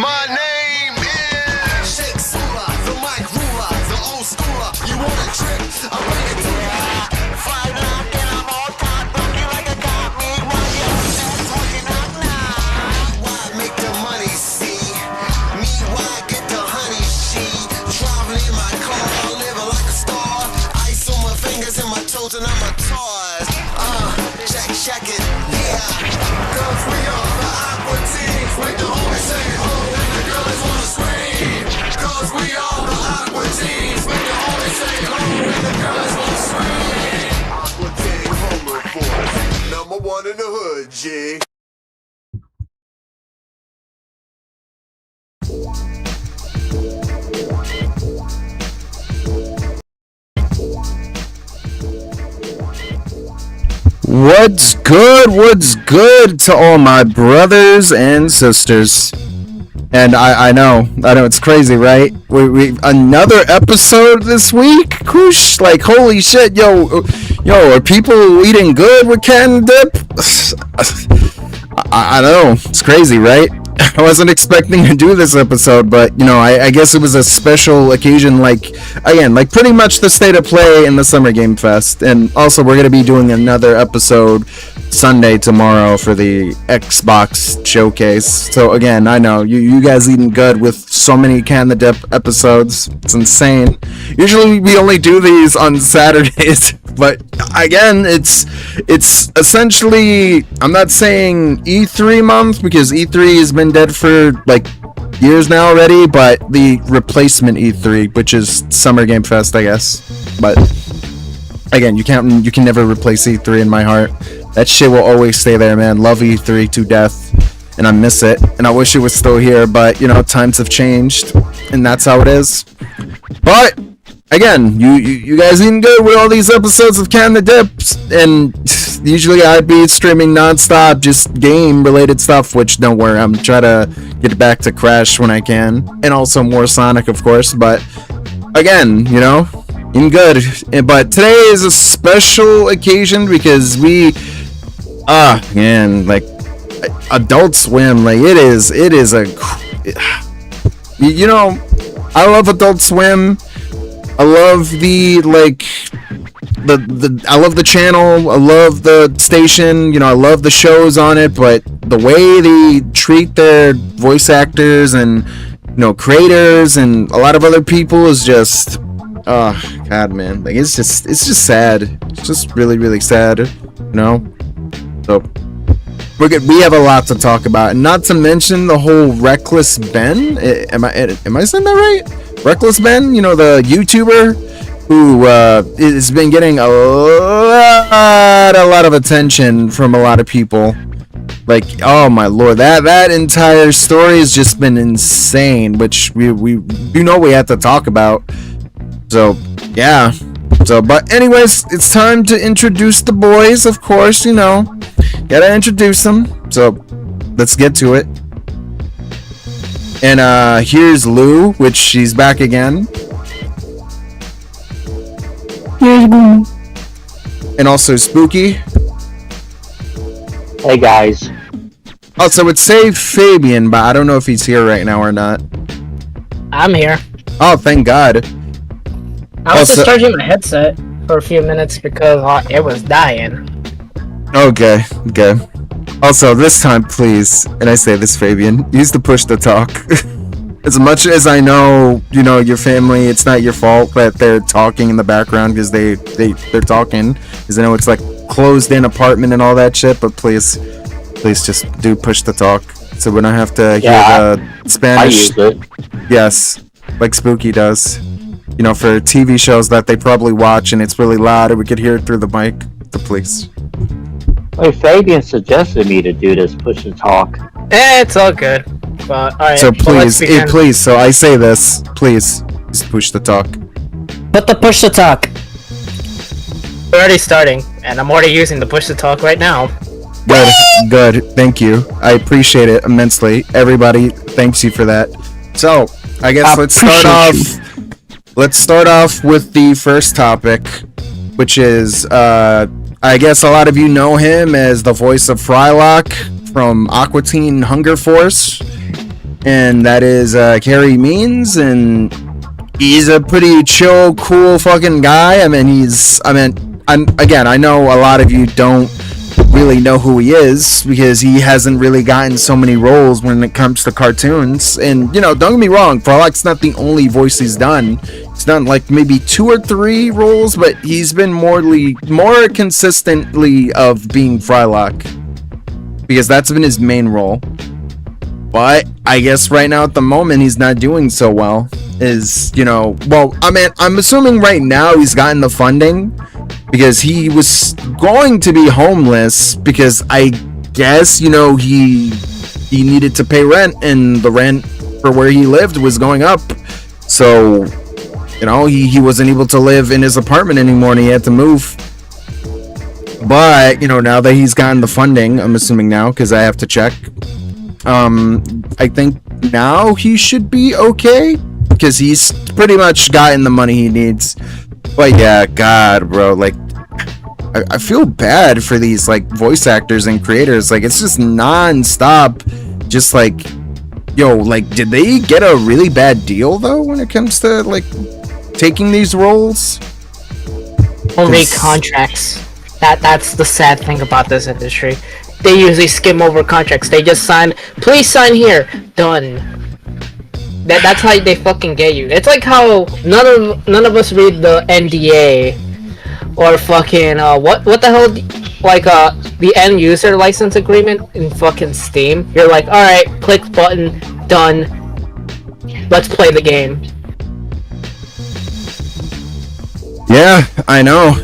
My name is Shake Sula, the mic ruler, the old schooler. You want a trick? I'll bring it to ya. Fight lock and I'm all cock, rock you like a cop. Me while you're talking knock knock. Why make the money see? Me why get the honey she? Traveling in my car, living like a star. Ice on my fingers and my toes and I'm a toys. Check it, yeah. Cause we are the Aqua Teens. Make the homies say oh, and the girls wanna scream. Cause we are the Aqua Teens. Make the homies say oh, and the girls wanna scream. Aqua Teen Homer Force, number one in the hood, G. What's good? What's good to all my brothers and sisters? And I know it's crazy, right? We another episode this week. Whoosh, like holy shit, yo, are people eating good with can dip? I know it's crazy, right? I wasn't expecting to do this episode, but I guess it was a special occasion, like pretty much the state of play in the Summer Game Fest. And also we're gonna be doing another episode Sunday tomorrow for the Xbox showcase. So again, I know you guys eating good with so many Can the Dip episodes. It's insane. Usually we only do these on Saturdays, but again, it's essentially, I'm not saying E3 month because E3 has been dead for like years now already, but the replacement E3, which is Summer Game Fest, I guess. But again, you can never replace E3 in my heart. That shit will always stay there, man. Love E3 to death, and I miss it, and I wish it was still here, but times have changed, and that's how it is. But again, you guys eating good with all these episodes of Can the Dips, and usually I'd be streaming nonstop, just game-related stuff, which don't worry, I'm trying to get back to Crash when I can, and also more Sonic, of course, but again, eating good. But today is a special occasion because like Adult Swim, like it is a, I love Adult Swim. I love I love the channel, I love the station, I love the shows on it, but the way they treat their voice actors and creators and a lot of other people is just, oh god, man, like it's just sad. It's just really, really sad, So we're good. We have a lot to talk about, and not to mention the whole Reckless Ben. Am I saying that right? Reckless Ben, the YouTuber who has been getting a lot of attention from a lot of people. Like, oh my lord, that entire story has just been insane, which we have to talk about. So yeah. But anyways, it's time to introduce the boys, of course, gotta introduce them. So let's get to it. And here's Lou, which she's back again. And also Spooky. Hey guys. Also, it saved Fabian, but I don't know if he's here right now or not. I'm here. Oh, thank God. I was just charging my headset for a few minutes because it was dying. Okay. Also, this time, please, and I say this, Fabian, use the push to talk. As much as I know, your family, it's not your fault that they're talking in the background because they're talking. Because I know it's like closed-in apartment and all that shit, but please just do push to talk so we don't have to hear the Spanish. I use it. Yes, like Spooky does. For TV shows that they probably watch and it's really loud, or we could hear it through the mic. So please. Wait, Fabian suggested me to do this push to talk. It's all good. But alright. So please. So I say this, please, just push the talk. Put the push to talk. We're already starting, and I'm already using the push to talk right now. Good. Thank you. I appreciate it immensely. Everybody, thanks you for that. So I guess let's start off with the first topic, which is I guess a lot of you know him as the voice of Frylock from Aqua Teen Hunger Force. and that is Carey Means, and he's a pretty chill, cool fucking guy. I know a lot of you don't really know who he is because he hasn't really gotten so many roles when it comes to cartoons. And don't get me wrong, Frylock's not the only voice he's done. He's done like maybe 2 or 3 roles, but he's been more consistently of being Frylock because that's been his main role. But I guess right now at the moment he's not doing so well. I'm assuming right now he's gotten the funding because he was going to be homeless because I guess he needed to pay rent, and the rent for where he lived was going up. So he wasn't able to live in his apartment anymore and he had to move. But now that he's gotten the funding, I'm assuming now because I have to check, I think now he should be okay because he's pretty much gotten the money he needs. But yeah, God, bro, like I feel bad for these like voice actors and creators. Like, it's just non-stop, just like, did they get a really bad deal though when it comes to like taking these roles? Only contracts. That's the sad thing about this industry. They usually skim over contracts. They just sign, please sign here, done. That's how they fucking get you. It's like how none of us read the NDA or fucking what the hell, like the end user license agreement in fucking Steam. You're like, all right, click button, done. Let's play the game. Yeah, I know.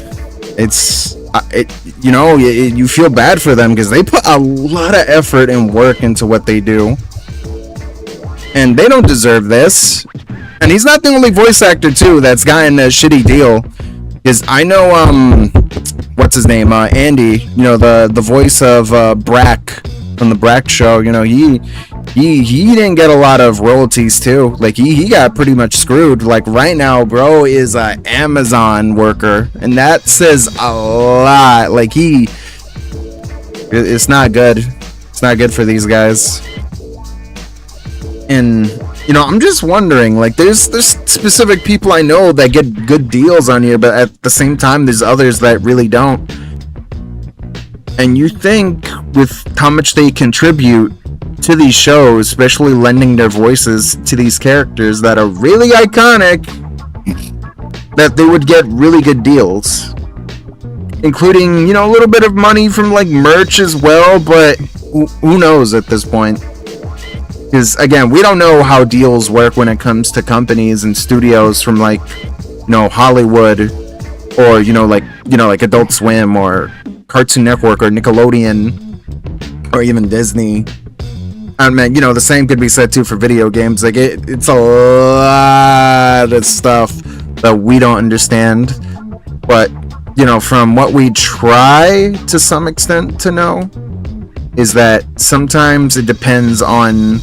You feel bad for them because they put a lot of effort and work into what they do, and they don't deserve this. And he's not the only voice actor too that's gotten a shitty deal. Because I know what's his name, Andy, the voice of Brack from the Brack show. He didn't get a lot of royalties too. Like he got pretty much screwed. Like right now, bro is a Amazon worker, and that says a lot. Like it's not good. It's not good for these guys. And I'm just wondering, like there's specific people I know that get good deals on here, but at the same time there's others that really don't. And you think with how much they contribute to these shows, especially lending their voices to these characters that are really iconic, that they would get really good deals, including a little bit of money from like merch as well. But who knows at this point, because again, we don't know how deals work when it comes to companies and studios from like Hollywood or like Adult Swim or Cartoon Network or Nickelodeon or even Disney. I mean, the same could be said too for video games. Like it's a lot of stuff that we don't understand. But from what we try to some extent to know, is that sometimes it depends on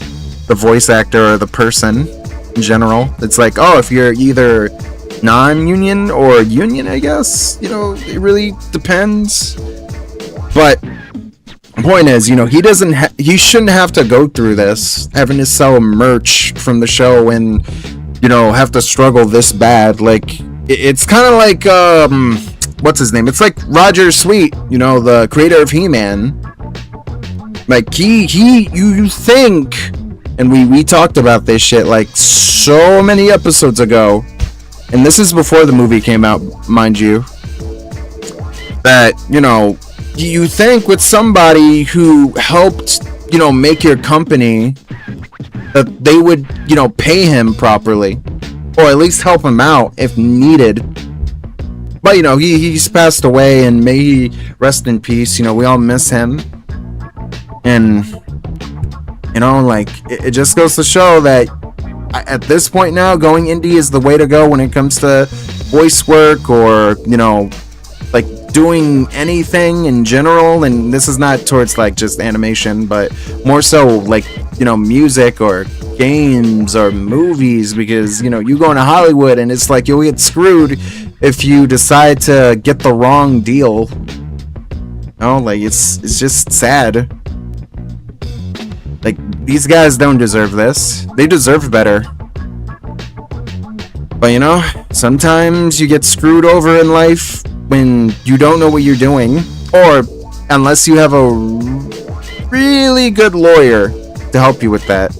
the voice actor or the person in general. It's like, if you're either non-union or union, I guess, it really depends. But the point is, he shouldn't have to go through this, having to sell merch from the show and, have to struggle this bad. Like, it's kind of like, what's his name? It's like Roger Sweet, the creator of He-Man. Like, you think, and we talked about this shit, like, so many episodes ago, and this is before the movie came out, mind you, that, you think with somebody who helped, make your company, that they would, pay him properly, or at least help him out if needed. But, he's passed away, and may he rest in peace. We all miss him. And, like, it just goes to show that at this point now, going indie is the way to go when it comes to voice work or, like, doing anything in general. And this is not towards like just animation, but more so like music or games or movies, because you go into Hollywood and it's like you'll get screwed if you decide to get the wrong deal. Like it's just sad. Like, these guys don't deserve this. They deserve better. But you know, sometimes you get screwed over in life when you don't know what you're doing, or unless you have a really good lawyer to help you with that.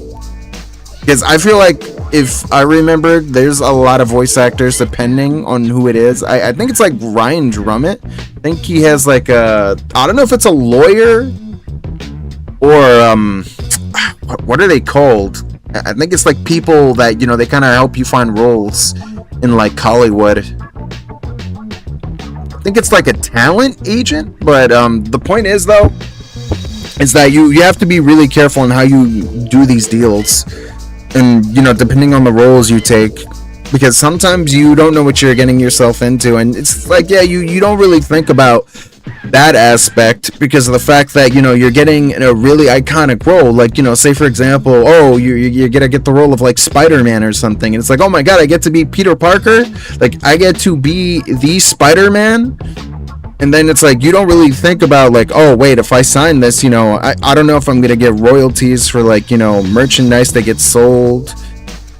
Because I feel like, if I remember, there's a lot of voice actors depending on who it is. I think it's like Ryan Drummett. I think he has like a, I don't know if it's a lawyer or what are they called? I think it's like people that, you know, they kind of help you find roles in like Hollywood. I think it's like a talent agent, but the point is though, is that you have to be really careful in how you do these deals, and you know, depending on the roles you take, because sometimes you don't know what you're getting yourself into, and it's like, yeah, you don't really think about that aspect because of the fact that, you know, you're getting a really iconic role. Like, you know, say for example, oh, you're gonna get the role of like Spider-Man or something, and it's like, oh my god, I get to be Peter Parker, like I get to be the Spider-Man. And then it's like, you don't really think about like, oh wait, if I sign this, you know, I don't know if I'm gonna get royalties for like, you know, merchandise that gets sold,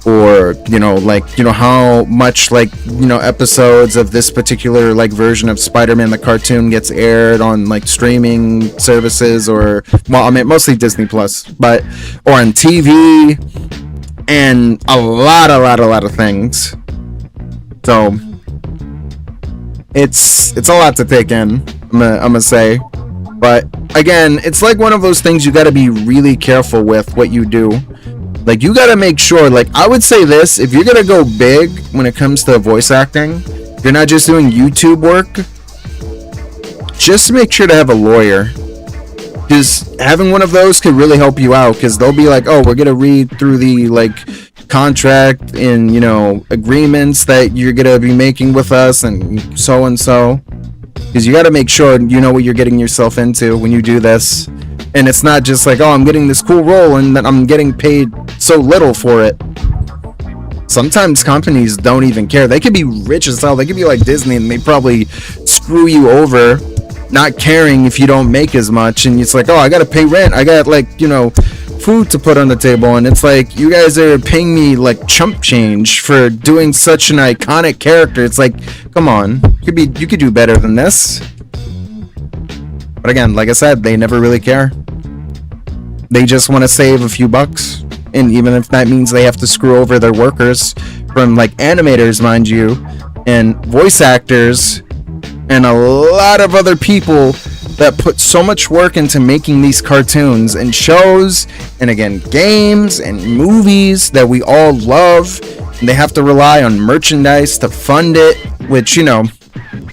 or you know, like, you know, how much like, you know, episodes of this particular like version of Spider-Man the cartoon gets aired on like streaming services, or, well, I mean mostly Disney Plus, but, or on TV, and a lot of things. So it's a lot to take in, I'm gonna say. But again, it's like one of those things you got to be really careful with what you do. Like, you got to make sure, like, I would say this, if you're gonna go big when it comes to voice acting, you're not just doing YouTube work, just make sure to have a lawyer, because having one of those could really help you out, because they'll be like, oh, we're gonna read through the like contract and, you know, agreements that you're gonna be making with us, and so, because you got to make sure you know what you're getting yourself into when you do this, and it's not just like, oh, I'm getting this cool role and then I'm getting paid so little for it. Sometimes companies don't even care. They could be rich as hell. They could be like Disney, and they probably screw you over, not caring if you don't make as much, and it's like, oh, I gotta pay rent, I got like, you know, food to put on the table, and it's like, you guys are paying me like chump change for doing such an iconic character. It's like, come on, you could do better than this. But again, like I said, they never really care. They just want to save a few bucks, and even if that means they have to screw over their workers, from like animators, mind you, and voice actors, and a lot of other people that put so much work into making these cartoons and shows, and again, games and movies that we all love, and they have to rely on merchandise to fund it, which, you know,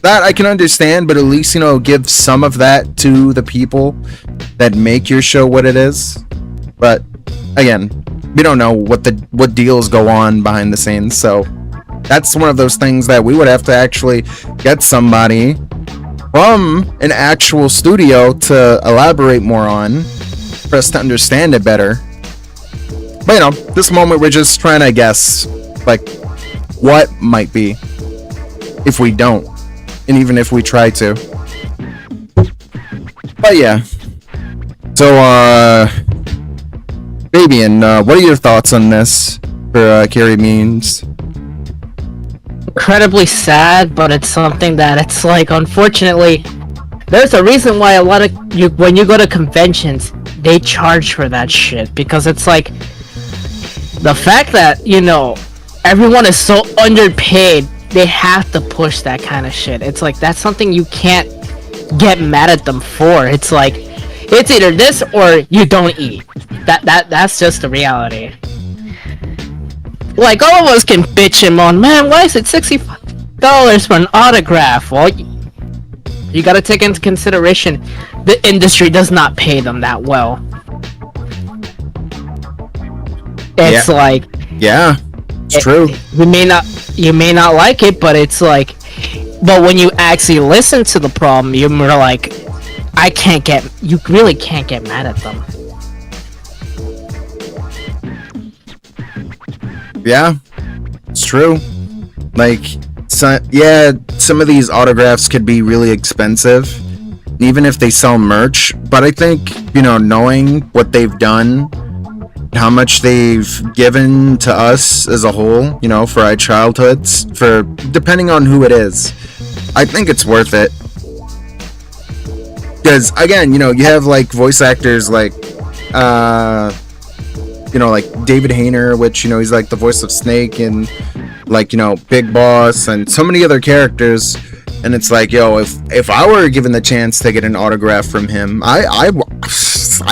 that I can understand, but at least, you know, give some of that to the people that make your show what it is. But again, we don't know what deals go on behind the scenes, so that's one of those things that we would have to actually get somebody from an actual studio to elaborate more on, for us to understand it better. But you know, this moment we're just trying to guess like what might be if we don't, and even if we try to. But yeah, so Fabian, what are your thoughts on this for Carey Means? Incredibly sad, but it's something that it's like, unfortunately, there's a reason why a lot of you, when you go to conventions, they charge for that shit, because it's like the fact that, you know, everyone is so underpaid, they have to push that kind of shit. It's like, that's something you can't get mad at them for. It's like, it's either this or you don't eat. That's just the reality. Like, all of us can bitch him on, man, why is it $65 for an autograph? Well, you gotta take into consideration the industry does not pay them that well. It's like, yeah, it's true. You may not like it, but it's like, but when you actually listen to the problem, you're more like, you really can't get mad at them. Yeah, it's true. Like, some of these autographs could be really expensive, even if they sell merch. But I think, you know, knowing what they've done how much they've given to us as a whole, you know, for our childhoods, for depending on who it is, I think it's worth it. Because again, you know, you have like voice actors like you know, like David Hayner, which, you know, he's like the voice of Snake and like, you know, Big Boss and so many other characters. And it's like, yo, if I were given the chance to get an autograph from him, I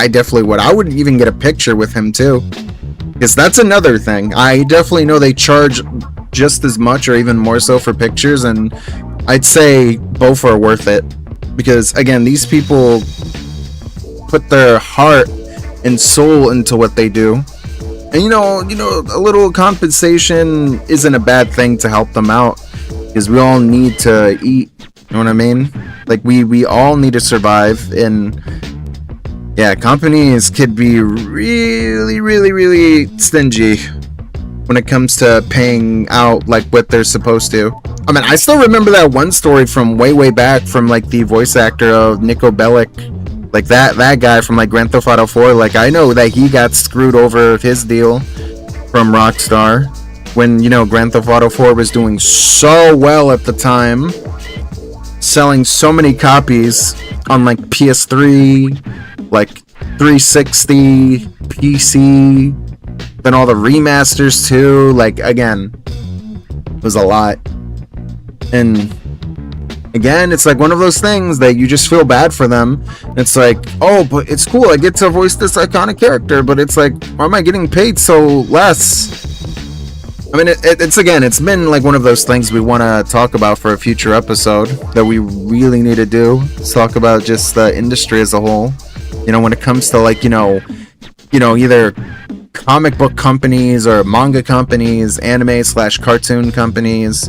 definitely would. I would even get a picture with him too, because that's another thing. I definitely know they charge just as much or even more so for pictures, and I'd say both are worth it, because again, these people put their heart and soul into what they do, and you know, a little compensation isn't a bad thing to help them out, because we all need to eat. You know what I mean? Like we all need to survive, and yeah, companies could be really, really, really stingy when it comes to paying out like what they're supposed to. I mean, I still remember that one story from way back from like the voice actor of Nico Bellic, like that guy from like Grand Theft Auto 4. Like, I know that he got screwed over his deal from Rockstar when, you know, Grand Theft Auto 4 was doing so well at the time, selling so many copies on like PS3, like 360, PC, then all the remasters too. Like, again, it was a lot. And again, it's like one of those things that you just feel bad for them. It's like, oh, but it's cool, I get to voice this iconic character, but it's like, why am I getting paid so less? I mean, it's been like one of those things we want to talk about for a future episode that we really need to do. Let's talk about just the industry as a whole. You know, when it comes to like, you know, either comic book companies or manga companies, anime/cartoon companies,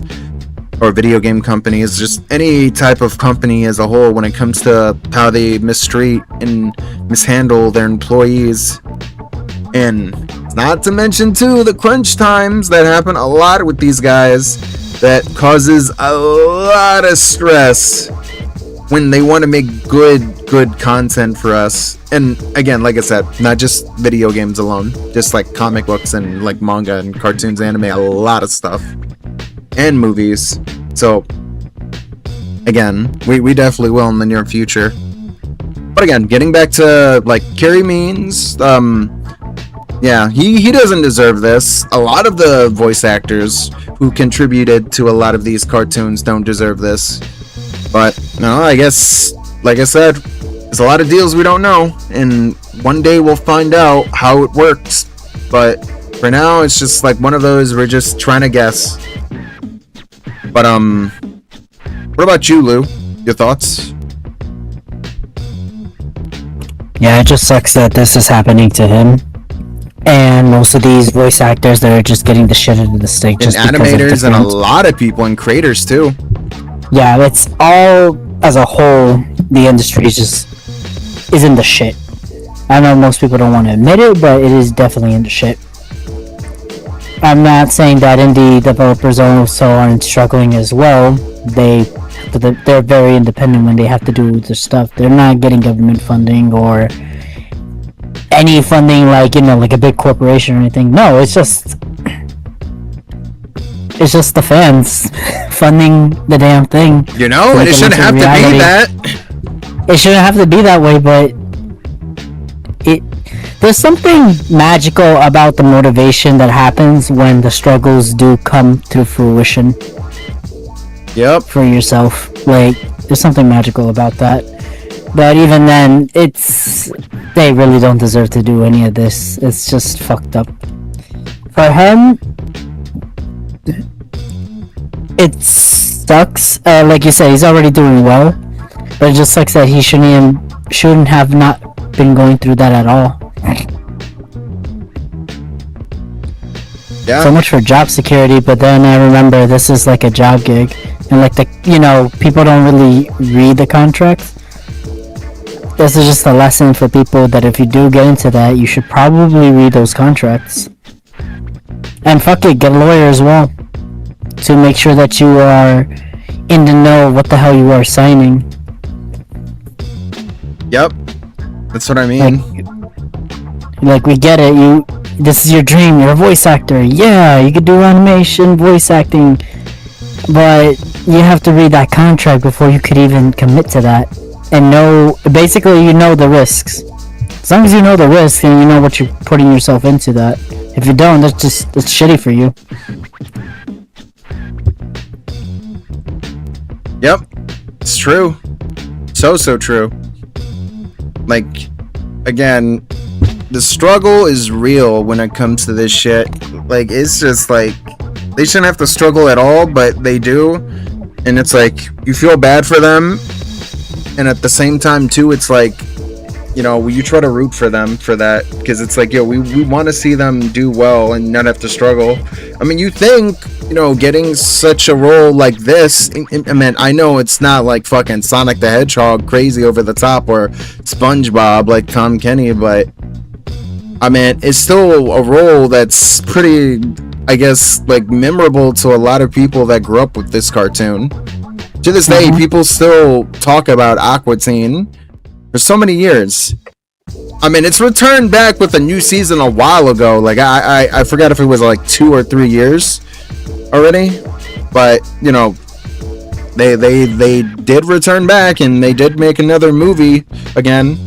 or video game companies, just any type of company as a whole, when it comes to how they mistreat and mishandle their employees. And not to mention too the crunch times that happen a lot with these guys, that causes a lot of stress when they want to make good content for us. And again, like I said, not just video games alone, just like comic books and like manga and cartoons, anime, a lot of stuff, and movies. So again, we definitely will in the near future. But again, getting back to like Carey Means, yeah, he doesn't deserve this. A lot of the voice actors who contributed to a lot of these cartoons don't deserve this. But, no, I guess, like I said, there's a lot of deals we don't know, and one day we'll find out how it works. But for now, it's just like one of those we're just trying to guess. But, what about you, Lou? Your thoughts? Yeah, it just sucks that this is happening to him. And most of these voice actors that are just getting the shit into the stick, just and animators and a lot of people and creators too. Yeah, it's all as a whole. The industry is in the shit. I know most people don't want to admit it, but it is definitely in the shit. I'm not saying that indie developers also aren't struggling as well. They're very independent when they have to do their stuff. They're not getting government funding or any funding, like, you know, like a big corporation or anything. No, it's just the fans funding the damn thing. You know, and it shouldn't have to be that. It shouldn't have to be that way, but there's something magical about the motivation that happens when the struggles do come to fruition. Yep. For yourself. Like, there's something magical about that. But even then, they really don't deserve to do any of this. It's just fucked up. For him, it sucks. Like you said, he's already doing well. But it just sucks that he shouldn't have not been going through that at all. Yeah. So much for job security, but then I remember this is like a job gig. And like people don't really read the contracts. This is just a lesson for people that if you do get into that, you should probably read those contracts. And fuck it, get a lawyer as well. To make sure that you are in the know what the hell you are signing. Yep. That's what I mean. Like we get it, this is your dream. You're a voice actor. Yeah, you could do animation, voice acting, but you have to read that contract before you could even commit to that. And basically, you know the risks. As long as you know the risks and you know what you're putting yourself into that. If you don't, that's shitty for you. Yep, it's true. So true. Like, again, the struggle is real when it comes to this shit. Like, it's just like, they shouldn't have to struggle at all, but they do. And it's like, you feel bad for them. And at the same time, too, it's like, you know, you try to root for them for that. Because it's like, yo, we want to see them do well and not have to struggle. I mean, you think, you know, getting such a role like this, I mean, I know it's not like fucking Sonic the Hedgehog crazy over the top or SpongeBob like Tom Kenny, but I mean, it's still a role that's pretty, I guess, like memorable to a lot of people that grew up with this cartoon. To this day, people still talk about Aqua Teen for so many years. I mean, it's returned back with a new season a while ago. Like, I forgot if it was like 2 or 3 years already, but you know, they did return back and they did make another movie again,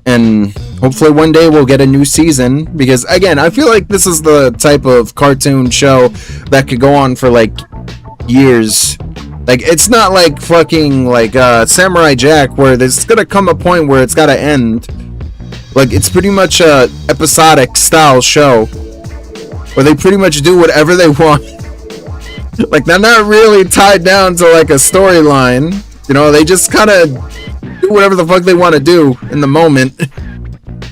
and hopefully one day we'll get a new season, because again, I feel like this is the type of cartoon show that could go on for like years. Like, it's not like fucking like Samurai Jack, where there's gonna come a point where it's gotta end. Like, it's pretty much a episodic style show where they pretty much do whatever they want. Like, they're not really tied down to like a storyline. You know, they just kind of do whatever the fuck they want to do in the moment.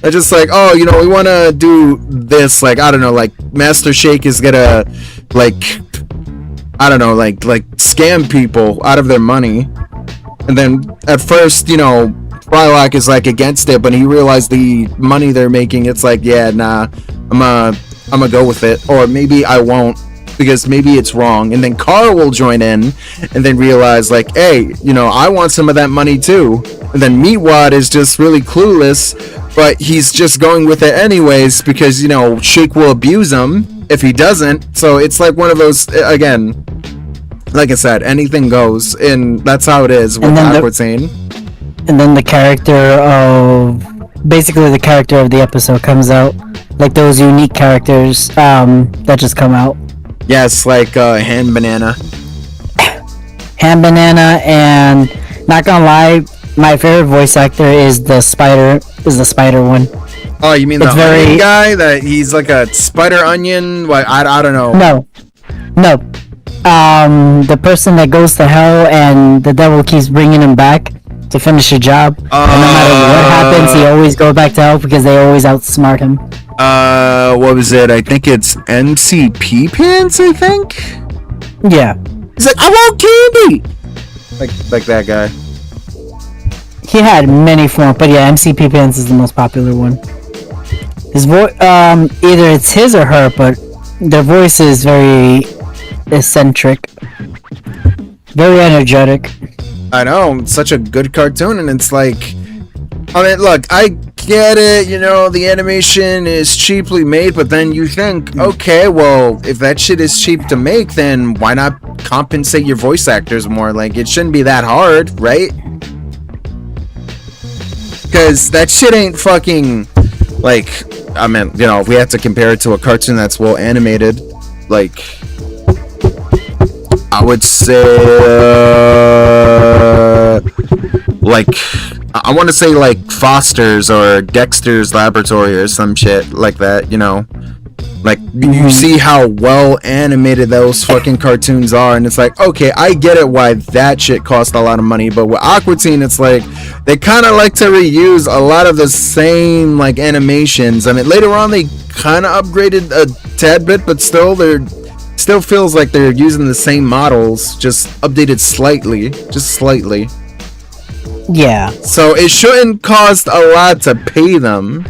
They're just like, oh, you know, we want to do this. Like, I don't know, like Master Shake is gonna like, I don't know, like scam people out of their money. And then at first, you know, Frylock is like against it, but he realized the money they're making. It's like, yeah, nah, I'm gonna go with it, or maybe I won't, because maybe it's wrong. And then Carl will join in and then realize like, hey, you know, I want some of that money too. And then Meatwad is just really clueless, but he's just going with it anyways, because, you know, Shake will abuse him if he doesn't. So it's like one of those, again, like I said, anything goes, and that's how it is with Aqua Teen. And then the character of the episode comes out, like those unique characters that just come out. Yes, like Hand Banana. Hand Banana, and not gonna lie, my favorite voice actor is the spider one. Oh, you mean the onion guy? That he's like a spider onion? Like, I don't know. No. The person that goes to hell and the devil keeps bringing him back to finish the job. And no matter what happens, he always goes back to hell because they always outsmart him. What was it? I think it's MCP Pants, I think? Yeah. He's like, I want candy! Like that guy. He had many forms, but yeah, MCP Pants is the most popular one. His voice, either it's his or her, but their voice is very eccentric. Very energetic. I know, it's such a good cartoon, and it's like, I mean, look, I get it, you know, the animation is cheaply made, but then you think, okay, well, if that shit is cheap to make, then why not compensate your voice actors more? Like, it shouldn't be that hard, right? Because that shit ain't fucking, like, I mean, you know, if we have to compare it to a cartoon that's well animated, like, I would say, like, I want to say like Foster's or Dexter's Laboratory or some shit like that, you know? Like, you see how well animated those fucking cartoons are, and it's like, okay, I get it why that shit cost a lot of money, but with Aqua Teen, it's like, they kind of like to reuse a lot of the same, like, animations. I mean, later on, they kind of upgraded a tad bit, but still, still feels like they're using the same models, just updated slightly, just slightly. Yeah. So it shouldn't cost a lot to pay them.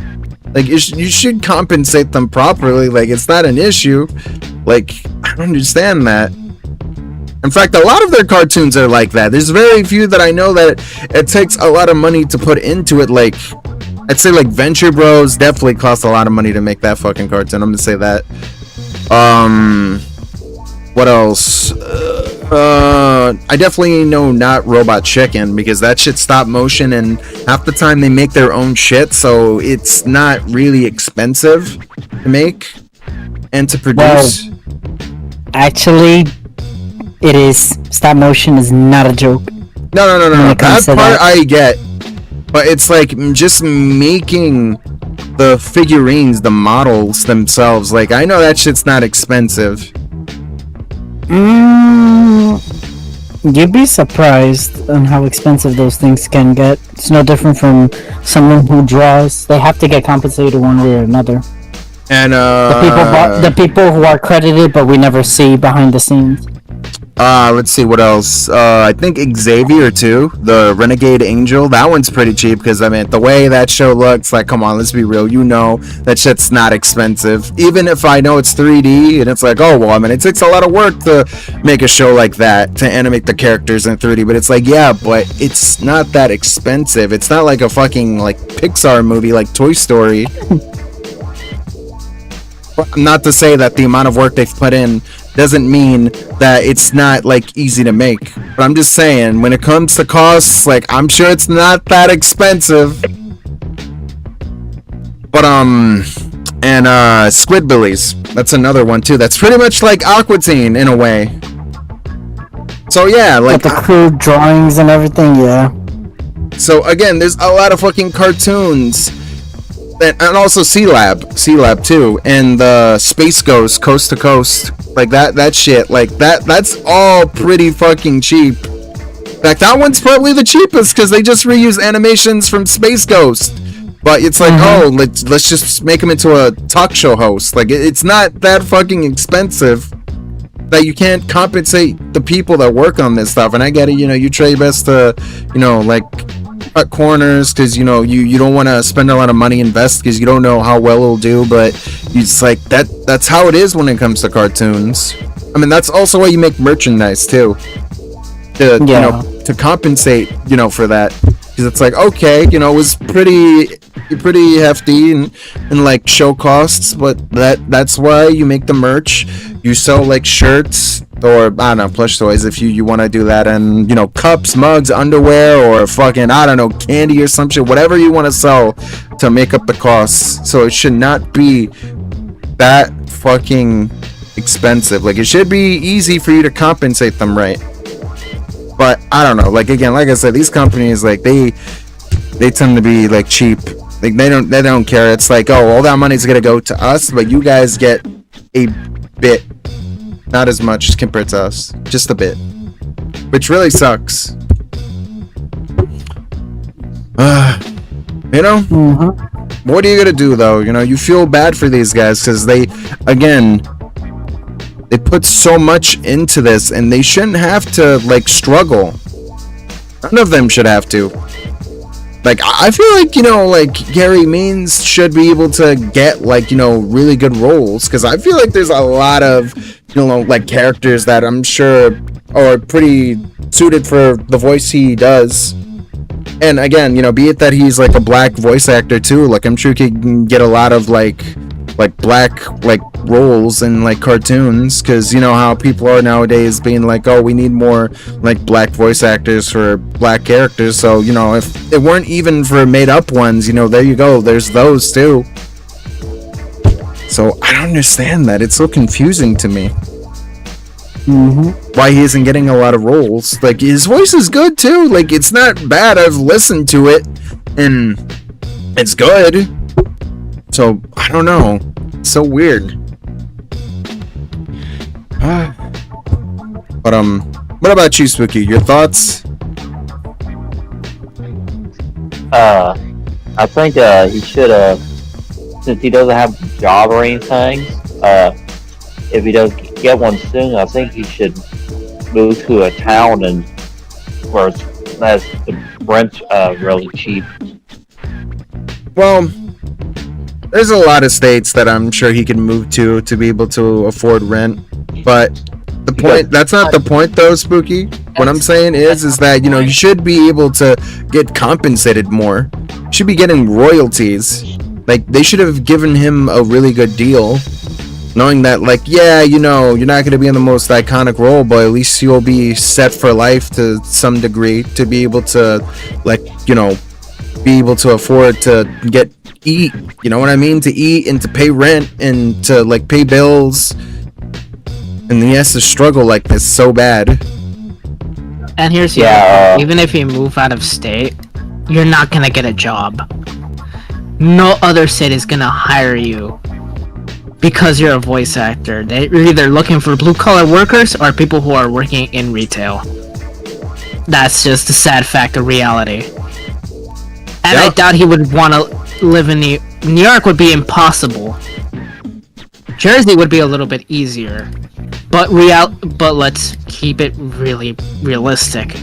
Like, you should compensate them properly. Like, it's not an issue. Like, I don't understand that. In fact, a lot of their cartoons are like that. There's very few that I know that it takes a lot of money to put into it. Like, I'd say like Venture Bros definitely cost a lot of money to make that fucking cartoon. I'm gonna say that. What else? I definitely know not Robot Chicken because that shit stop motion, and half the time they make their own shit, so it's not really expensive to make and to produce. Well, actually, it is. Stop motion is not a joke. No. That part that. I get, but it's like just making the figurines, the models themselves. Like I know that shit's not expensive. You'd be surprised on how expensive those things can get. It's no different from someone who draws. They have to get compensated one way or another. And the people who are credited, but we never see behind the scenes. Let's see what else. I think Xavier too, the Renegade Angel. That one's pretty cheap because I mean the way that show looks, like come on, let's be real. You know that shit's not expensive. Even if I know it's 3D and it's like, oh well, I mean it takes a lot of work to make a show like that to animate the characters in 3D. But it's like yeah, but it's not that expensive. It's not like a fucking like Pixar movie like Toy Story. Not to say that the amount of work they've put in doesn't mean that it's not like easy to make, but I'm just saying when it comes to costs, like I'm sure it's not that expensive. But and Squidbillies, that's another one too. That's pretty much like Aqua Teen in a way. So yeah, like with the crude drawings and everything, yeah. So again, there's a lot of fucking cartoons. And also C-Lab too, and the Space Ghost Coast to Coast, like that shit, like that's all pretty fucking cheap. In fact, that one's probably the cheapest because they just reuse animations from Space Ghost. But it's like, oh, let's just make him into a talk show host. Like it's not that fucking expensive that you can't compensate the people that work on this stuff. And I get it, you know, you try your best to, you know, like cut corners because you know you don't want to spend a lot of money invest because you don't know how well it'll do, but it's like that's how it is when it comes to cartoons. I mean that's also why you make merchandise too, to you know, to compensate, you know, for that, because it's like okay, you know, it was pretty hefty and like show costs, but that's why you make the merch. You sell like shirts or I don't know, plush toys if you want to do that, and you know, cups, mugs, underwear, or fucking I don't know, candy or some shit, whatever you want to sell to make up the costs. So it should not be that fucking expensive. Like it should be easy for you to compensate them right. But I don't know, like again, like I said, these companies, like they tend to be like cheap. Like they don't care. It's like, oh, all that money's gonna go to us, but you guys get a bit, not as much compared to us, just a bit, which really sucks. You know, what are you gonna do though? You know, you feel bad for these guys because they put so much into this, and they shouldn't have to like struggle. None of them should have to. Like, I feel like, you know, like, Gary Means should be able to get, like, you know, really good roles. Because I feel like there's a lot of, you know, like, characters that I'm sure are pretty suited for the voice he does. And again, you know, be it that he's, like, a black voice actor, too. Like, I'm sure he can get a lot of, like black, like, roles in, like, cartoons. Because, you know, how people are nowadays being like, oh, we need more, like, black voice actors for black characters. So, you know, if it weren't even for made-up ones, you know, there you go. There's those, too. So, I don't understand that. It's so confusing to me. Why he isn't getting a lot of roles. Like, his voice is good, too. Like, it's not bad. I've listened to it, and it's good. So, I don't know. It's so weird. But, what about you, Spooky? Your thoughts? I think he should have, since he doesn't have a job or anything, if he does get one soon, I think he should move to a town and where that's the rent's really cheap. Well, there's a lot of states that I'm sure he can move to be able to afford rent, but the point, that's not the point though, Spooky. What I'm saying is that, you know, you should be able to get compensated more, should be getting royalties. Like, they should have given him a really good deal, knowing that, like, yeah, you know, you're not going to be in the most iconic role, but at least you'll be set for life to some degree to be able to, like, you know, be able to afford to eat, you know what I mean? To eat and to pay rent and to, like, pay bills. And he has to struggle like this so bad. And here's the other thing. Even if you move out of state, you're not gonna get a job. No other state is gonna hire you because you're a voice actor. They're either looking for blue-collar workers or people who are working in retail. That's just the sad fact of reality. And I doubt he would want to live in New York. Would be impossible. Jersey would be a little bit easier, but let's keep it really realistic.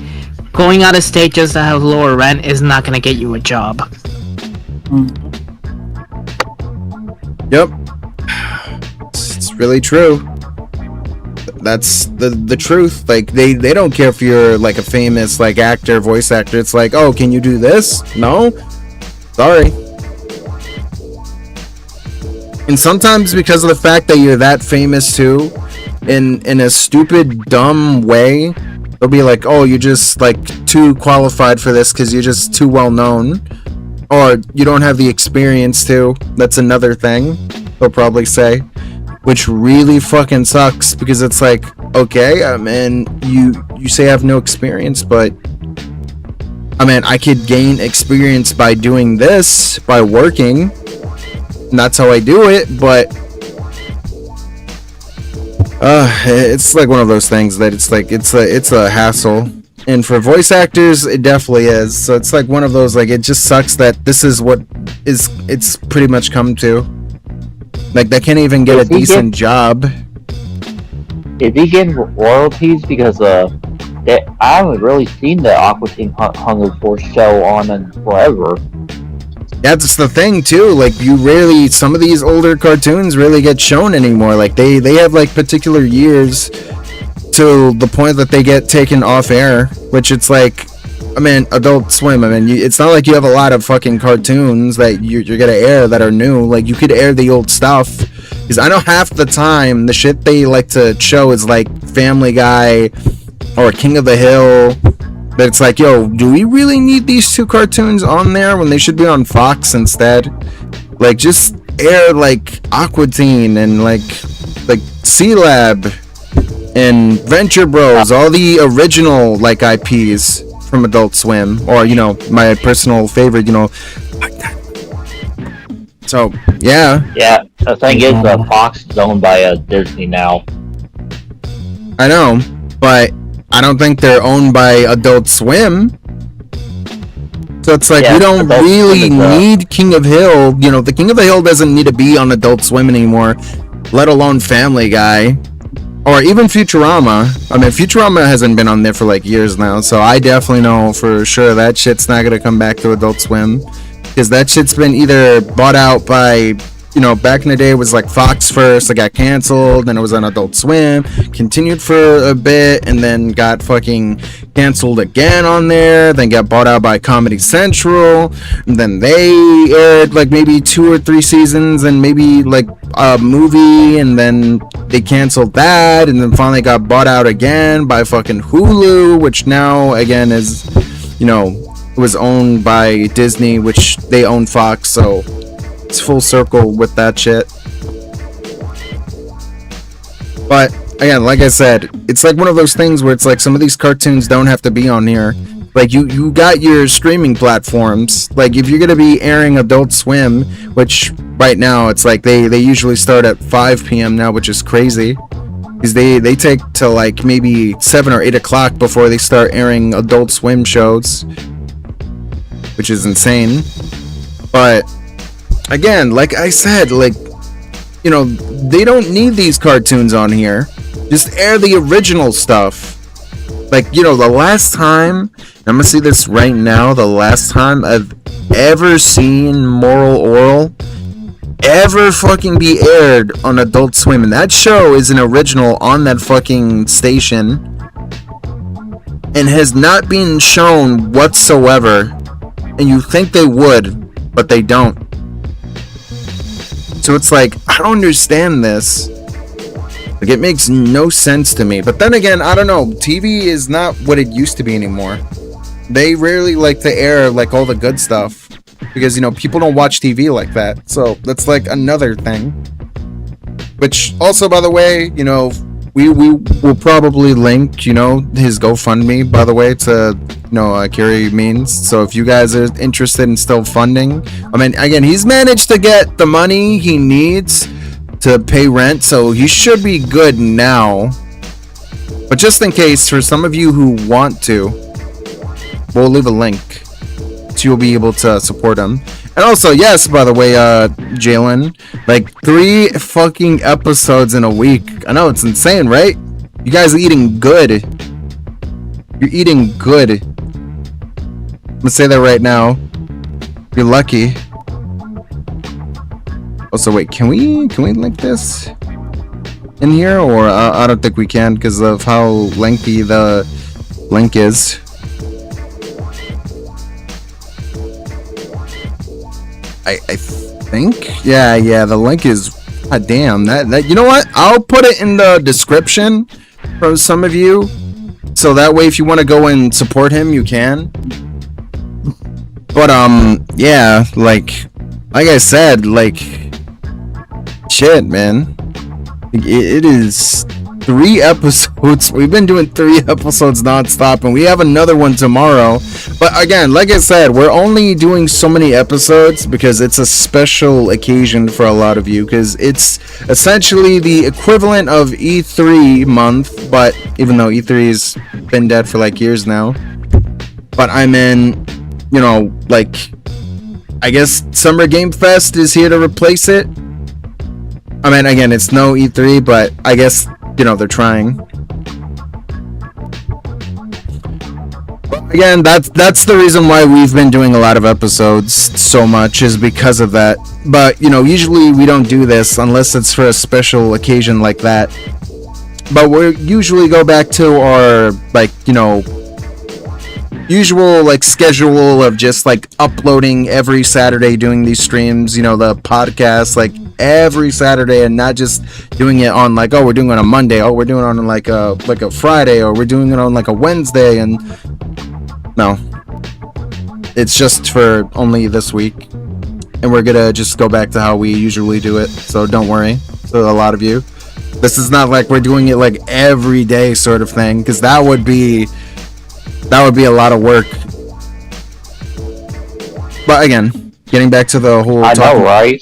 Going out of state just to have lower rent is not gonna get you a job. Yep, it's really true. That's the truth. Like, they don't care if you're like a famous like actor, voice actor. It's like, oh, can you do this? No, sorry. And sometimes because of the fact that you're that famous too, in a stupid, dumb way, they'll be like, oh, you're just like too qualified for this because you're just too well known, or you don't have the experience too. That's another thing they'll probably say, which really fucking sucks, because it's like, okay, I mean, you say I have no experience, but I mean, I could gain experience by doing this, by working, and that's how I do it. But it's like one of those things that it's like it's a hassle, and for voice actors it definitely is. So it's like one of those, like, it just sucks that this is what it's pretty much come to. Like, they can't even get a decent job. Is he getting royalties? Because I haven't really seen the Aqua Teen Hunger Force show on in forever. That's the thing too. Like, some of these older cartoons really get shown anymore. Like, they have like particular years to the point that they get taken off air, which it's like, I mean, Adult Swim. I mean, it's not like you have a lot of fucking cartoons that you're gonna air that are new. Like, you could air the old stuff, because I know half the time the shit they like to show is like Family Guy or King of the Hill. But it's like, yo, do we really need these two cartoons on there when they should be on Fox instead? Like, just air like Aqua Teen and like C-Lab and Venture Bros, all the original like IPs from Adult Swim, or, you know, my personal favorite, you know, like that. So yeah, the thing is, Fox is owned by Disney now. I know, but I don't think they're owned by Adult Swim. So it's like, we don't really need King of Hill. You know, the King of the Hill doesn't need to be on Adult Swim anymore, let alone Family Guy. Or even Futurama. I mean, Futurama hasn't been on there for like years now, so I definitely know for sure that shit's not gonna come back to Adult Swim, because that shit's been either bought out by, you know, back in the day it was like Fox first, it got canceled, then it was on Adult Swim, continued for a bit, and then got fucking canceled again on there, then got bought out by Comedy Central, and then they aired like maybe 2 or 3 seasons and maybe like a movie, and then they canceled that, and then finally got bought out again by fucking Hulu, which now again is, you know, was owned by Disney, which they own Fox, so it's full circle with that shit. But again, like I said, it's like one of those things where it's like some of these cartoons don't have to be on here. Like, you got your streaming platforms. Like, if you're gonna be airing Adult Swim, which right now it's like they usually start at 5 p.m. now, which is crazy, because they take to like maybe 7 or 8 o'clock before they start airing Adult Swim shows, which is insane. But again, like I said, like, you know, they don't need these cartoons on here. Just air the original stuff. Like, you know, the last time, I'm gonna say this right now, the last time I've ever seen Moral Oral ever fucking be aired on Adult Swim, and that show is an original on that fucking station and has not been shown whatsoever and you think they would, but they don't. So it's like, I don't understand this. Like, it makes no sense to me. But then again, I don't know. TV is not what it used to be anymore. They rarely like to air like all the good stuff because, you know, people don't watch TV like that. So that's like another thing. Which also, by the way, you know, we will probably link, you know, his GoFundMe, by the way, to, you know, Carey Means. So if you guys are interested in still funding, I mean, again, he's managed to get the money he needs to pay rent, so he should be good now. But just in case, for some of you who want to, we'll leave a link so you'll be able to support him. And also, yes, by the way, Jalen, like 3 fucking episodes in a week. I know, it's insane, right? You guys are eating good. You're eating good. I'm gonna say that right now. You're lucky. Also, wait, can we link this in here? Or I don't think we can because of how lengthy the link is. I think, yeah, the link is, god damn, that you know what, I'll put it in the description for some of you, so that way if you want to go and support him, you can. But yeah, like I said, like, shit, man, it is 3 episodes. We've been doing 3 episodes nonstop, and we have another one tomorrow. But again, like I said, we're only doing so many episodes because it's a special occasion for a lot of you, because it's essentially the equivalent of E3 month, but even though E3's been dead for like years now, but I'm in, you know, like, I guess Summer Game Fest is here to replace it. I mean, again, it's no E3, but I guess, you know, they're trying. But again, that's the reason why we've been doing a lot of episodes so much, is because of that. But, you know, usually we don't do this unless it's for a special occasion like that. But we usually go back to our, like, you know, usual like schedule of just like uploading every Saturday, doing these streams, you know, the podcast like every Saturday, and not just doing it on like, oh, we're doing it on a Monday, oh, we're doing it on like a Friday, or we're doing it on like a Wednesday. And no, it's just for only this week, and we're gonna just go back to how we usually do it. So don't worry, so a lot of you, this is not like we're doing it like every day sort of thing, because that would be a lot of work. But again, getting back to the whole I know, right?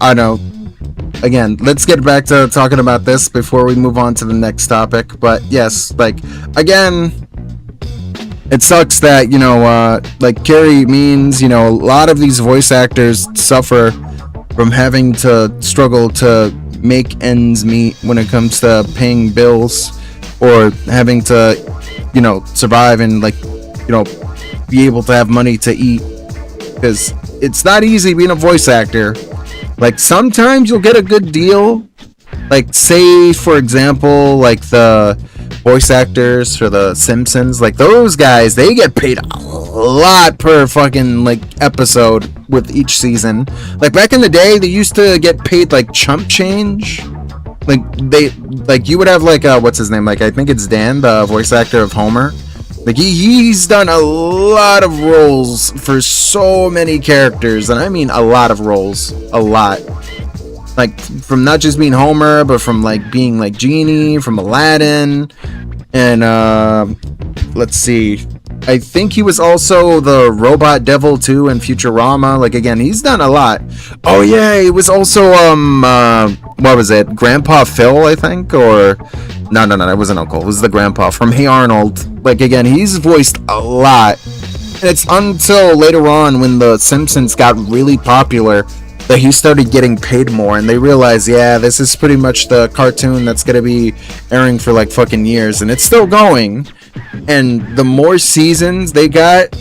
I know. Again, let's get back to talking about this before we move on to the next topic. But yes, like, again, it sucks that, you know, like Carey Means, you know, a lot of these voice actors suffer from having to struggle to make ends meet when it comes to paying bills, or having to, you know, survive and, like, you know, be able to have money to eat, because it's not easy being a voice actor. Like, sometimes you'll get a good deal, like, say for example, like the voice actors for the Simpsons, like those guys, they get paid a lot per fucking like episode with each season. Like back in the day, they used to get paid like chump change. Like you would have like what's his name, like I think it's Dan, the voice actor of Homer. Like he's done a lot of roles for so many characters, and I mean a lot of roles, a lot. Like from not just being Homer, but from like being like Genie from Aladdin, and let's see, I think he was also the Robot Devil too in Futurama. Like again, he's done a lot. Oh yeah, he was also what was it, Grandpa Phil, I think, or no, it wasn't Uncle. It was the Grandpa from Hey Arnold. Like again, he's voiced a lot. And it's until later on when the Simpsons got really popular that he started getting paid more, and they realized, yeah, this is pretty much the cartoon that's gonna be airing for like fucking years, and it's still going. And the more seasons they got,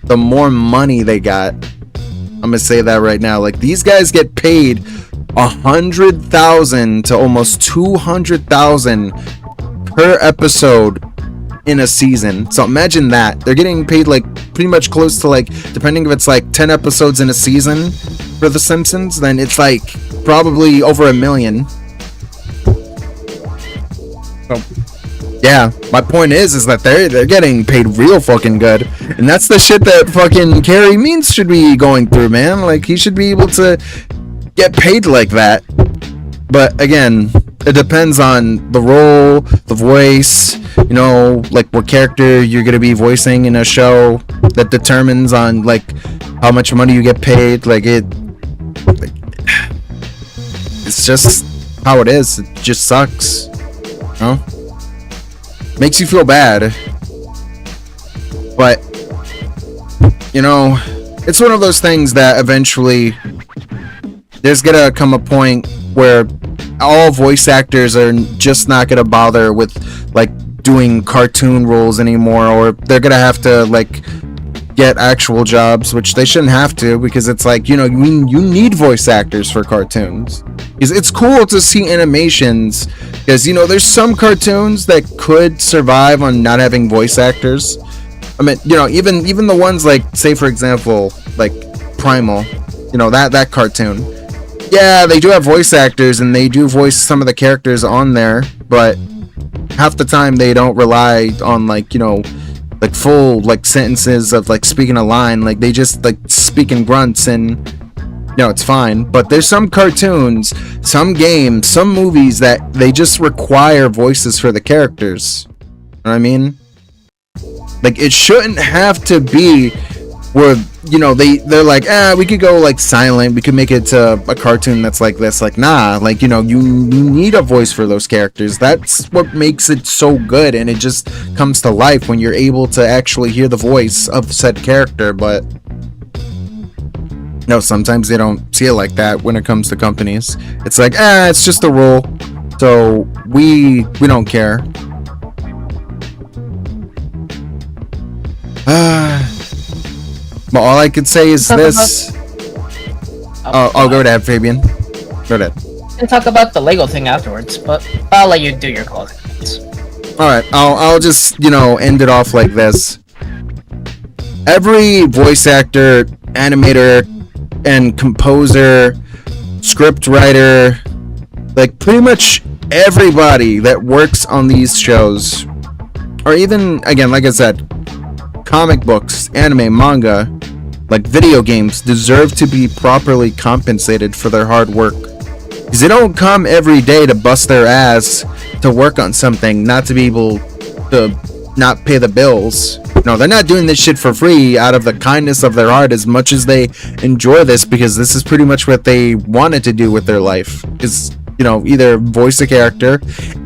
the more money they got. I'm gonna say that right now. Like these guys get paid $100,000 to almost $200,000 per episode in a season. So imagine that. They're getting paid like pretty much close to like, depending if it's like 10 episodes in a season for The Simpsons, then it's like probably over $1 million. So, yeah, my point is that they're getting paid real fucking good. And that's the shit that fucking Carey Means should be going through, man. Like, he should be able to get paid like that. But again, it depends on the role, the voice, you know, like what character you're gonna be voicing in a show. That determines on like how much money you get paid. Like it's just how it is. It just sucks, you know? Makes you feel bad, but you know, it's one of those things that eventually there's gonna come a point where all voice actors are just not gonna bother with like doing cartoon roles anymore, or they're gonna have to like get actual jobs, which they shouldn't have to, because it's like, you know, you need voice actors for cartoons. It's cool to see animations, because, you know, there's some cartoons that could survive on not having voice actors. I mean, you know, even the ones like, say for example, like Primal, you know, that cartoon. Yeah, they do have voice actors and they do voice some of the characters on there, but half the time they don't rely on like, you know, like full like sentences of like speaking a line. Like they just like speak in grunts and, you know, it's fine. But there's some cartoons, some games, some movies that they just require voices for the characters. You know what I mean? Like it shouldn't have to be where, you know, they're like, we could go like silent, we could make it to a cartoon that's like this. Like, nah, like, you know, you need a voice for those characters. That's what makes it so good, and it just comes to life when you're able to actually hear the voice of said character. But no, sometimes they don't see it like that when it comes to companies. It's like, it's just a rule, so we don't care. But all I could say is this. I'll go ahead, Fabian. Go ahead. And talk about the Lego thing afterwards, but I'll let you do your closing points. Alright, I'll just, you know, end it off like this. Every voice actor, animator, and composer, script writer, like pretty much everybody that works on these shows, or even, again, like I said, comic books, anime, manga, like video games, deserve to be properly compensated for their hard work. Because they don't come every day to bust their ass to work on something, not to be able to not pay the bills. No, they're not doing this shit for free out of the kindness of their heart, as much as they enjoy this, because this is pretty much what they wanted to do with their life. Is, you know, either voice a character,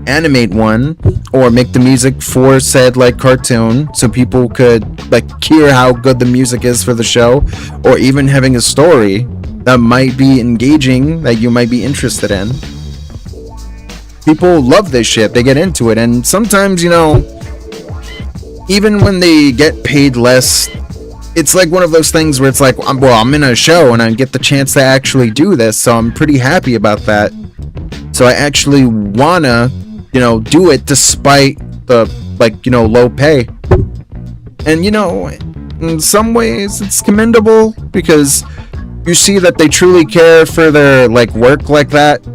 animate one, or make the music for said like cartoon, so people could like hear how good the music is for the show, or even having a story that might be engaging, that you might be interested in. People love this shit, they get into it, and sometimes, you know, even when they get paid less, it's like one of those things where it's like, I'm in a show and I get the chance to actually do this, so I'm pretty happy about that. So I actually wanna, you know, do it despite the, like, you know, low pay. And, you know, in some ways it's commendable, because you see that they truly care for their, like, work like that,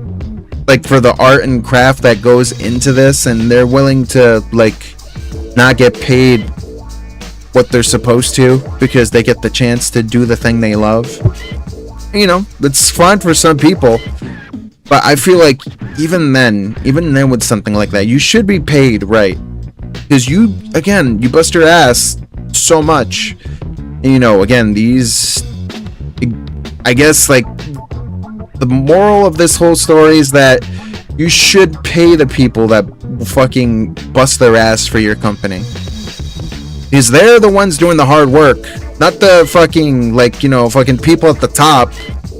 like for the art and craft that goes into this, and they're willing to, like, not get paid what they're supposed to because they get the chance to do the thing they love. You know, it's fine for some people, but I feel like even then with something like that, you should be paid right, because you bust your ass so much. And, you know, again, these, I guess, like, the moral of this whole story is that you should pay the people that fucking bust their ass for your company, because they're the ones doing the hard work, not the fucking, like, you know, fucking people at the top,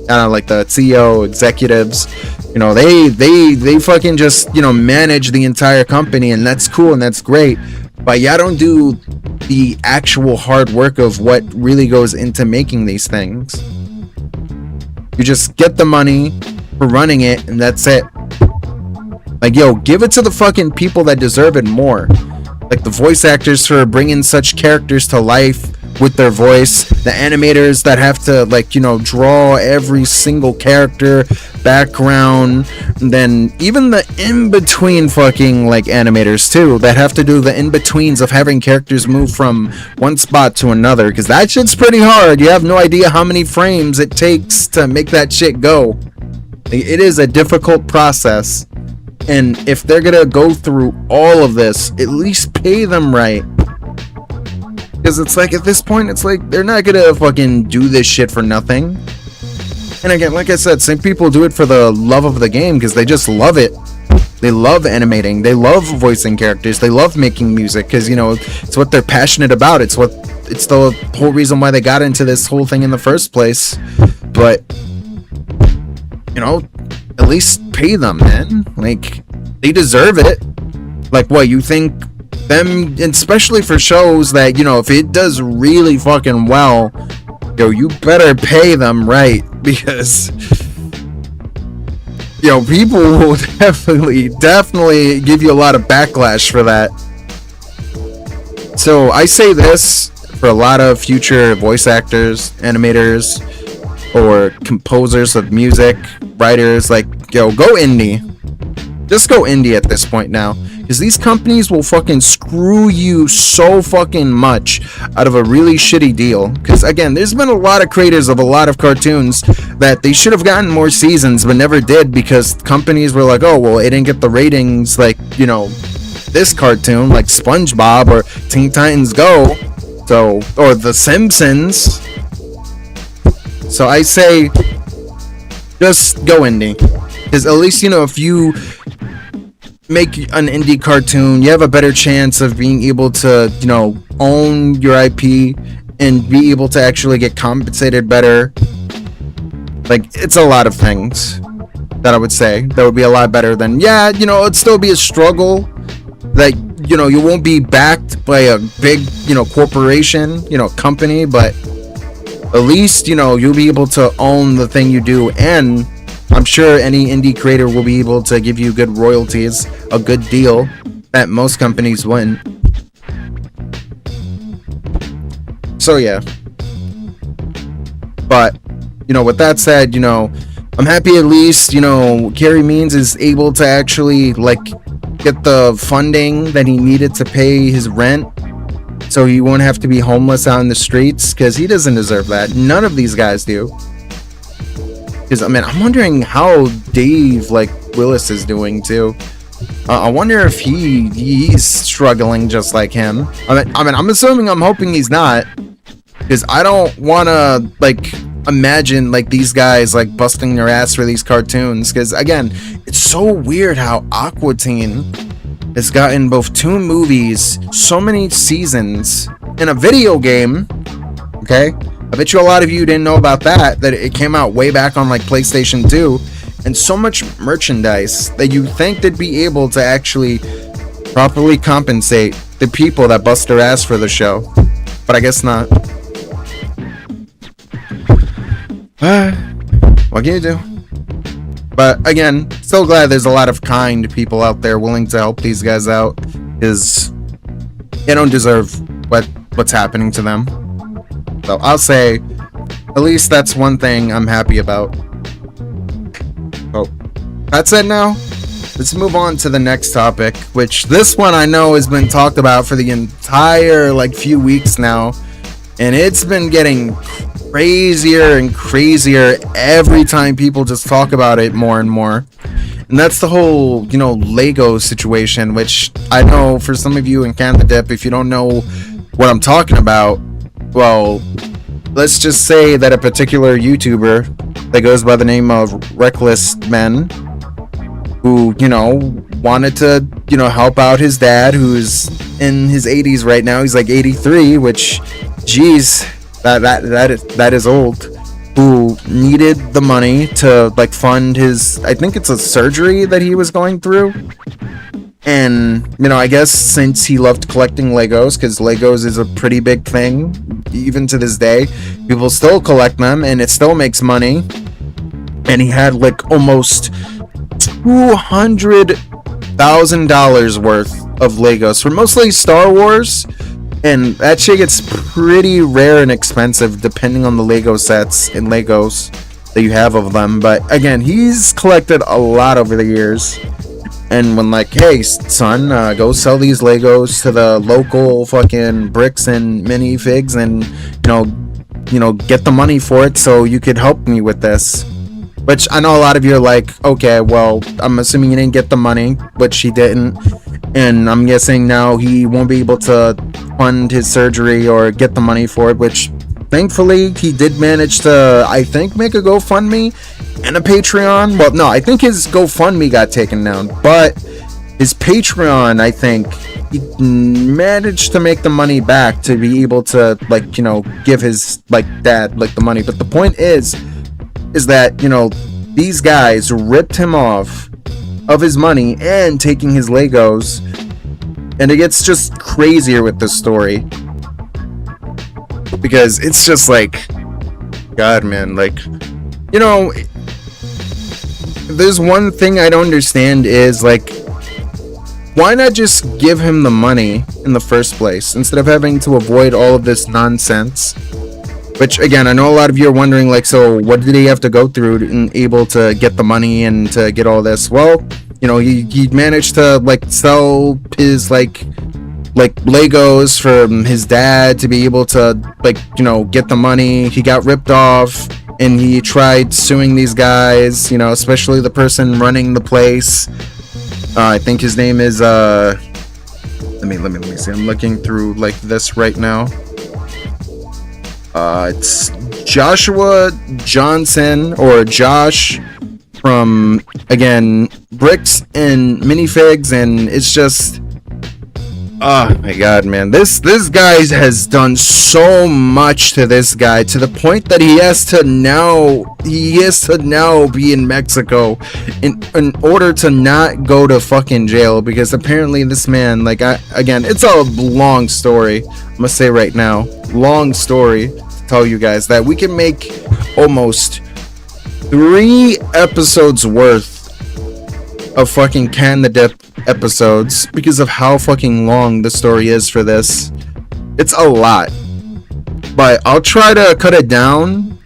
like the CEO, executives. You know, they fucking just, you know, manage the entire company, and that's cool and that's great, but y'all don't do the actual hard work of what really goes into making these things. You just get the money for running it, and that's it. Like, yo, give it to the fucking people that deserve it more. like the voice actors for bringing such characters to life with their voice, the animators that have to, like, you know, draw every single character, background, and then even the in-between fucking, like, animators too, that have to do the in-betweens of having characters move from one spot to another, because that shit's pretty hard. You have no idea how many frames it takes to make that shit go. It is a difficult process, and if they're gonna go through all of this, at least pay them right. Because it's like, at this point, it's like, they're not gonna fucking do this shit for nothing. And again, like I said, some people do it for the love of the game, because they just love it. They love animating, they love voicing characters, they love making music, because, you know, it's what they're passionate about. It's the whole reason why they got into this whole thing in the first place. But, you know, at least pay them, man. Like, they deserve it. Like, what, you think them, especially for shows that, you know, if it does really fucking well, yo, you better pay them right, because, you know, people will definitely give you a lot of backlash for that. So I say this for a lot of future voice actors, animators, or composers of music, writers, like, yo, go indie. Just go indie at this point now. Because these companies will fucking screw you so fucking much out of a really shitty deal. Because, again, there's been a lot of creators of a lot of cartoons that they should have gotten more seasons but never did, because companies were like, oh, well, it didn't get the ratings like, you know, this cartoon, like SpongeBob or Teen Titans Go, so, or The Simpsons. So I say, just go indie. Because at least, you know, if you make an indie cartoon, you have a better chance of being able to, you know, own your IP and be able to actually get compensated better. Like, it's a lot of things that I would say that would be a lot better than, yeah, you know, it'd still be a struggle that, you know, you won't be backed by a big, you know, corporation, you know, company, but at least, you know, you'll be able to own the thing you do, and I'm sure any indie creator will be able to give you good royalties, a good deal that most companies wouldn't. So yeah. But, you know, with that said, you know, I'm happy at least, you know, Carey Means is able to actually, like, get the funding that he needed to pay his rent, so he won't have to be homeless out in the streets, because he doesn't deserve that. None of these guys do. Because, I mean, I'm wondering how Dave, like, Willis is doing too. I wonder if he's struggling just like him. I mean, I'm hoping he's not, because I don't want to, like, imagine, like, these guys, like, busting their ass for these cartoons. Because, again, it's so weird how Aqua Teen has gotten both 2 movies, so many seasons, and a video game. Okay, I bet you a lot of you didn't know about that it came out way back on, like, PlayStation 2, and so much merchandise that you think they'd be able to actually properly compensate the people that bust their ass for the show, but I guess not. What can you do? But again, so glad there's a lot of kind people out there willing to help these guys out, because they don't deserve what's happening to them. So I'll say, at least that's one thing I'm happy about. Oh, that's it now. Let's move on to the next topic, which this one I know has been talked about for the entire, like, few weeks now, and it's been getting crazier and crazier every time people just talk about it more and more. And that's the whole, you know, Lego situation, which I know for some of you in Canada, if you don't know what I'm talking about, well, let's just say that a particular YouTuber that goes by the name of Reckless Men, who, you know, wanted to, you know, help out his dad, who's in his 80s right now. He's like 83, which, geez, that is old. Who needed the money to, like, fund his, I think it's a surgery that he was going through. And, you know, I guess since he loved collecting Legos, because Legos is a pretty big thing, even to this day, people still collect them, and it still makes money. And he had, like, almost $200,000 worth of Legos for mostly Star Wars, and that shit gets pretty rare and expensive depending on the Lego sets and Legos that you have of them. But again, he's collected a lot over the years. And when like, hey son, go sell these Legos to the local fucking bricks and minifigs, and get the money for it so you could help me with this. Which I know a lot of you are like, okay, well, I'm assuming you didn't get the money, which he didn't, and I'm guessing now he won't be able to fund his surgery or get the money for it, which thankfully he did manage to, I think, make a GoFundMe and a Patreon. Well, no, I think his GoFundMe got taken down, but his Patreon, I think, he managed to make the money back to be able to, like, give his, like, dad, like, the money. But the point is that, these guys ripped him off of his money and taking his Legos, and it gets just crazier with this story, because it's just like, God, man, like, there's one thing I don't understand is, like, why not just give him the money in the first place instead of having to avoid all of this nonsense? Which, again, I know a lot of you are wondering, like, so what did he have to go through to be able to get the money and to get all this? Well, he managed to, like, sell his, like Legos from his dad to be able to, like, get the money. He got ripped off, and he tried suing these guys, especially the person running the place. I think his name is, let me see. I'm looking through, like, this right now. It's Joshua Johnson, or Josh, from, again, Bricks and Minifigs, and it's just, oh my God, man, this guy has done so much to this guy, to the point that he has to now be in Mexico in order to not go to fucking jail, because apparently this man, like, again, it's a long story. I'm gonna say right now, long story to tell you guys that we can make almost 3 episodes worth of fucking Can the Dip episodes because of how fucking long the story is for this. It's a lot, but I'll try to cut it down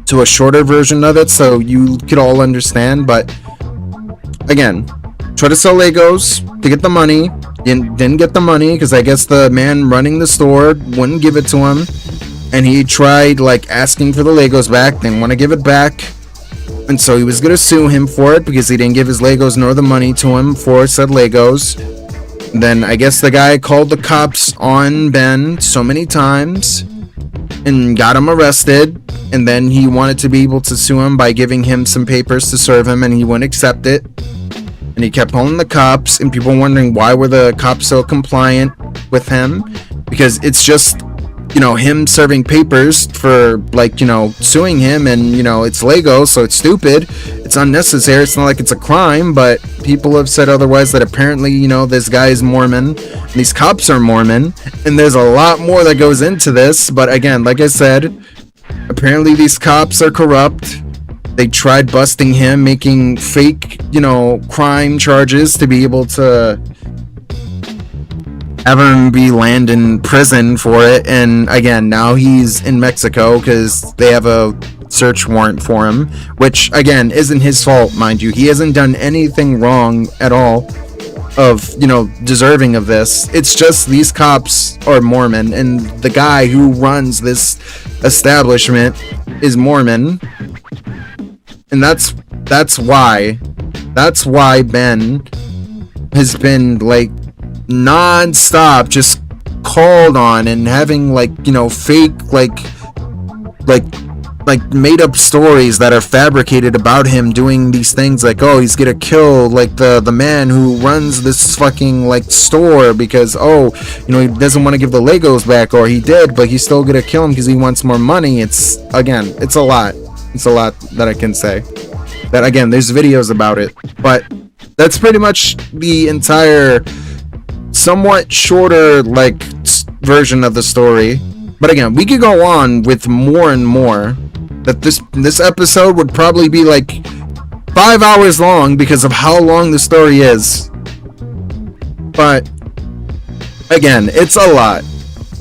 to a shorter version of it so you could all understand. But again, try to sell Legos to get the money. Didn't get the money because I guess the man running the store wouldn't give it to him, and he tried, like, asking for the Legos back, didn't want to give it back. And so he was going to sue him for it because he didn't give his Legos nor the money to him for said Legos. Then I guess the guy called the cops on Ben so many times and got him arrested. And then he wanted to be able to sue him by giving him some papers to serve him, and he wouldn't accept it. And he kept calling the cops, and people wondering why were the cops so compliant with him, because it's just, him serving papers for, like, suing him, and, it's Lego, so it's stupid, it's unnecessary, it's not like it's a crime. But people have said otherwise, that apparently, this guy is Mormon, and these cops are Mormon, and there's a lot more that goes into this. But again, like I said, apparently these cops are corrupt. They tried busting him, making fake, crime charges to be able to have him be land in prison for it. And again, now he's in Mexico because they have a search warrant for him, which again isn't his fault, mind you. He hasn't done anything wrong at all of, deserving of this. It's just these cops are Mormon, and the guy who runs this establishment is Mormon. And that's why Ben has been, like, non-stop just called on and having, like, fake, like made up stories that are fabricated about him doing these things, like, oh, he's gonna kill, like, the man who runs this fucking, like, store because, he doesn't want to give the Legos back, or he did, but he's still gonna kill him because he wants more money. It's a lot that I can say. That, again, there's videos about it, but that's pretty much the entire somewhat shorter, like, version of the story. But again, we could go on with more and more. That this episode would probably be like 5 hours long because of how long the story is. But again, it's a lot.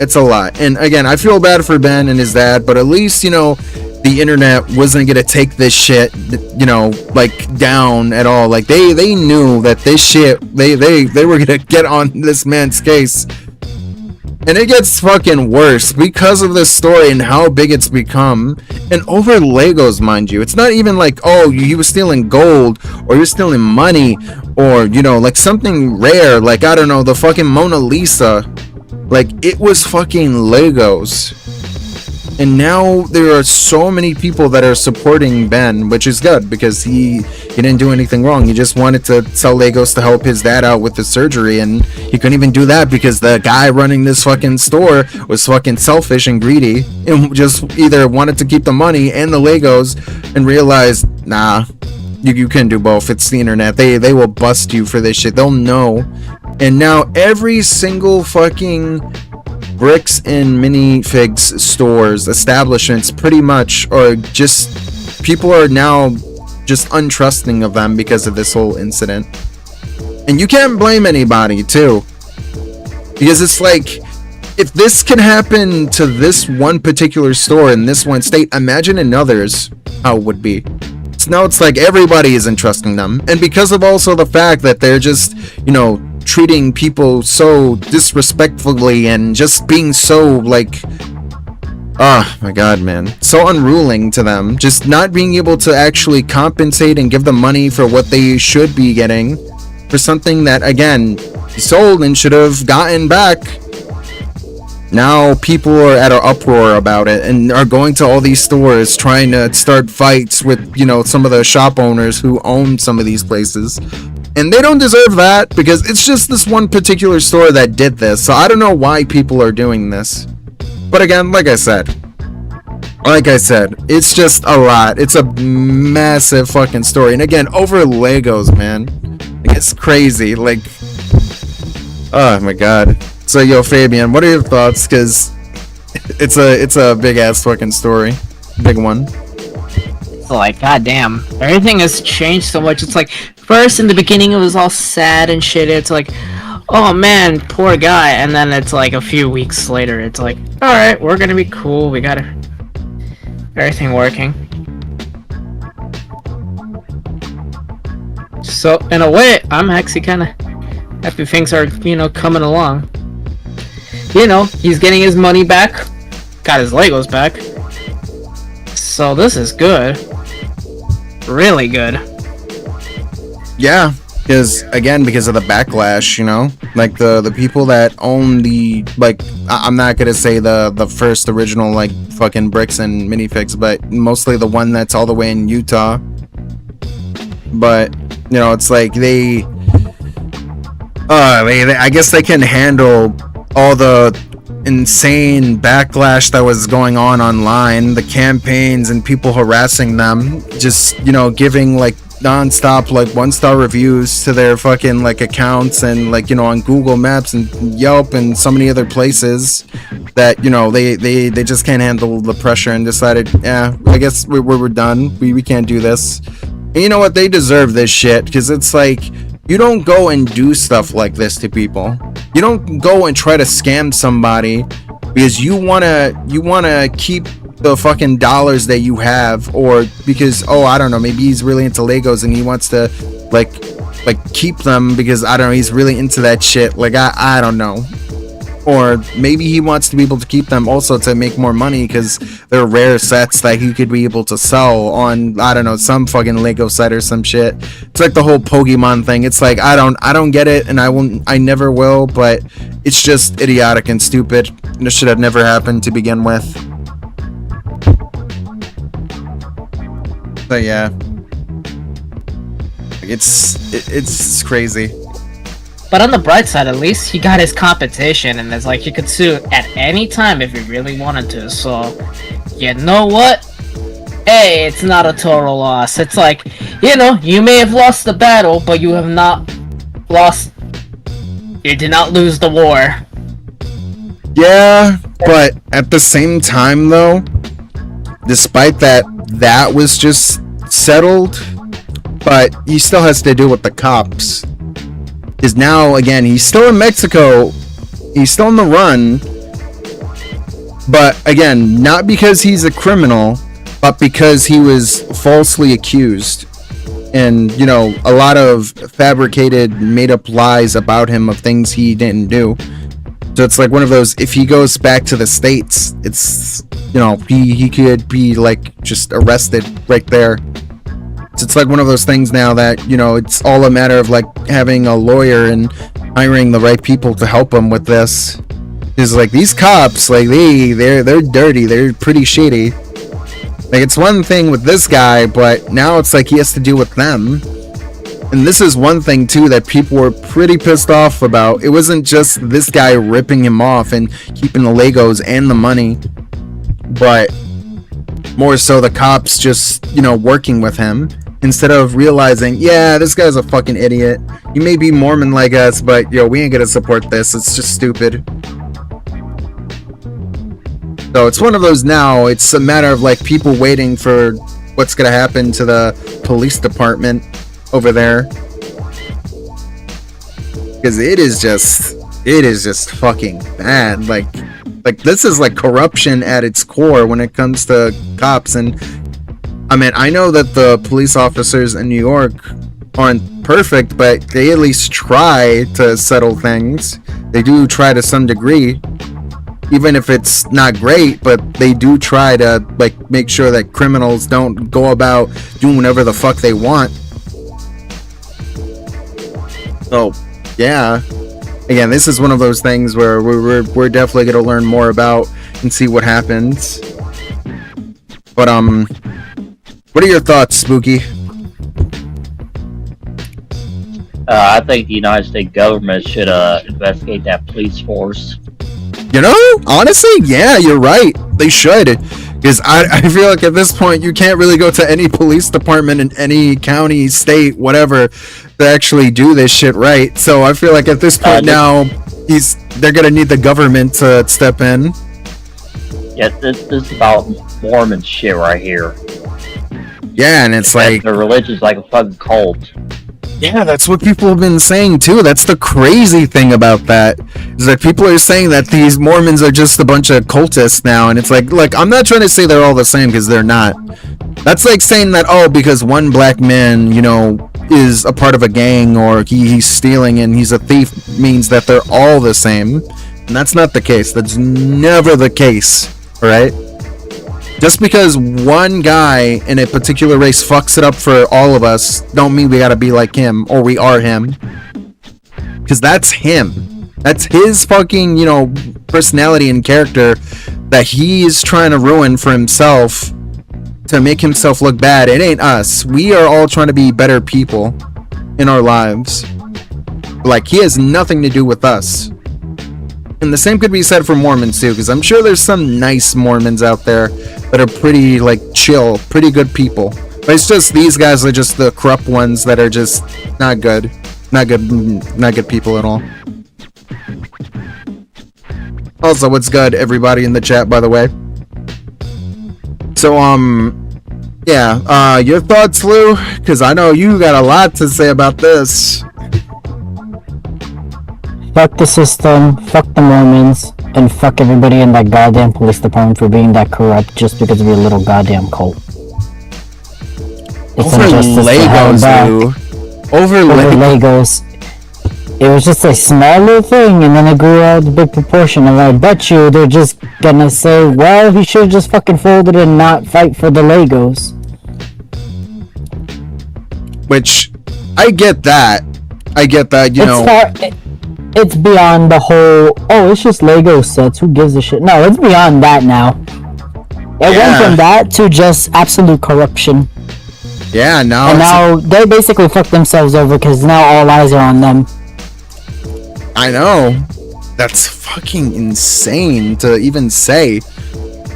It's a lot. And again, I feel bad for Ben and his dad, but at least, the internet wasn't gonna take this shit, like down at all. Like they knew that this shit, they were gonna get on this man's case. And it gets fucking worse because of this story and how big it's become. And over Legos, mind you. It's not even like, oh, he was stealing gold, or he was stealing money, or, like something rare, like, I don't know, the fucking Mona Lisa. Like, it was fucking Legos. And now there are so many people that are supporting Ben, which is good, because he didn't do anything wrong. He just wanted to sell Legos to help his dad out with the surgery, and he couldn't even do that because the guy running this fucking store was fucking selfish and greedy, and just either wanted to keep the money and the Legos, and realized, nah, you couldn't do both. It's the internet. They will bust you for this shit. They'll know. And now every single fucking bricks and minifigs stores, establishments, pretty much, or just people are now just untrusting of them because of this whole incident. And you can't blame anybody too, because it's like, if this can happen to this one particular store in this one state, imagine in others how it would be. So now it's like everybody isn't trusting them, and because of also the fact that they're just, treating people so disrespectfully and just being so like, oh my god, man, so unruling to them, just not being able to actually compensate and give them money for what they should be getting for something that, again, he sold and should have gotten back. Now people are at an uproar about it and are going to all these stores trying to start fights with, some of the shop owners who own some of these places. And they don't deserve that, because it's just this one particular store that did this. So I don't know why people are doing this. But again, like I said, it's just a lot. It's a massive fucking story. And again, over Legos, man. It's crazy. Like, oh my god. So, yo, Fabian, what are your thoughts? Because it's a big ass fucking story. Big one. It's like, goddamn, everything has changed so much. It's like, first in the beginning it was all sad and shit. It's like, oh man, poor guy. And then it's like a few weeks later, it's like, alright, we're gonna be cool. We got everything working. So, in a way, I'm actually kind of happy things are, coming along. He's getting his money back, got his Legos back. So this is good. Really good. Yeah, because of the backlash, like the people that own the, like, I'm not gonna say the first original, like, fucking bricks and minifigs, but mostly the one that's all the way in Utah. But it's like they I guess they can handle all the insane backlash that was going on online, the campaigns and people harassing them, just giving like non-stop like 1-star reviews to their fucking like accounts, and like on Google Maps and Yelp and so many other places, that they just can't handle the pressure and decided, yeah, I guess we're done, we can't do this. And you know what, they deserve this shit, because it's like, you don't go and do stuff like this to people. You don't go and try to scam somebody because you wanna keep the fucking dollars that you have, or because, oh, I don't know, maybe he's really into Legos and he wants to like keep them because, I don't know, he's really into that shit. Like, I don't know. Or maybe he wants to be able to keep them also to make more money because they're rare sets that he could be able to sell on, I don't know, some fucking Lego set or some shit. It's like the whole Pokemon thing. It's like, I don't get it, and I never will, but it's just idiotic and stupid. This should have never happened to begin with. So yeah, it's crazy. But on the bright side, at least he got his competition, and it's like he could sue at any time if he really wanted to. So, you know what? Hey, it's not a total loss. It's like, you may have lost the battle, but you have not lost. You did not lose the war. Yeah, but at the same time, though, despite that was just settled, but he still has to deal with the cops. is now, again, he's still in Mexico. He's still on the run. But again, not because he's a criminal, but because he was falsely accused. And, you know, a lot of fabricated, made up lies about him of things he didn't do. So it's like one of those, if he goes back to the States, it's, you know, he could be like just arrested right there. So it's like one of those things now that, you know, it's all a matter of like having a lawyer and hiring the right people to help him with this. Because like these cops, like they're dirty, they're pretty shady. Like, it's one thing with this guy, but now it's like he has to deal with them. And this is one thing, too, that people were pretty pissed off about. It wasn't just this guy ripping him off and keeping the Legos and the money, but more so the cops just, you know, working with him instead of realizing, yeah, this guy's a fucking idiot. He may be Mormon like us, but, yo, we ain't gonna support this. It's just stupid. So it's one of those now, it's a matter of like people waiting for what's going to happen to the police department over there. Because it is just fucking bad. Like this is like corruption at its core when it comes to cops. And I mean, I know that the police officers in New York aren't perfect, but they at least try to settle things. They do try to some degree. Even if it's not great, but they do try to like make sure that criminals don't go about doing whatever the fuck they want. So, yeah. Again, this is one of those things where we're definitely gonna learn more about and see what happens. But what are your thoughts, Spooky? I think the United States government should investigate that police force. You know, honestly, yeah, you're right. They should. Because I feel like at this point, you can't really go to any police department in any county, state, whatever, to actually do this shit right. So I feel like at this point now, they're going to need the government to step in. Yeah, this is about Mormon shit right here. Yeah, and it's like... Their religion's like a fucking cult. Yeah, that's what people have been saying too. That's the crazy thing about that, is that people are saying that these Mormons are just a bunch of cultists now, and it's like, I'm not trying to say they're all the same, because they're not. That's like saying that, oh, because one black man, you know, is a part of a gang, or he's stealing and he's a thief, means that they're all the same. And that's not the case. That's never the case, alright? Just because one guy in a particular race fucks it up for all of us, don't mean we gotta be like him, or we are him. Because that's him. That's his fucking, you know, personality and character that he is trying to ruin for himself to make himself look bad. It ain't us. We are all trying to be better people in our lives. Like, he has nothing to do with us. And the same could be said for Mormons too, because I'm sure there's some nice Mormons out there that are pretty, like, chill, pretty good people. But it's just these guys are just the corrupt ones that are just not good. Not good people at all. Also, what's good, everybody in the chat, by the way? So, yeah, your thoughts, Lou? Because I know you got a lot to say about this. Fuck the system, fuck the Mormons, and fuck everybody in that goddamn police department for being that corrupt just because of your little goddamn cult. It's Over Legos, Lou. Over Legos. It was just a small little thing, and then it grew out a big proportion, and I bet you they're just gonna say, well, he should've just fucking folded and not fight for the Legos. Which, I get that, you know. It's beyond the whole, oh, it's just Lego sets, who gives a shit? No, it's beyond that now. It went from that to just absolute corruption. Yeah, now. And now they basically fucked themselves over because now all eyes are on them. I know. That's fucking insane to even say.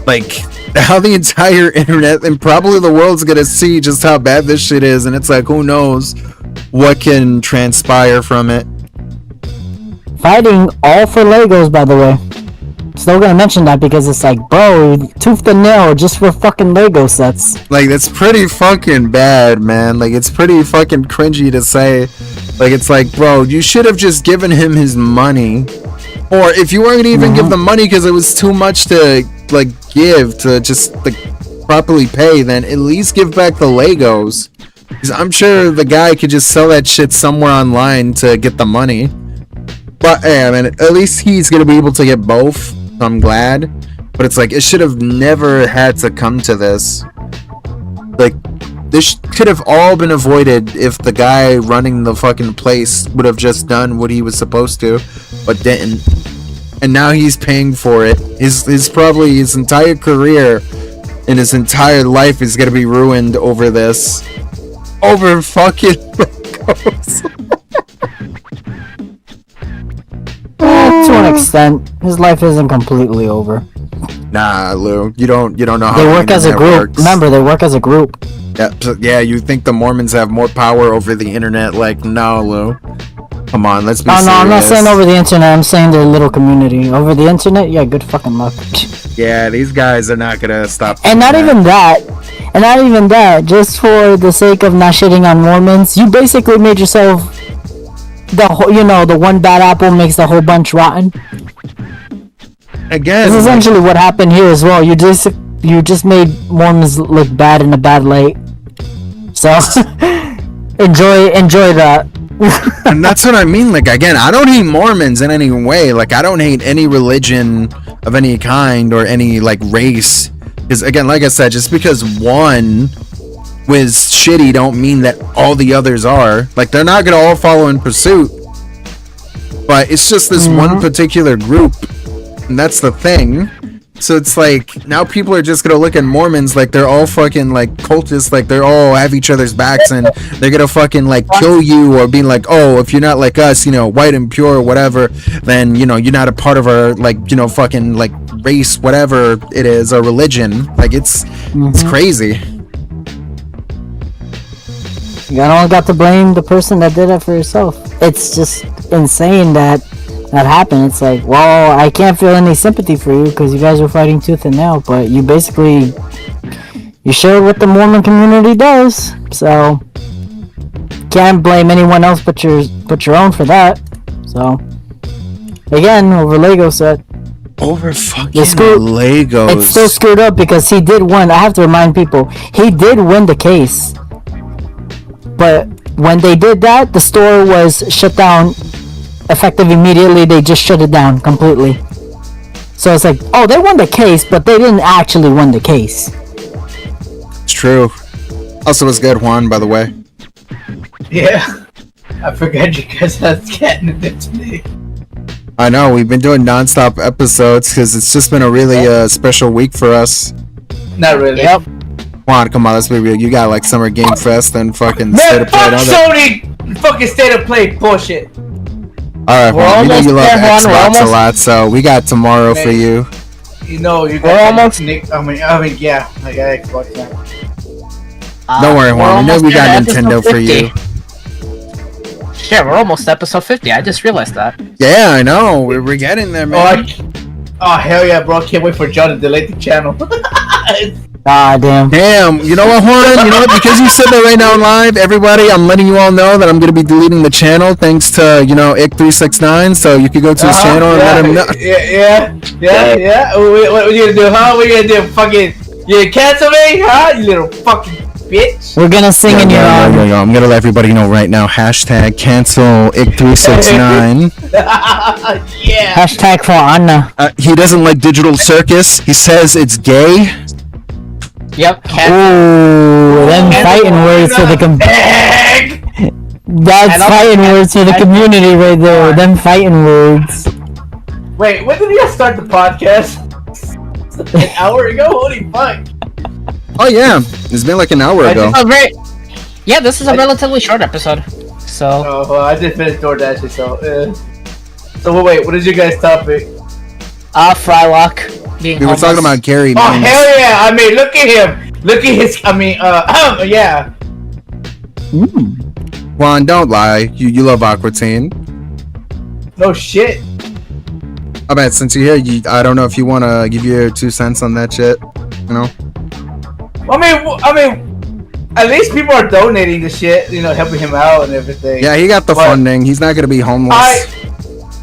Like, how the entire internet and probably the world's gonna see just how bad this shit is, and it's like, who knows what can transpire from it. Fighting all for Legos, by the way. Still gonna mention that because it's like, bro, tooth and nail just for fucking Lego sets. Like, that's pretty fucking bad, man. Like, it's pretty fucking cringy to say Like, it's like, bro, you should have just given him his money. Or if you weren't gonna even give the money because it was too much to, like, give to just, like, properly pay, then at least give back the Legos. Because I'm sure the guy could just sell that shit somewhere online to get the money. But, hey, I mean, at least he's gonna be able to get both. So I'm glad. But it's like, it should have never had to come to this. Like, this could have all been avoided if the guy running the fucking place would have just done what he was supposed to, but didn't. And now he's paying for it. His probably his entire career and his entire life is gonna be ruined over this. Over fucking Legos. To an extent, his life isn't completely over. Nah, Lou, you don't know how They work as a internet group. works. Remember, they work as a group. Yeah, you think the Mormons have more power over the internet? Like, no, Lou. Come on, let's be serious. No, I'm not saying over the internet. I'm saying their little community. Over the internet, yeah, good fucking luck. Yeah, these guys are not gonna stop. And not even that. And not even that. Just for the sake of not shitting on Mormons, you basically made yourself the whole, the one bad apple makes the whole bunch rotten. Again, This is essentially what happened here as well. You just made Mormons look bad in a bad light. So enjoy that. and that's what I mean. Like, again, I don't hate Mormons in any way. Like, I don't hate any religion of any kind or any, like, race. Because, again, like I said, just because one was shitty don't mean that all the others are. Like, they're not gonna all follow in pursuit. But it's just this one particular group. And that's the thing. So it's like, now people are just gonna look at Mormons like they're all fucking, like, cultists, like they're all have each other's backs and they're gonna fucking, like, kill you, or be like, oh, if you're not like us, white and pure or whatever, then, you're not a part of our, like, fucking, like, race, whatever it is, or religion. Like, it's crazy. You don't got to blame the person that did it for yourself. It's just insane that happened. It's like, well, I can't feel any sympathy for you because you guys are fighting tooth and nail, but you showed what the Mormon community does, so can't blame anyone else but your own for that. So again, over Lego set. Over fucking Legos. It's still screwed up because he did win. I have to remind people, he did win the case. But when they did that, the store was shut down effective immediately. They just shut it down completely. So it's like, oh, they won the case, but they didn't actually win the case. It's true. Also, was good, Juan, by the way. Yeah. I forgot you guys had catnip today. I know, we've been doing non-stop episodes because it's just been a really special week for us. Not really. Yep. Juan, come on, let's be real. You got like Summer Game Fest and fucking Man, State of Play. fuck Sony! Fucking State of Play bullshit. Alright, Juan, we know you love Xbox a lot, so we got tomorrow for you. You know, you We're got almost- Nick. I mean, yeah, I got Xbox now. Don't worry, we're Juan, we know almost we got at episode Nintendo for 50. you. Shit, we're almost episode 50. I just realized that. Yeah, I know. We're getting there, man. Oh hell yeah, bro! Can't wait for John to delete the channel. Ah, damn. Damn, you know what, Juan? You know what? Because you said that right now live, everybody, I'm letting you all know that I'm going to be deleting the channel thanks to, Ick369, so you can go to his channel and let him know. Yeah. What you gonna do, huh? What you gonna do? Fucking, you gonna cancel me, huh? You little fucking bitch. We're gonna sing in your honor. I'm going to let everybody know right now, hashtag cancel Ick369. Yeah. Hashtag for Anna. He doesn't like Digital Circus. He says it's gay. Yep. Ooh, them fighting words for the That's fighting words for the community right there. Them fighting words. Wait, when did you guys start the podcast? An hour ago? Holy fuck. Oh, yeah. It's been like an hour ago. Yeah, this is a relatively short episode. So. Oh, well, I just finished DoorDash, so. So wait, what is your guys' topic? Frylock being We were talking about Carey. Oh hell yeah! I mean, look at him. Look at his. Yeah. Juan, don't lie. You love Aqua Teen. No shit. I bet since you're here, I don't know if you want to give your 2 cents on that shit. You know? I mean, at least people are donating the shit, you know, helping him out and everything. Yeah, he got the But funding. He's not gonna be homeless.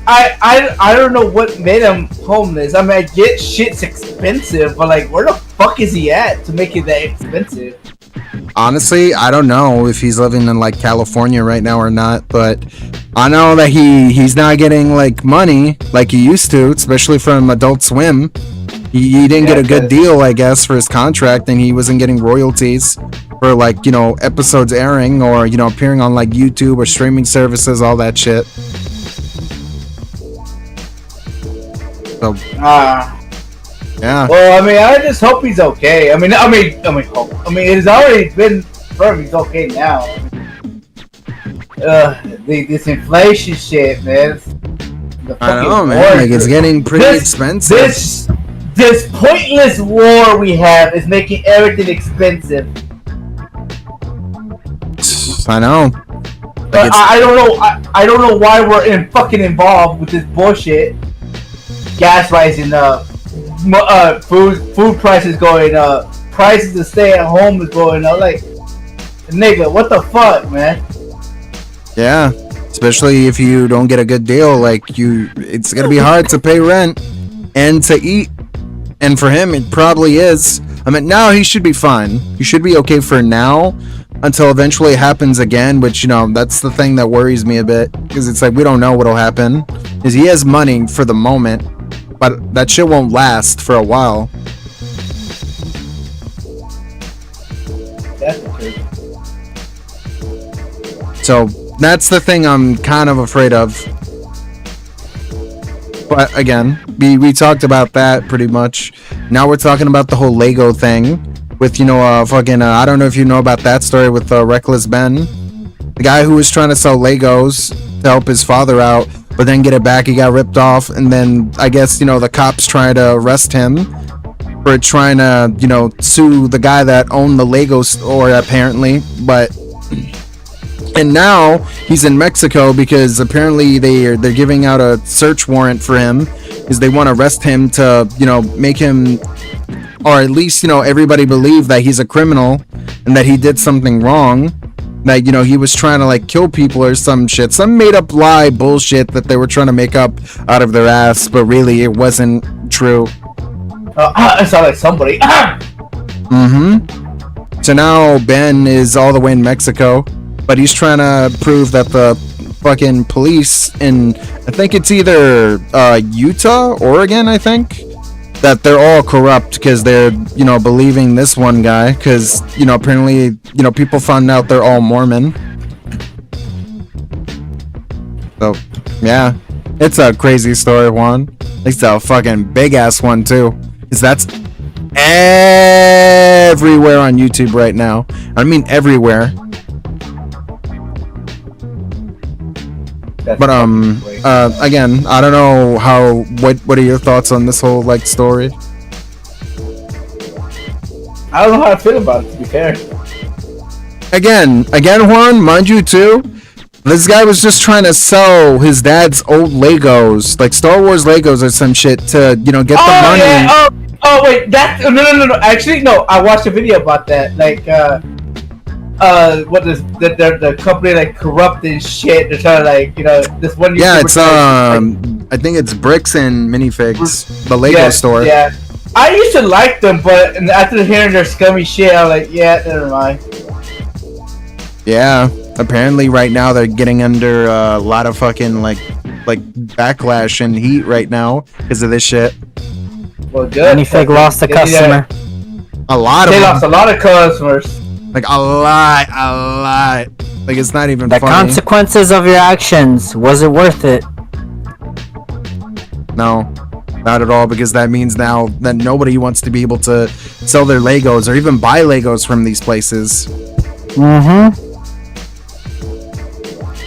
I don't know what made him homeless. I mean, I get shit's expensive, but like, where the fuck is he at to make it that expensive? Honestly, I don't know if he's living in like California right now or not, but I know that he's not getting like money like he used to, especially from Adult Swim. He didn't get a good deal, I guess, for his contract, and he wasn't getting royalties for like, you know, episodes airing or, you know, appearing on like YouTube or streaming services, all that shit. So yeah. Well, I mean, I just hope he's okay. I mean, it's already been confirmed he's okay now. This inflation shit, man. I know, man. Like, it's getting pretty expensive. This pointless war we have is making everything expensive. I know. Like, I don't know. I don't know why we're fucking involved with this bullshit. Gas rising up. Food prices going up. Prices to stay at home is going up. Like, nigga, what the fuck, man? Yeah, especially if you don't get a good deal. Like, it's gonna be hard to pay rent and to eat. And for him, it probably is. I mean, now he should be fine. He should be okay for now, until eventually it happens again. Which, you know, that's the thing that worries me a bit, because it's like we don't know what'll happen. Because he has money for the moment, but that shit won't last for a while. That's the truth. So that's the thing I'm kind of afraid of. But again, we talked about that pretty much. Now we're talking about the whole Lego thing with, you know, I don't know if you know about that story with Reckless Ben, the guy who was trying to sell Legos to help his father out, but then get it back. He got ripped off, and then I guess, you know, the cops try to arrest him for trying to, you know, sue the guy that owned the Lego store apparently, and now he's in Mexico because apparently they're giving out a search warrant for him because they want to arrest him to, you know, make him, or at least, you know, everybody believe that he's a criminal and that he did something wrong, that, you know, he was trying to like kill people or some shit, some made up lie bullshit that they were trying to make up out of their ass, but really it wasn't true. I sound like somebody. So now Ben is all the way in Mexico, but he's trying to prove that the fucking police in, I think it's either Utah, Oregon, I think, that they're all corrupt because they're, you know, believing this one guy because, you know, apparently, you know, people found out they're all Mormon. So, yeah, it's a crazy story, Juan. It's a fucking big ass one too, because that's everywhere on YouTube right now. I mean, everywhere. But again, I don't know what are your thoughts on this whole like story? I don't know how I feel about it, to be fair. Again, Juan, mind you too, this guy was just trying to sell his dad's old Legos, like Star Wars Legos or some shit, to, you know, get the money. Yeah. Oh wait, that no. Actually, no. I watched a video about that. Like, what is the company like corrupted shit? They're trying to, like, you know, this one. Yeah, it's I think it's Bricks and Minifigs, the Lego store. Yeah, I used to like them, but after hearing their scummy shit, I was like, yeah, never mind. Yeah, apparently right now they're getting under a lot of fucking like backlash and heat right now because of this shit. Well, good. Minifig lost a customer. A lot of They them. lost a lot of customers. Like a lot. Like, it's not even The funny. consequences of your actions, was it worth it? No, not at all, because that means now that nobody wants to be able to sell their Legos or even buy Legos from these places.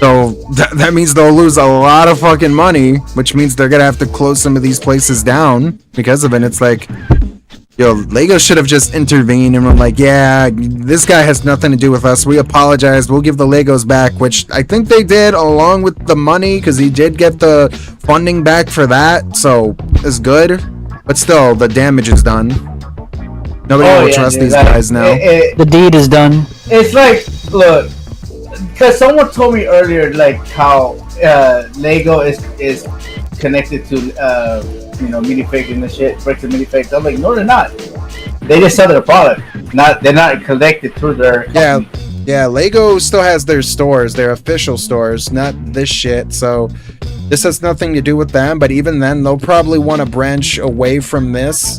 So that means they'll lose a lot of fucking money, which means they're gonna have to close some of these places down because of it. It's like, yo, Lego should have just intervened and were like, yeah, this guy has nothing to do with us. We apologize. We'll give the Legos back, which I think they did along with the money because he did get the funding back for that. So it's good. But still, the damage is done. Nobody Oh, will yeah, trust dude, these like, guys now. The deed is done. It's like, look, because someone told me earlier, like how Lego is connected to minifig and the shit, bricks and minifigs. I'm like, no, they're not. They just sell their product. They're not connected to their company. Yeah, Lego still has their stores, their official stores, not this shit. So this has nothing to do with them. But even then, they'll probably want to branch away from this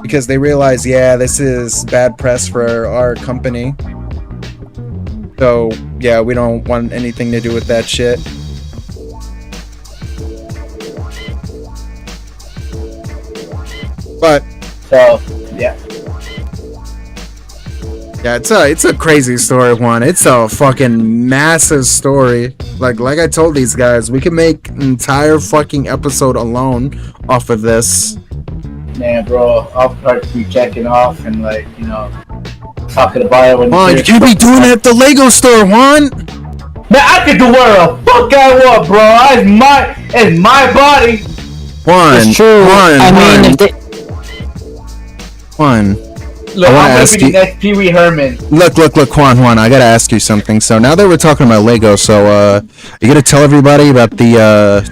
because they realize, yeah, this is bad press for our company. So yeah, we don't want anything to do with that shit. But So yeah. yeah, it's a crazy story, Juan. It's a fucking massive story. Like I told these guys, we can make an entire fucking episode alone off of this. Man, bro, I'll probably be checking off and talking about it when Juan, you can't be doing it at the Lego store, Juan. Man, I can do whatever the fuck I want, bro. It's my body. Juan, It's true. Juan, If they, Juan. Look, I wanna I'm gonna ask be the you- next Pee Wee Herman. Look, Juan, I gotta ask you something. So now that we're talking about Lego, so you gotta tell everybody about the I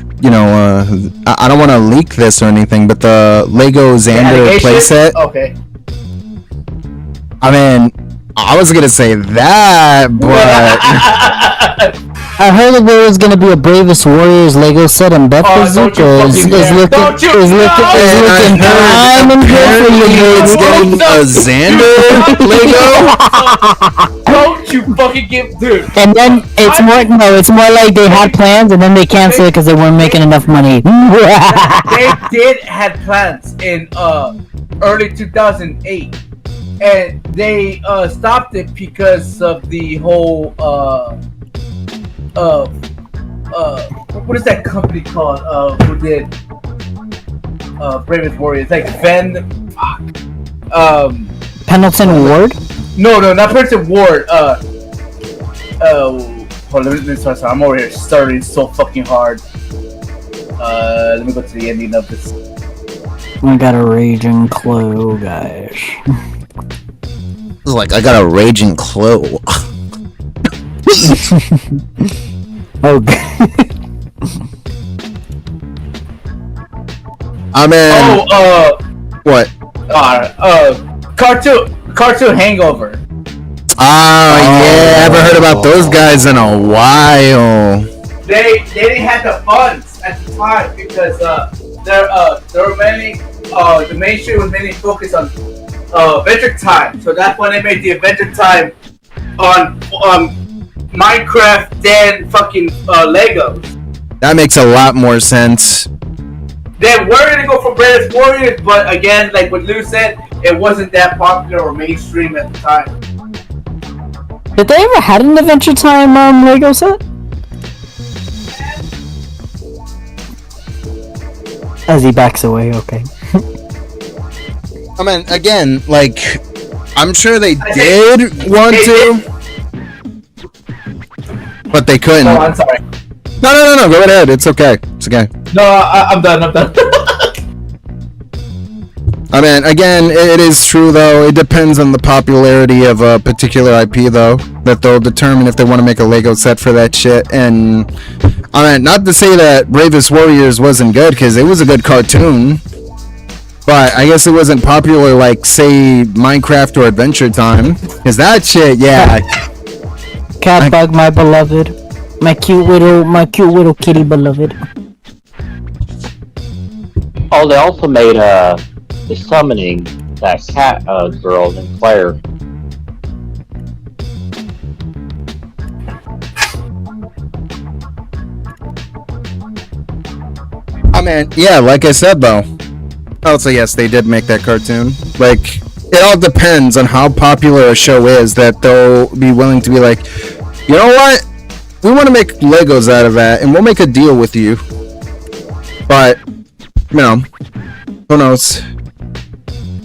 don't want to leak this or anything, but the Lego Xander Allegation? playset. Okay. I mean, I was gonna say that, but I heard that there was gonna be a Bravest Warriors Lego set, and Beth Oh, don't you fucking dare. Don't you is looking I prime and good for apparently you, it's baby. getting a Xander Lego. Don't you fucking give, dude. And then it's more like they had plans and then they canceled it because they weren't making enough money. They did had plans in early 2008, and they stopped it because of the whole what is that company called? Who did Bravest Warriors? Like Pendleton Ward? No, not Pendleton Ward. Hold on, let me start. I'm over here stuttering so fucking hard. Let me go to the ending of this. I got a raging clue, guys. It's like I got a raging clue. Oh, I mean, what? Cartoon Hangover. Oh yeah, I haven't heard about those guys in a while. They didn't have the funds at the time because they were mainly the mainstream was mainly focused on Adventure Time. So that's when they made the Adventure Time on Minecraft than fucking Legos. That makes a lot more sense. They were gonna go for Bravest Warriors, but again, like what Lou said, it wasn't that popular or mainstream at the time. did they ever had an Adventure Time Lego set? As he backs away, okay. I mean, again, like, I'm sure they did want to, but they couldn't. Oh, I'm sorry. No, go ahead. It's okay. No, I'm done. I mean, again, it is true, though. It depends on the popularity of a particular IP, though, that they'll determine if they want to make a Lego set for that shit. And, I mean, not to say that Bravest Warriors wasn't good, because it was a good cartoon. But I guess it wasn't popular like, say, Minecraft or Adventure Time. Because that shit, yeah. Catbug, my beloved. My cute little kitty beloved. Oh, they also made the summoning that cat girl named Claire. I mean, yeah, like I said, though. Also, yes, they did make that cartoon. Like, it all depends on how popular a show is that they'll be willing to be like, you know what? We want to make Legos out of that, and we'll make a deal with you. But, you know, who knows?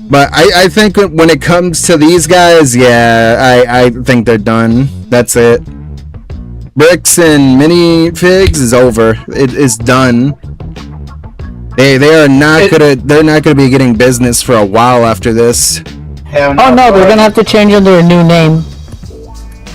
But I think when it comes to these guys, yeah, I think they're done. That's it. Bricks and minifigs is over. It is done. They're not gonna be getting business for a while after this. Hell Oh no, they're gonna have to change under a new name.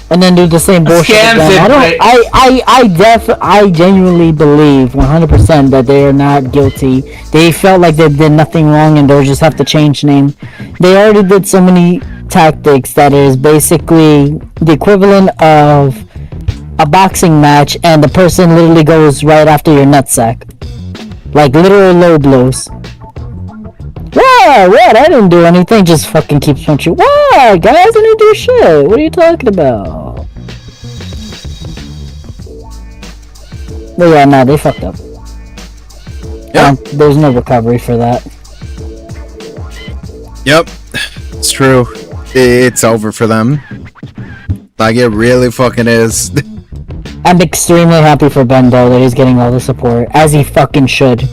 And then do the same bullshit Scams again. it, I genuinely believe 100% that they are not guilty. They felt like they did nothing wrong and they'll just have to change name. They already did so many tactics that is basically the equivalent of a boxing match and the person literally goes right after your nutsack. Like literal low blows. What? I didn't do anything. Just fucking keeps punching. What? Guys, I didn't do shit. What are you talking about? But yeah, no, they fucked up. Yep. There's no recovery for that. Yep. It's true. It's over for them. Like, it really fucking is. I'm extremely happy for Ben, though, that he's getting all the support. As he fucking should.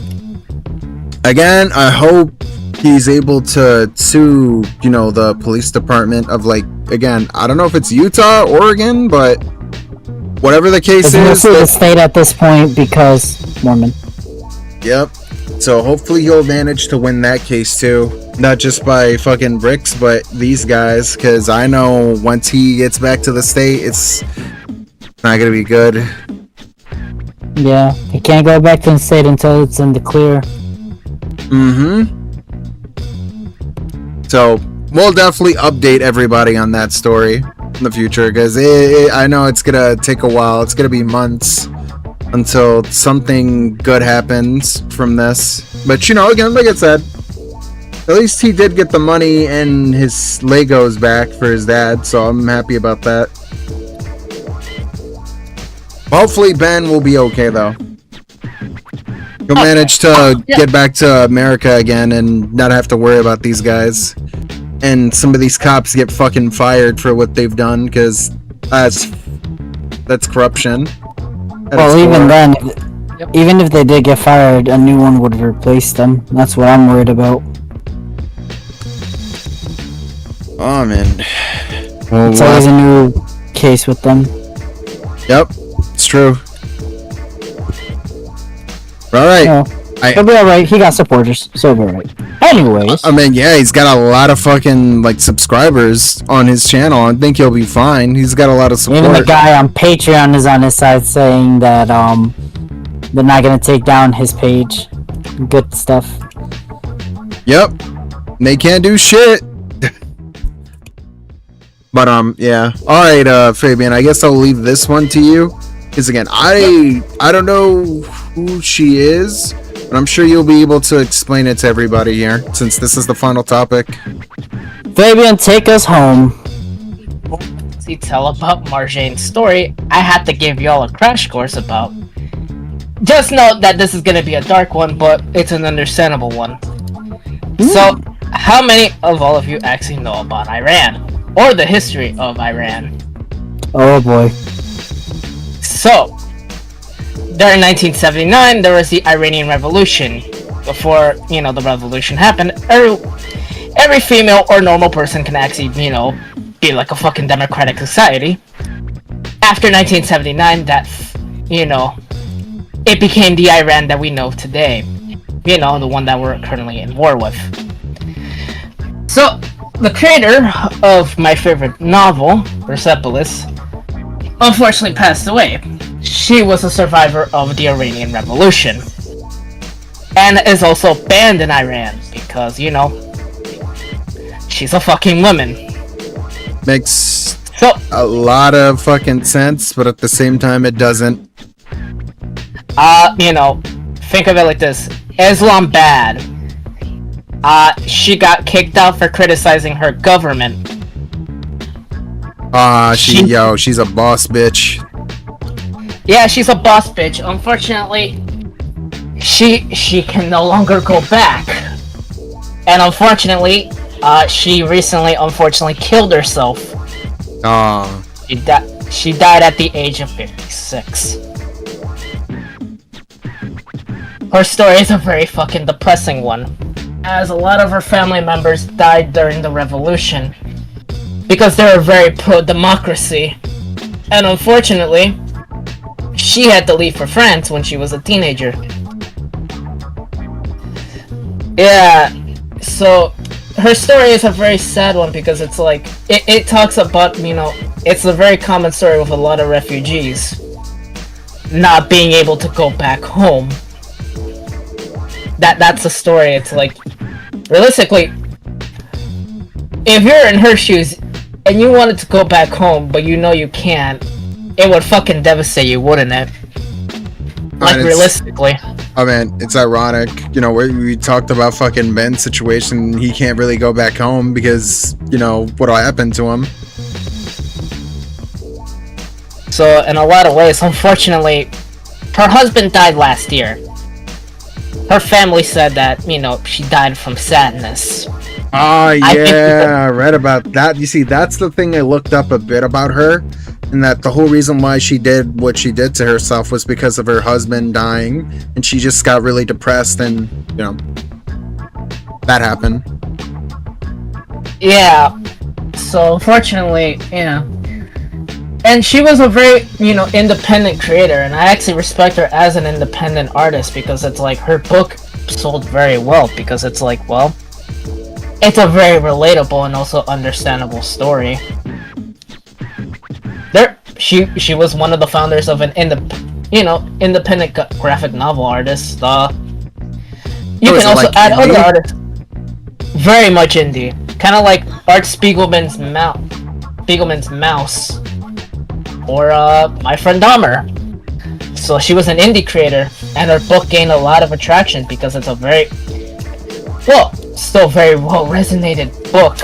Again, I hope he's able to sue, you know, the police department of, like, again, I don't know if it's Utah, Oregon, but whatever the case It's is. mostly the state at this point because Mormon. Yep. So hopefully he'll manage to win that case too. Not just by fucking bricks, but these guys. Because I know once he gets back to the state, it's not going to be good. Yeah, he can't go back to the state until it's in the clear. Mm-hmm. So we'll definitely update everybody on that story in the future. Because I know it's going to take a while. It's going to be months until something good happens from this. But, you know, again, like I said, at least he did get the money and his Legos back for his dad, so I'm happy about that. Hopefully Ben will be okay, though. He'll manage to get back to America again and not have to worry about these guys. And some of these cops get fucking fired for what they've done, because that's corruption. Well, even then, even if they did get fired, a new one would replace them. That's what I'm worried about. Oh, man. Well, It's always a new case with them. Yep, it's true. Alright. Oh, he'll be alright. He got supporters, so he'll be alright. Anyways. I mean, yeah, he's got a lot of fucking, like, subscribers on his channel. I think he'll be fine. He's got a lot of support. Even the guy on Patreon is on his side saying that, they're not gonna take down his page. Good stuff. Yep. They can't do shit. But, yeah. Alright, Fabian, I guess I'll leave this one to you. Because, again, I don't know who she is, but I'm sure you'll be able to explain it to everybody here, since this is the final topic. Fabian, take us home. To tell about Marjane's story, I had to give y'all a crash course about. Just note that this is gonna be a dark one, but it's an understandable one. So, how many of all of you actually know about Iran? Or the history of Iran? Oh boy. So, during 1979, there was the Iranian Revolution. Before, you know, the revolution happened, every female or normal person can actually, you know, be like a fucking democratic society. After 1979, that, you know, it became the Iran that we know today. You know, the one that we're currently in war with. So, the creator of my favorite novel, Persepolis, unfortunately passed away. She was a survivor of the Iranian Revolution. And is also banned in Iran because, you know, she's a fucking woman. Makes a lot of fucking sense, but at the same time it doesn't. You know, think of it like this. Islam bad. She got kicked out for criticizing her government. She's a boss bitch. Yeah, she's a boss bitch. Unfortunately, she can no longer go back. And unfortunately, she recently unfortunately killed herself. She died at the age of 56. Her story is a very fucking depressing one, as a lot of her family members died during the revolution because they were very pro-democracy. And unfortunately, she had to leave for France when she was a teenager. Yeah, so her story is a very sad one because it's like it talks about, you know, it's a very common story with a lot of refugees not being able to go back home. That's a story. It's like, realistically, if you're in her shoes and you wanted to go back home but you know you can't, it would fucking devastate you, wouldn't it? Like, realistically. I mean, it's ironic, you know, we talked about fucking Ben's situation. He can't really go back home because, you know, what'll happen to him. So, in a lot of ways, unfortunately, her husband died last year. Her family said that, you know, she died from sadness. Oh, yeah, I read about that. You see, that's the thing I looked up a bit about her. And that the whole reason why she did what she did to herself was because of her husband dying. And she just got really depressed and, you know, that happened. Yeah. So, unfortunately, yeah. And she was a very, you know, independent creator. And I actually respect her as an independent artist because it's like her book sold very well. Because it's like, well, it's a very relatable and also understandable story. She was one of the founders of an independent graphic novel artist. You can also add indie? Other artists. Very much indie, kind of like Art Spiegelman's Mouse, or My Friend Dahmer. So she was an indie creator, and her book gained a lot of attraction because it's a very, still very well resonated book.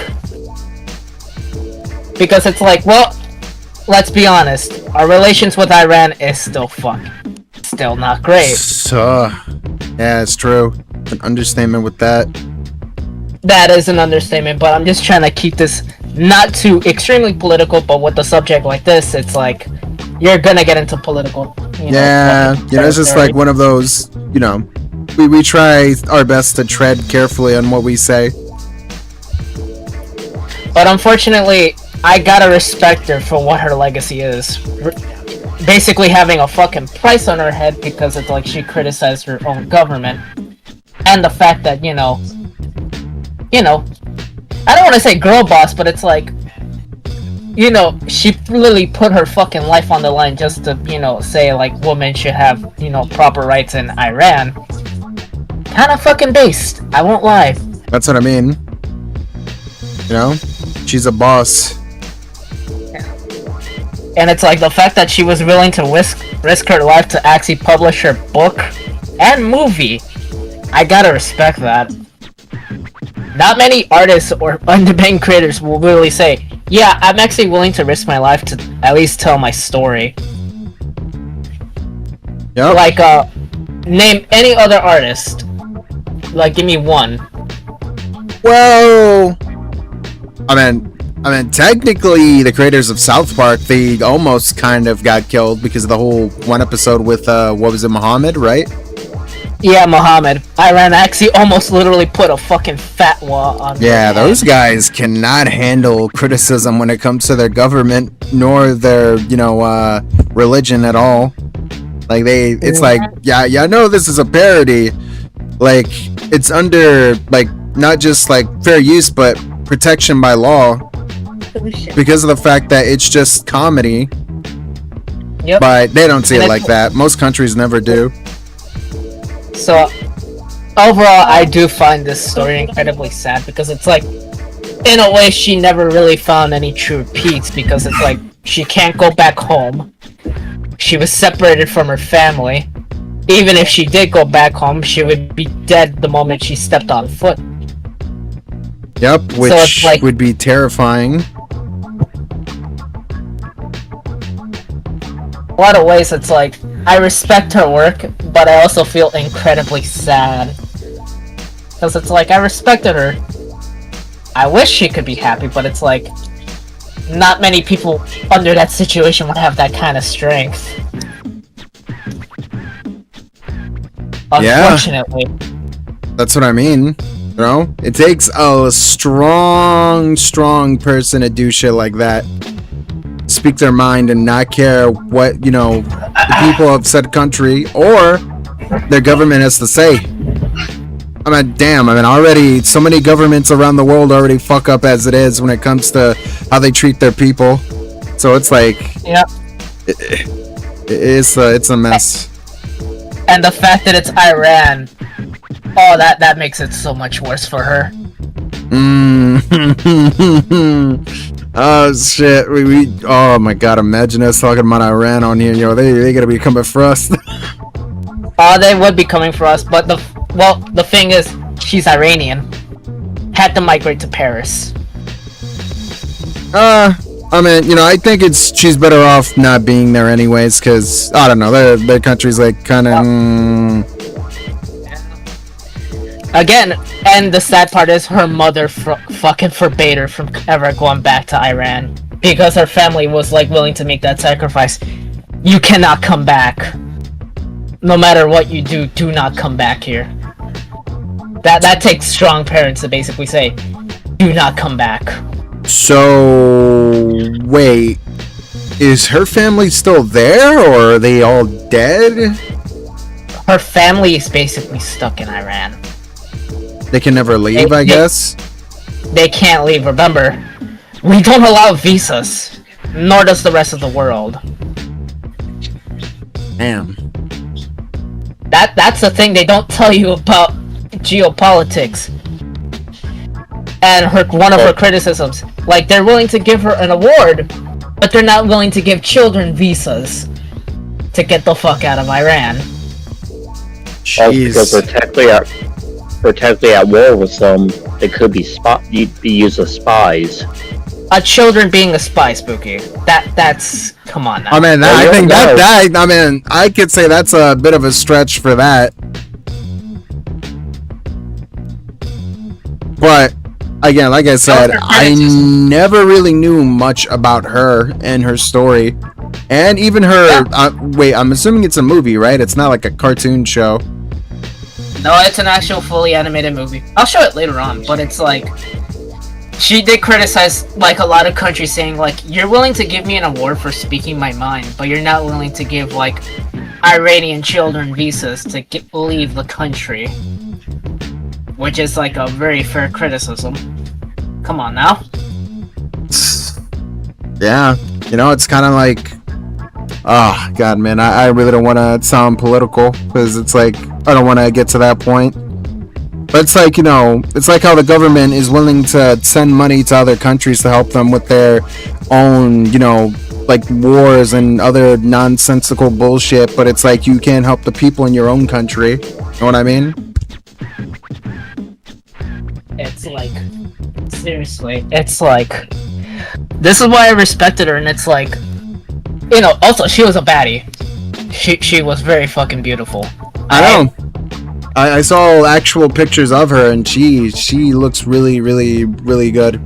Because it's like, well, let's be honest, our relations with Iran is still not great. So, yeah, it's true. An understatement with that. That is an understatement, but I'm just trying to keep this not too extremely political, but with a subject like this, it's like, you're gonna get into political. It's just like one of those, you know, we try our best to tread carefully on what we say. But unfortunately, I gotta respect her for what her legacy is. Basically having a fucking price on her head because it's like she criticized her own government. And the fact that, you know, I don't want to say girl boss, but it's like, you know, she really put her fucking life on the line just to, you know, say like women should have, you know, proper rights in Iran. Kind of fucking based, I won't lie. That's what I mean. You know, she's a boss. And it's like the fact that she was willing to risk her life to actually publish her book and movie. I gotta respect that. Not many artists or independent creators will really say, yeah, I'm actually willing to risk my life to at least tell my story. Yep. Like, name any other artist. Like, give me one. Well, I mean, technically, the creators of South Park, they almost kind of got killed because of the whole one episode with, what was it, Muhammad, right? Yeah, Muhammad. Iran actually almost literally put a fucking fatwa on. Yeah, those guys cannot handle criticism when it comes to their government, nor their, you know, religion at all. Like, it's like, yeah, I know this is a parody. Like, it's under, like, not just, like, fair use, but protection by law. Because of the fact that it's just comedy. Yep. But they don't see it like that. Most countries never do. So, overall, I do find this story incredibly sad because it's like, in a way, she never really found any true peace because it's like, she can't go back home. She was separated from her family. Even if she did go back home, she would be dead the moment she stepped on foot. Yep, which so like, would be terrifying. A lot of ways, it's like, I respect her work, but I also feel incredibly sad. Because it's like, I respected her. I wish she could be happy, but it's like, not many people under that situation would have that kind of strength. Unfortunately. Yeah, that's what I mean. You know? It takes a strong person to do shit like that. Speak their mind and not care what, you know, the people of said country or their government has to say. I mean, damn. I mean, already so many governments around the world already fuck up as it is when it comes to how they treat their people. So it's like, Yep. it's a mess. And the fact that it's Iran, oh, that makes it so much worse for her. Oh shit. Oh my god. Imagine us talking about Iran on here. Yo, they gotta be coming for us. Oh, they would be coming for us, but the thing is, she's Iranian. Had to migrate to Paris. I mean, you know, I think she's better off not being there anyways, because I don't know, their country's like kind of. Again, and the sad part is her mother fucking forbade her from ever going back to Iran because her family was like willing to make that sacrifice. You cannot come back. No matter what you do, do not come back here. That takes strong parents to basically say, do not come back. So wait, is her family still there, or are they all dead? Her family is basically stuck in Iran. They can never leave, I guess. They can't leave. Remember, we don't allow visas, nor does the rest of the world. Damn. That's the thing they don't tell you about geopolitics. And one of her criticisms, like, they're willing to give her an award, but they're not willing to give children visas to get the fuck out of Iran. That's because they're technically at war with some. They could be used as spies. Children being a spy, Spooky. That's come on now. I mean, I think that I mean, I could say that's a bit of a stretch for that. But again, like I said, I never really knew much about her and her story, and even her. Wait, I'm assuming it's a movie, right? It's not like a cartoon show. No, it's an actual fully animated movie. I'll show it later on, but it's like, she did criticize, like, a lot of countries saying, like, you're willing to give me an award for speaking my mind, but you're not willing to give, like, Iranian children visas to leave the country. Which is, like, a very fair criticism. Come on now. Yeah, you know, it's kind of like, oh god, man, I really don't want to sound political, because it's like, I don't want to get to that point. But it's like, you know, it's like how the government is willing to send money to other countries to help them with their own, you know, like wars and other nonsensical bullshit, but it's like you can't help the people in your own country. You know what I mean? It's like, seriously, it's like, this is why I respected her, and it's like, you know, also, she was a baddie. She was very fucking beautiful. I know. I saw actual pictures of her, and she looks really, really, really good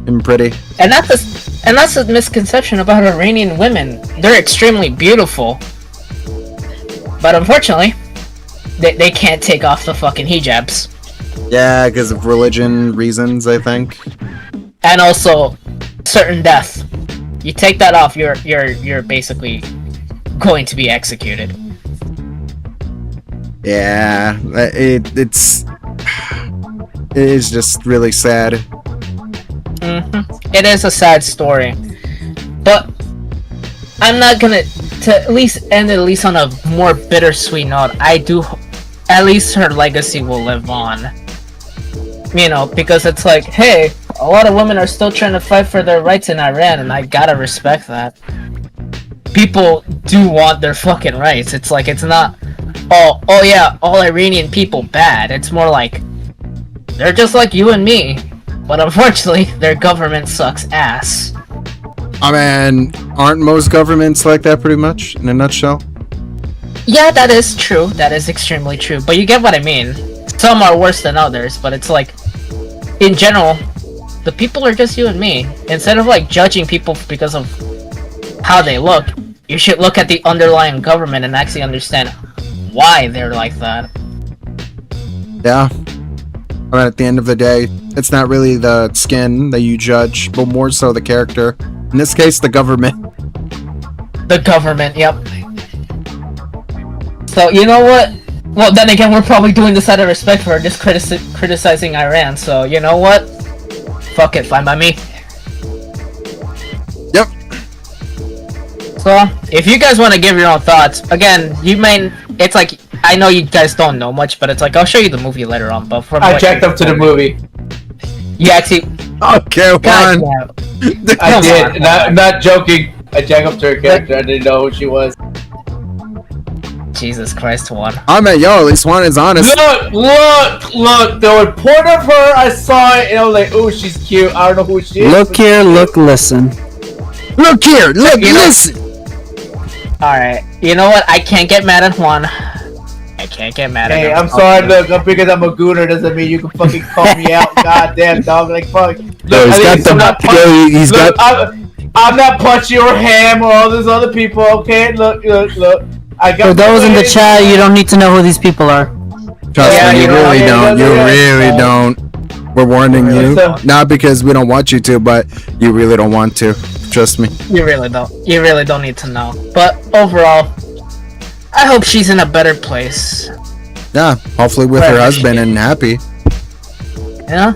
and pretty. And that's a misconception about Iranian women. They're extremely beautiful, but unfortunately, they can't take off the fucking hijabs. Yeah, because of religion reasons, I think. And also, certain death. You take that off, you're basically going to be executed. Yeah, it's just really sad. It is a sad story, but I'm not gonna to at least end it at least on a more bittersweet note. I do, at least her legacy will live on. You know, because it's like, hey, a lot of women are still trying to fight for their rights in Iran, and I gotta respect that. People do want their fucking rights. It's like, it's not, oh yeah, all Iranian people bad. It's more like, they're just like you and me, but unfortunately, their government sucks ass. I mean, aren't most governments like that pretty much, in a nutshell? Yeah, that is true. That is extremely true. But you get what I mean. Some are worse than others, but it's like, in general, the people are just you and me. Instead of like judging people because of how they look, you should look at the underlying government and actually understand why they're like that. Yeah. I mean, at the end of the day, it's not really the skin that you judge, but more so the character. In this case, the government. The government, yep. So, you know what? Well, then again, we're probably doing this out of respect for her, just criticizing Iran. So you know what? Fuck it, fine by me. Yep. So if you guys want to give your own thoughts, again, you may. It's like I know you guys don't know much, but it's like I'll show you the movie later on. But from I jacked up to the movie. You actually. Okay, God, one. I did. Not joking. I jacked up to her character. I didn't know who she was. Jesus Christ, Juan. I mean, yo, at least one is honest. Look! The report of her, I saw it, and I was like, "Oh, she's cute." I don't know who she is. Look here, look, listen. Look here, look, listen. Alright, you know what? I can't get mad at Juan. I can't get mad at him. Hey, I'm sorry. Look, because I'm a gooner doesn't mean you can fucking call me out. Goddamn, dog. Like, fuck. Yo, he's got I'm not Punchy or Ham or all those other people. Okay, look. I got. For those in the chat, you don't need to know who these people are. Trust me, you really don't. You really don't. We're warning you. So- Not because we don't want you to, but you really don't want to. Trust me. You really don't. You really don't need to know. But overall, I hope she's in a better place. Yeah, hopefully with her husband and happy. Yeah?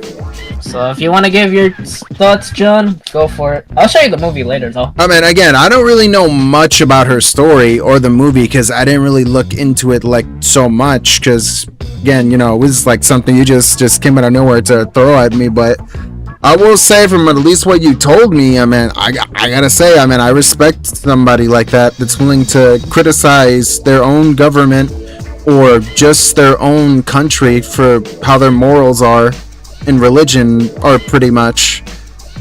So if you want to give your thoughts, John, go for it. I'll show you the movie later, though. I mean, again, I don't really know much about her story or the movie because I didn't really look into it like so much because, again, you know, it was like something you just came out of nowhere to throw at me. But I will say from at least what you told me, I mean, I gotta say, I mean, I respect somebody like that that's willing to criticize their own government or just their own country for how their morals are and religion are pretty much,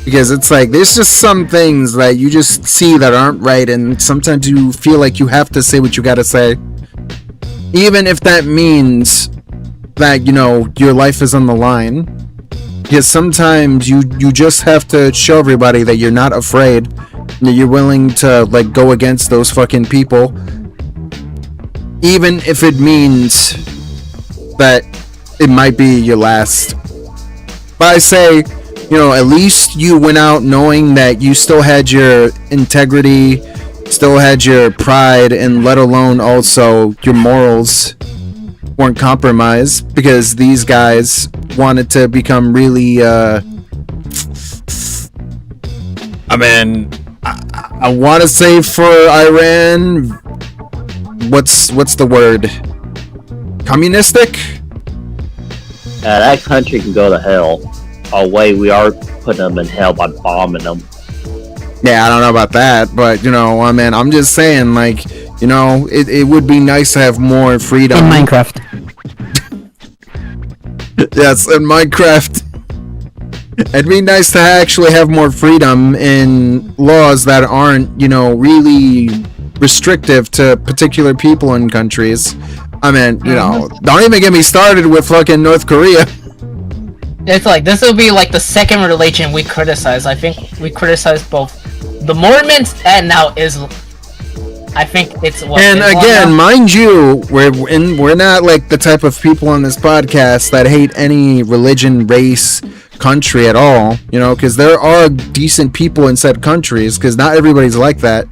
because it's like there's just some things that you just see that aren't right, and sometimes you feel like you have to say what you gotta say, even if that means that, you know, your life is on the line. Because sometimes you just have to show everybody that you're not afraid, that you're willing to like go against those fucking people, even if it means that it might be your last. But I say, you know, at least you went out knowing that you still had your integrity, still had your pride, and let alone also your morals weren't compromised, because these guys wanted to become really, I mean, I want to say for Iran, what's the word? Communistic? That country can go to hell. Oh wait, we are putting them in hell by bombing them. Yeah, I don't know about that, but you know, I mean, I'm just saying, like, you know, it would be nice to have more freedom. In Minecraft. Yes, in Minecraft. It'd be nice to actually have more freedom in laws that aren't, you know, really restrictive to particular people in countries. I mean, you know, don't even get me started with fucking North Korea. It's like, this will be like the second religion we criticize. I think we criticize both the Mormons and now Islam. I think it's what. And Islam again, now? mind you, we're not like the type of people on this podcast that hate any religion, race, country at all. You know, because there are decent people in said countries. Because not everybody's like that.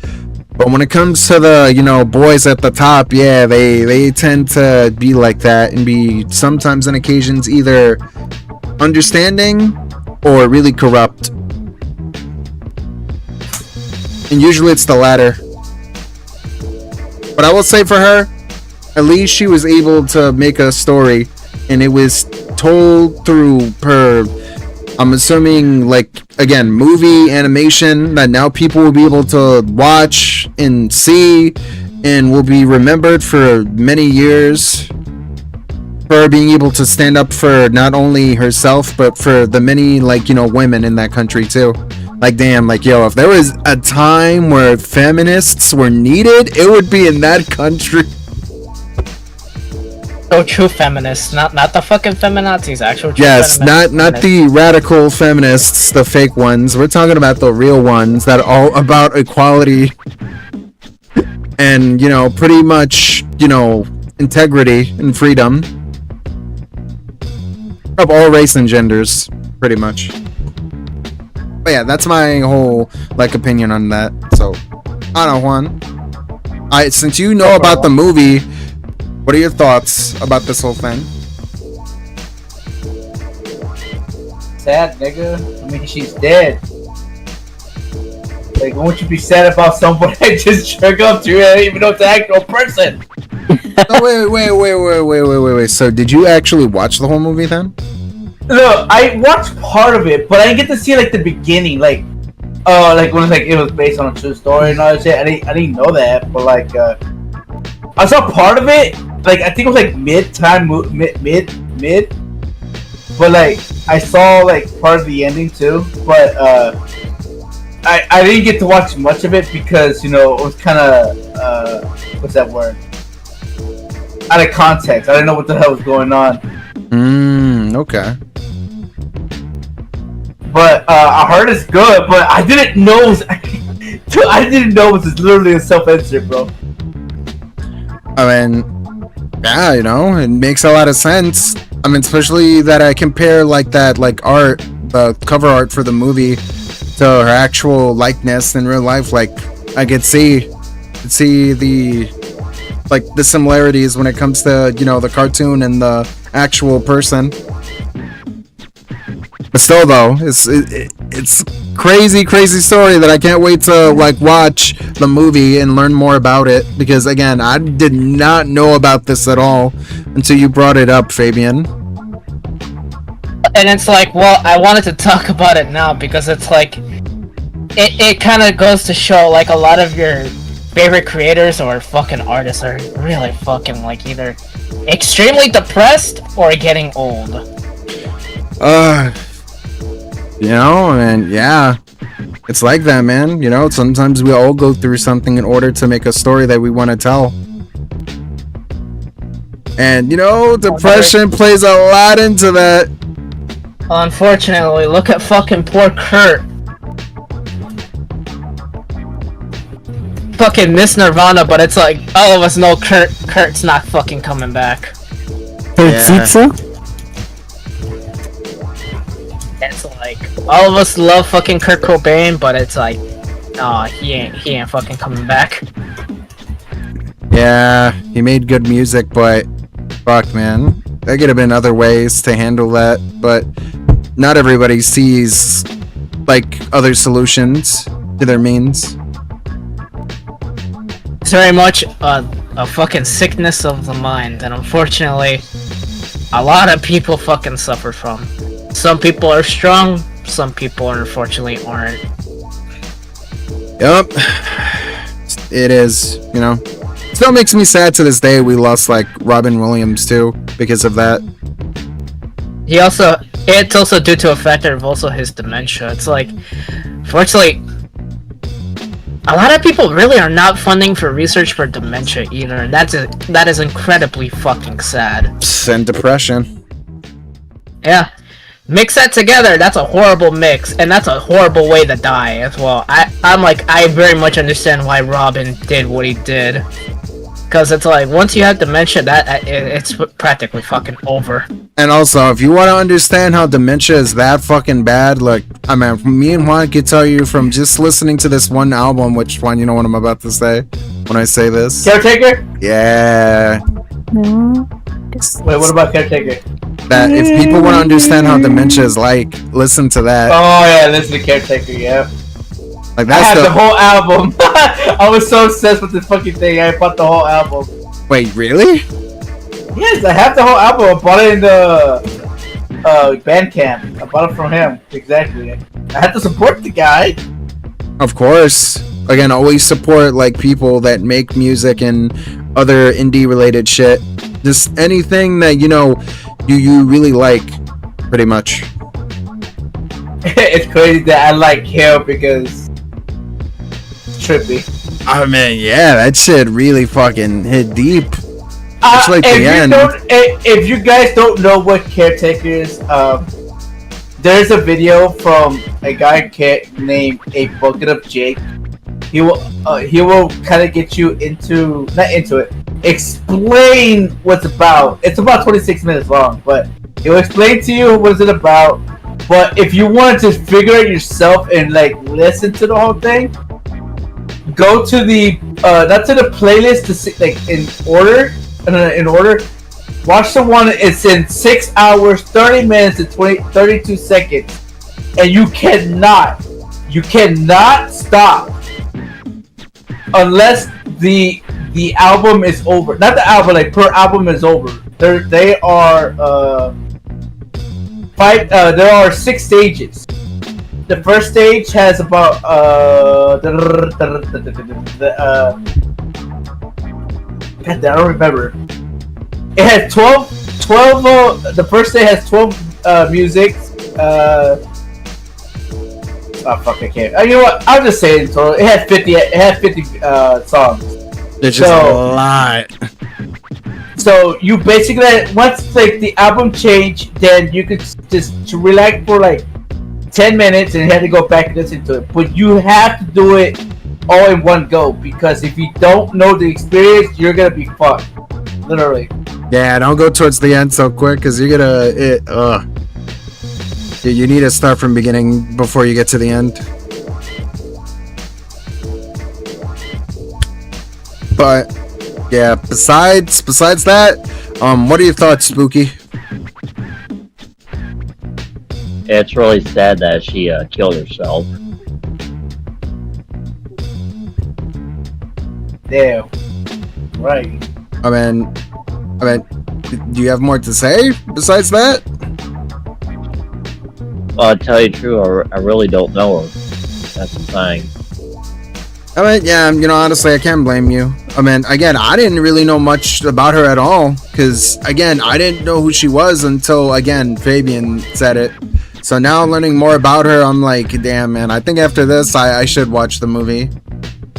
But when it comes to the, you know, boys at the top, yeah, they tend to be like that and be sometimes on occasions either understanding or really corrupt. And usually it's the latter. But I will say for her, at least she was able to make a story, and it was told through her, I'm assuming, like, again, movie animation that now people will be able to watch and see and will be remembered for many years. Her being able to stand up for not only herself, but for the many, like, you know, women in that country too. Like, damn, like, yo, if there was a time where feminists were needed, it would be in that country. Oh, true feminists, not the fucking feminazis, actual true Yes, not the radical feminists, the fake ones. We're talking about the real ones that are all about equality and, you know, pretty much, you know, integrity and freedom of all race and genders, pretty much. But yeah, that's my whole, like, opinion on that. So, I don't know, Juan. Since you know about the movie, What are your thoughts about this whole thing? Sad, nigga. I mean, she's dead. Like, won't you be sad about someone that just jerk up to you and even though it's an actual person? No, wait. So, did you actually watch the whole movie then? Look, I watched part of it, but I didn't get to see like the beginning, like when it was based on a true story and all that shit. I didn't know that, but like I saw part of it. Like I think it was like mid. But like I saw like part of the ending too, but I didn't get to watch much of it because it was kind of what's that word? Out of context. I didn't know what the hell was going on. Okay. But I heard it's good, but I didn't know it was. I didn't know it was literally a self-insert, bro. I mean, yeah, it makes a lot of sense. I mean, especially that I compare like that, like art, the cover art for the movie, to her actual likeness in real life. Like, I could see the similarities when it comes to the cartoon and the actual person. But still, though, it's crazy story that I can't wait to like watch the movie and learn more about it, because again, I did not know about this at all until you brought it up, Fabian. And it's like, well, I wanted to talk about it now because it's like it kind of goes to show like a lot of your favorite creators or fucking artists are really fucking like either extremely depressed or getting old. And yeah, it's like that, man. Sometimes we all go through something in order to make a story that we want to tell. And depression plays a lot into that. Unfortunately, look at fucking poor Kurt. Fucking Miss Nirvana, but it's like all of us know Kurt's not fucking coming back. Pizza? It's like all of us love fucking Kurt Cobain, but it's like, nah, he ain't fucking coming back. Yeah, he made good music, but fuck, man, there could have been other ways to handle that, but not everybody sees like other solutions to their means. It's very much a fucking sickness of the mind, and unfortunately, a lot of people fucking suffer from. Some people are strong, some people unfortunately aren't. Yup. It is, Still makes me sad to this day we lost like Robin Williams too because of that. It's also due to a factor of also his dementia. It's like, fortunately, a lot of people really are not funding for research for dementia either, and that is incredibly fucking sad. And depression. Yeah. Mix that together, that's a horrible mix, and that's a horrible way to die as well. I very much understand why Robin did what he did. Because it's like, once you have dementia, it's practically fucking over. And also, if you want to understand how dementia is that fucking bad, look, I mean, me and Juan can tell you from just listening to this one album, which one, you know what I'm about to say when I say this? Caretaker? Yeah. Wait, what about Caretaker? That if people want to understand how dementia is like, listen to that. Oh yeah, listen to Caretaker, yeah. Like I that's have the whole album. I was so obsessed with this fucking thing, I bought the whole album. Wait, really? Yes, I have the whole album. I bought it in the Bandcamp. I bought it from him. Exactly. I had to support the guy. Of course. Again, always support like people that make music and other indie related shit. Just anything that you really like, pretty much. It's crazy that I like him because it's trippy. Oh man, yeah, that shit really fucking hit deep. It's like the end. If you guys don't know what Caretaker is, there's a video from a guy named A Bucket of Jake. He will kind of get you not into it. Explain what's about. It's about 26 minutes long, but he'll explain to you what it's about. But if you want to figure it yourself and like listen to the whole thing, go to the not to the playlist to see like in order, in order. Watch the one. It's in 6 hours, 30 minutes, and 32 seconds, and you cannot stop unless the album is over. Not the album, like per album is over. They are there are 6 stages. The first stage has about I don't remember. It has 12 the first stage has 12 music. Oh fuck, I can't. You know what? I'll just say it. So it had 50 songs. It's just a lot. So you basically, once like the album changed, then you could just relax for like 10 minutes and you have to go back and listen to it. But you have to do it all in one go, because if you don't know the experience, you're gonna be fucked. Literally. Yeah, don't go towards the end so quick, because you're gonna you need to start from beginning before you get to the end. But yeah, besides that, what are your thoughts, Spooky? It's really sad that she killed herself. Damn. Right. I mean, do you have more to say besides that? Well, to tell you the truth, I really don't know her. That's the thing. I mean, yeah, honestly, I can't blame you. I mean, again, I didn't really know much about her at all, because, again, I didn't know who she was until, again, Fabian said it. So now learning more about her, I'm like, damn, man, I think after this, I should watch the movie,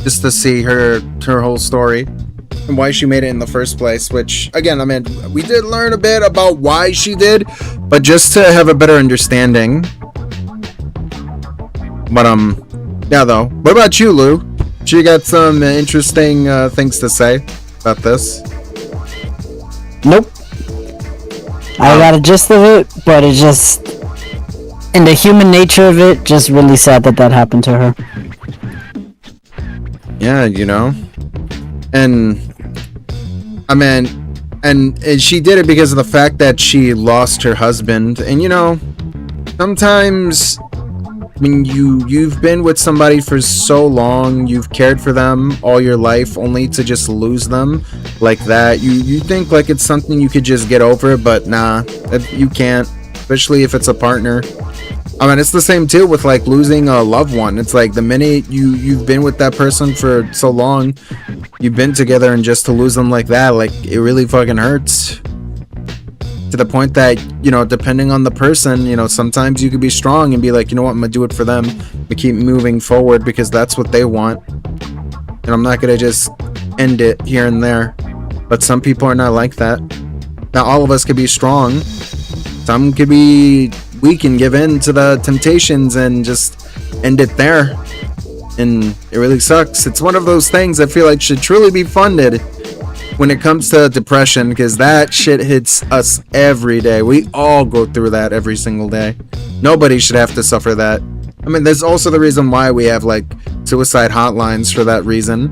just to see her whole story, and why she made it in the first place, which, again, I mean, we did learn a bit about why she did, but just to have a better understanding. But, yeah, though. What about you, Lou? You got some interesting things to say about this? Nope. I got a gist of it, but it just, in the human nature of it, just really sad that happened to her. Yeah, and I mean, and she did it because of the fact that she lost her husband, and sometimes, I mean, you've been with somebody for so long, you've cared for them all your life, only to just lose them like that. You think like it's something you could just get over, but nah, you can't, especially if it's a partner. I mean, it's the same too with like losing a loved one. It's like the minute you've been with that person for so long, you've been together, and just to lose them like that, like it really fucking hurts. To the point that, depending on the person, sometimes you could be strong and be like, you know what, I'm gonna do it for them, but keep moving forward because that's what they want, and I'm not gonna just end it here and there. But some people are not like that. Now, all of us could be strong, some could be weak and give in to the temptations and just end it there, and it really sucks. It's one of those things I feel like should truly be funded when it comes to depression, because that shit hits us every day. We all go through that every single day. Nobody should have to suffer that. I mean, there's also the reason why we have like suicide hotlines for that reason.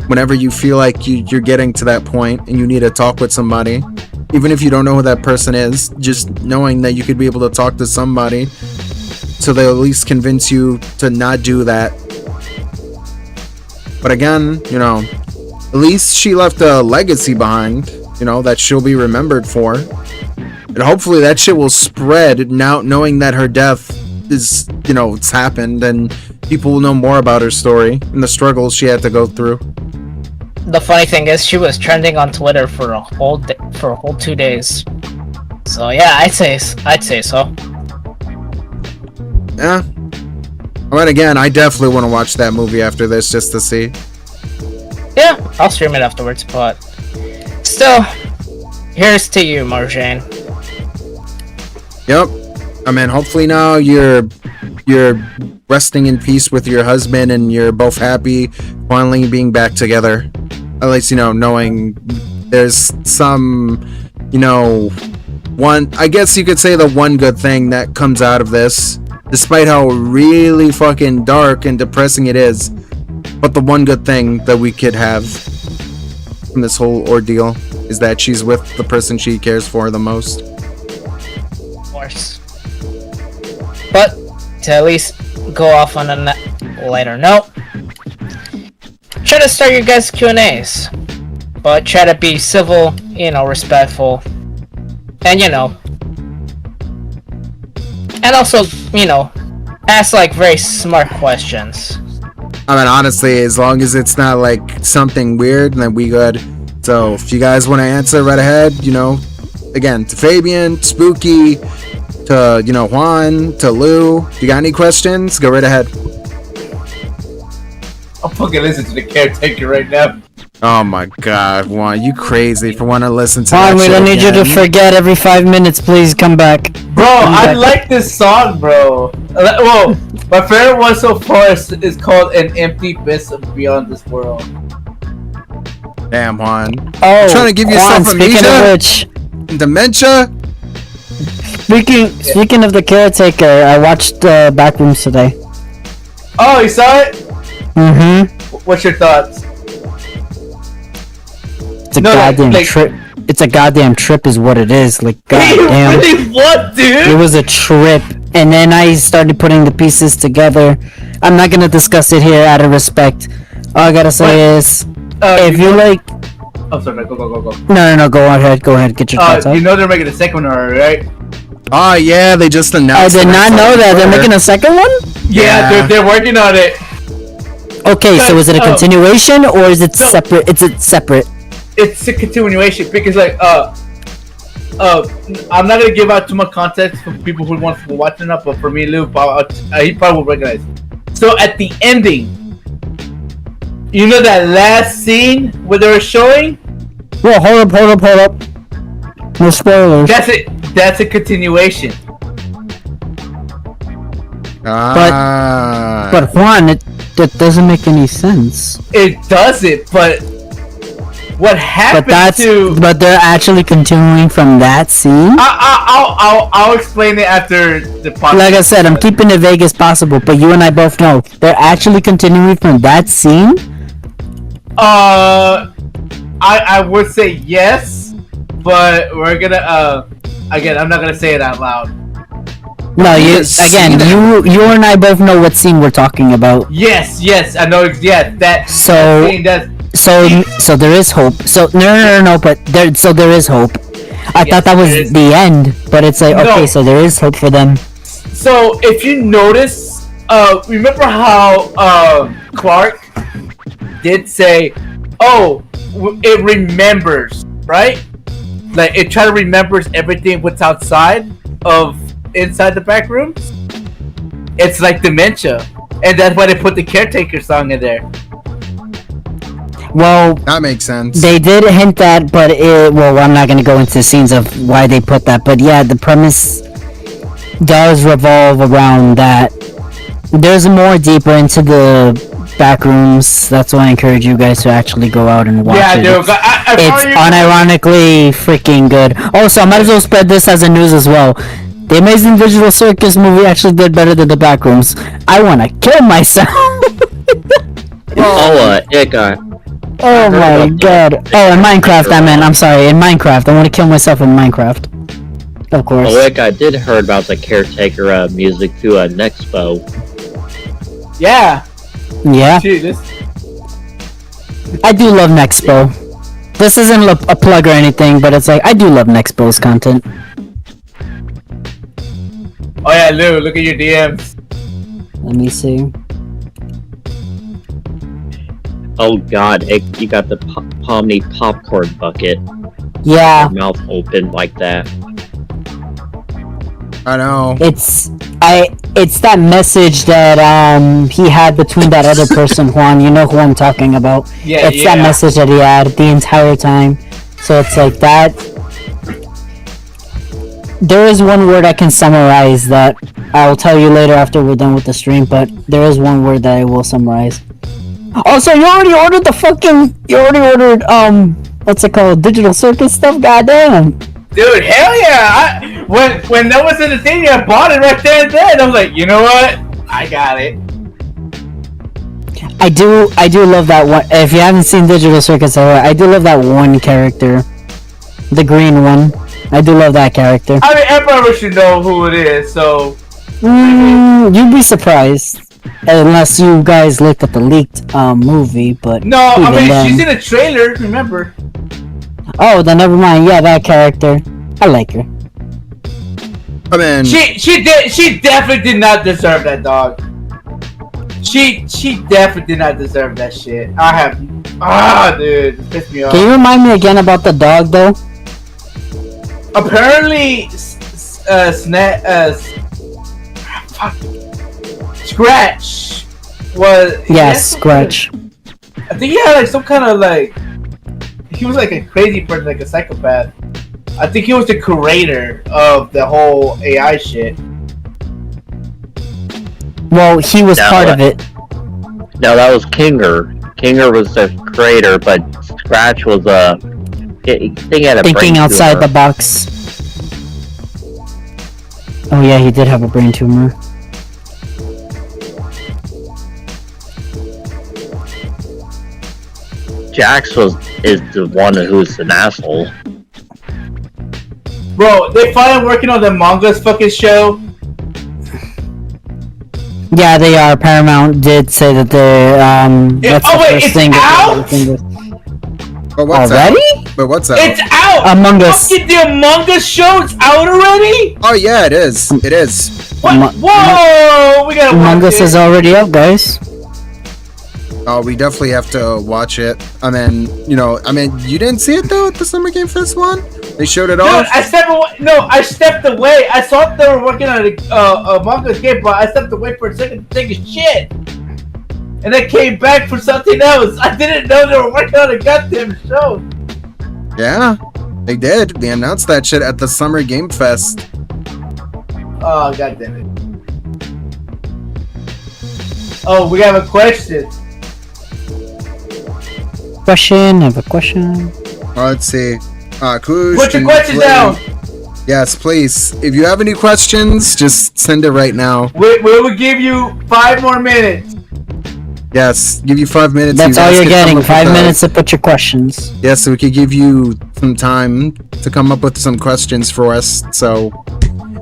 Whenever you feel like you're getting to that point and you need to talk with somebody, even if you don't know who that person is, just knowing that you could be able to talk to somebody so they'll at least convince you to not do that. But again, at least she left a legacy behind, that she'll be remembered for. And hopefully that shit will spread now, knowing that her death is, it's happened, and people will know more about her story and the struggles she had to go through. The funny thing is, she was trending on Twitter for a whole 2 days. So yeah, I'd say so. Yeah. But again, I definitely want to watch that movie after this just to see. Yeah, I'll stream it afterwards, but still, here's to you, Marjane. Yep. I mean, hopefully now you're resting in peace with your husband and you're both happy finally being back together. At least, knowing there's some, I guess you could say the one good thing that comes out of this, despite how really fucking dark and depressing it is. But the one good thing that we could have. from this whole ordeal is that she's with the person she cares for the most. Of course. But to at least go off on a lighter note, try to start your guys' Q&As, but try to be civil, respectful, and and also, ask like very smart questions. I mean, honestly, as long as it's not like something weird, then we good. So if you guys want to answer right ahead, again, to Fabian, Spooky, to, Juan, to Lou, if you got any questions, go right ahead. I'm fucking listening to the caretaker right now. Oh my god, Juan, you crazy for wanting to listen to Juan, that we shit don't need you to again. forget every 5 minutes. Please come back. Bro, I like this song, bro. Well, my favorite one so far is called An Empty Abyss Beyond This World. Damn, Juan. Oh, Trying to give Juan, yourself speaking amnesia? of which, Dementia? speaking of the caretaker, I watched Backrooms today. Oh, you saw it? Mm-hmm. What's your thoughts? It's a goddamn trip. It's a goddamn trip is what it is. Like, goddamn. Really? What, dude? It was a trip. And then I started putting the pieces together. I'm not gonna discuss it here out of respect. All I gotta say is, if you like... Oh, sorry, go. No, go ahead, get your thoughts out. You know they're making a second one already, right? Oh yeah, they just I announced did it. not know that. They're making a second one? Yeah, they're working on it. Okay, so is it a continuation or is it separate? It's separate. It's a continuation because I'm not gonna give out too much context for people who want to watch it up, but for me, Lou, he probably will recognize. So at the ending, you know that last scene where they were showing? Well, hold up. No spoilers. That's it. That's a continuation. But Juan, that doesn't make any sense. It doesn't, but what happened But they're actually continuing from that scene? I'll explain it after the podcast. Like I said, I'm keeping it vague as possible, but you and I both know they're actually continuing from that scene? I would say yes, but we're gonna again, I'm not gonna say it out loud. No, you and I both know what scene we're talking about. Yes, I know. Yeah, that. So there is hope. So no, but there is hope. I thought that was the end, but it's like okay, so there is hope for them. So if you notice, remember how Clark did say, "Oh, it remembers," right? Like it try to remembers everything what's outside of inside the back rooms. It's like dementia, and that's why they put the caretaker song in there. Well, that makes sense. They did hint that, but I'm not going to go into scenes of why they put that, but yeah, the premise does revolve around that. There's more deeper into the back rooms. That's why I encourage you guys to actually go out and watch it. Dude, it's unironically freaking good. Also, I might as well spread this as a news as well. The Amazing Digital Circus movie actually did better than the Backrooms. I want to kill myself. It got. Oh my god. Oh, in Minecraft, I'm sorry. In Minecraft. I want to kill myself in Minecraft. Of course. Oh, I did heard about the caretaker music to Nexpo. Yeah. Yeah. Dude, I do love Nexpo. This isn't a plug or anything, but it's like, I do love Nexpo's content. Oh yeah, Lou, look at your DMs. Let me see. Oh god, you got the Pomni popcorn bucket. Yeah. Mouth open like that. I know. It's that message that he had between that other person, Juan. You know who I'm talking about. Yeah, it's that message that he had the entire time. So it's like that. There is one word I can summarize that I'll tell you later after we're done with the stream, but there is one word that I will summarize. Also, you already ordered what's it called? Digital Circus stuff? Goddamn. Dude, hell yeah! When that was in the thing, I bought it right there and then. I was like, you know what? I got it. I do love that one. If you haven't seen Digital Circus, I do love that one character, the green one. I do love that character. I mean, everyone should know who it is. So You'd be surprised, unless you guys looked at the leaked movie. But no, I mean then. she's in a trailer. Remember? Oh, then never mind. Yeah, that character. I like her. I mean, She definitely did not deserve that, dog. She definitely did not deserve that shit. Dude, it pissed me off. Can you remind me again about the dog, though? Apparently, Scratch was. Yes, Scratch. I think he had like some kind of like. He was like a crazy person, like a psychopath. I think he was the curator of the whole AI shit. Well, he was No, part of it. No, that was Kinger. Kinger was the creator, but Scratch was a. He had a Thinking brain outside tumor. the box. Oh yeah, he did have a brain tumor. Jax is the one who's an asshole. Bro, they finally working on the manga's fucking show. Yeah, they are. Paramount did say that they're that's the first it's thing that they're out? working with. but what's Already? out? But what's out? It's out. Among Us. Fucking the Among Us show is out already. Oh yeah, it is. It is. What? Whoa, we gotta Among watch Us it. is already out, guys. Oh, we definitely have to watch it. I mean, you didn't see it though at the Summer Game Fest one. They showed it Dude, off. I stepped away. No, I stepped away. I thought they were working on a Among Us game, but I stepped away for a second to take a shit, and I came back for something else. I didn't know they were working on a goddamn show. Yeah, they did. They announced that shit at the Summer Game Fest. Oh, goddamn it. Oh, we have a question. Question. I have a question. Let's see. Kush, Put your can you questions play- down. Yes, please. If you have any questions, just send it right now. We will give you 5 more minutes. Yes, give you 5 minutes. That's You all guys you're can come getting. up 5 with minutes to put your questions. Yeah, so we could give you some time to come up with some questions for us. So,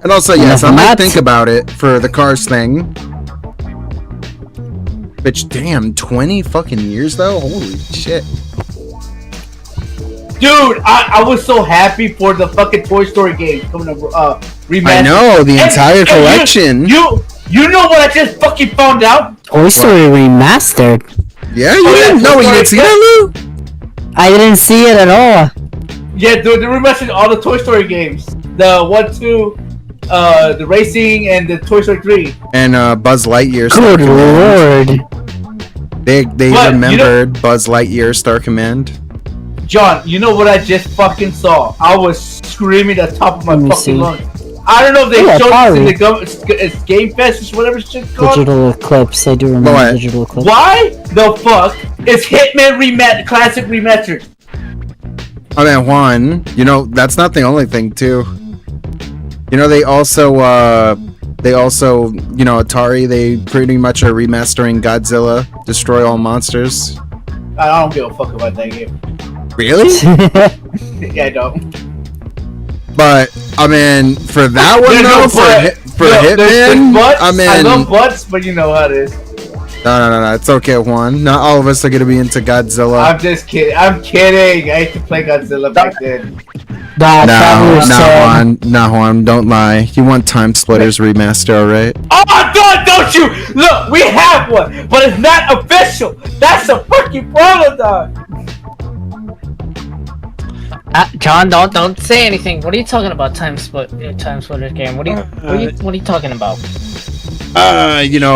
and also, yes, I Enough of might that. think about it for the Cars thing. Bitch, damn, 20 fucking years though? Holy shit. Dude, I was so happy for the fucking Toy Story game coming up remastered. I know, the entire collection. You know what I just fucking found out? Toy Story Remastered. Yeah, you Oh, yeah, didn't know Toy you didn't see Story- that, Lou? I didn't see it at all. Yeah, dude, they're remastering all the Toy Story games. The 1, 2, the racing, and the Toy Story 3. And Buzz Lightyear. Star Good Command. lord. They But, you know- remembered Buzz Lightyear Star Command. John, you know what I just fucking saw? I was screaming at the top of my Let me fucking see. lungs. I don't know if they Yeah, showed probably. this in it's Game Fest or whatever shit's called. Digital Eclipse. I do remember What? Digital Eclipse. Why the fuck is Hitman Classic Remastered? I mean, Juan, that's not the only thing, too. They also, Atari, they pretty much are remastering Godzilla, Destroy All Monsters. I don't give a fuck about that game. Really? Yeah, I don't. But, I mean, for that one, There's though, no butt. for There's Hitman, butts. I mean, I love butts, but you know how it is. no, it's okay, Juan. Not all of us are gonna be into Godzilla. I'm just kidding. I'm kidding. I used to play Godzilla back then. Nah, Traveler's Tale. Juan, don't lie. You want Time Splitters remaster, alright? Oh my god, don't you! Look, we have one, but it's not official. That's a fucking problem, dog. John, don't say anything. What are you talking about? Time Splitters game. What are you talking about?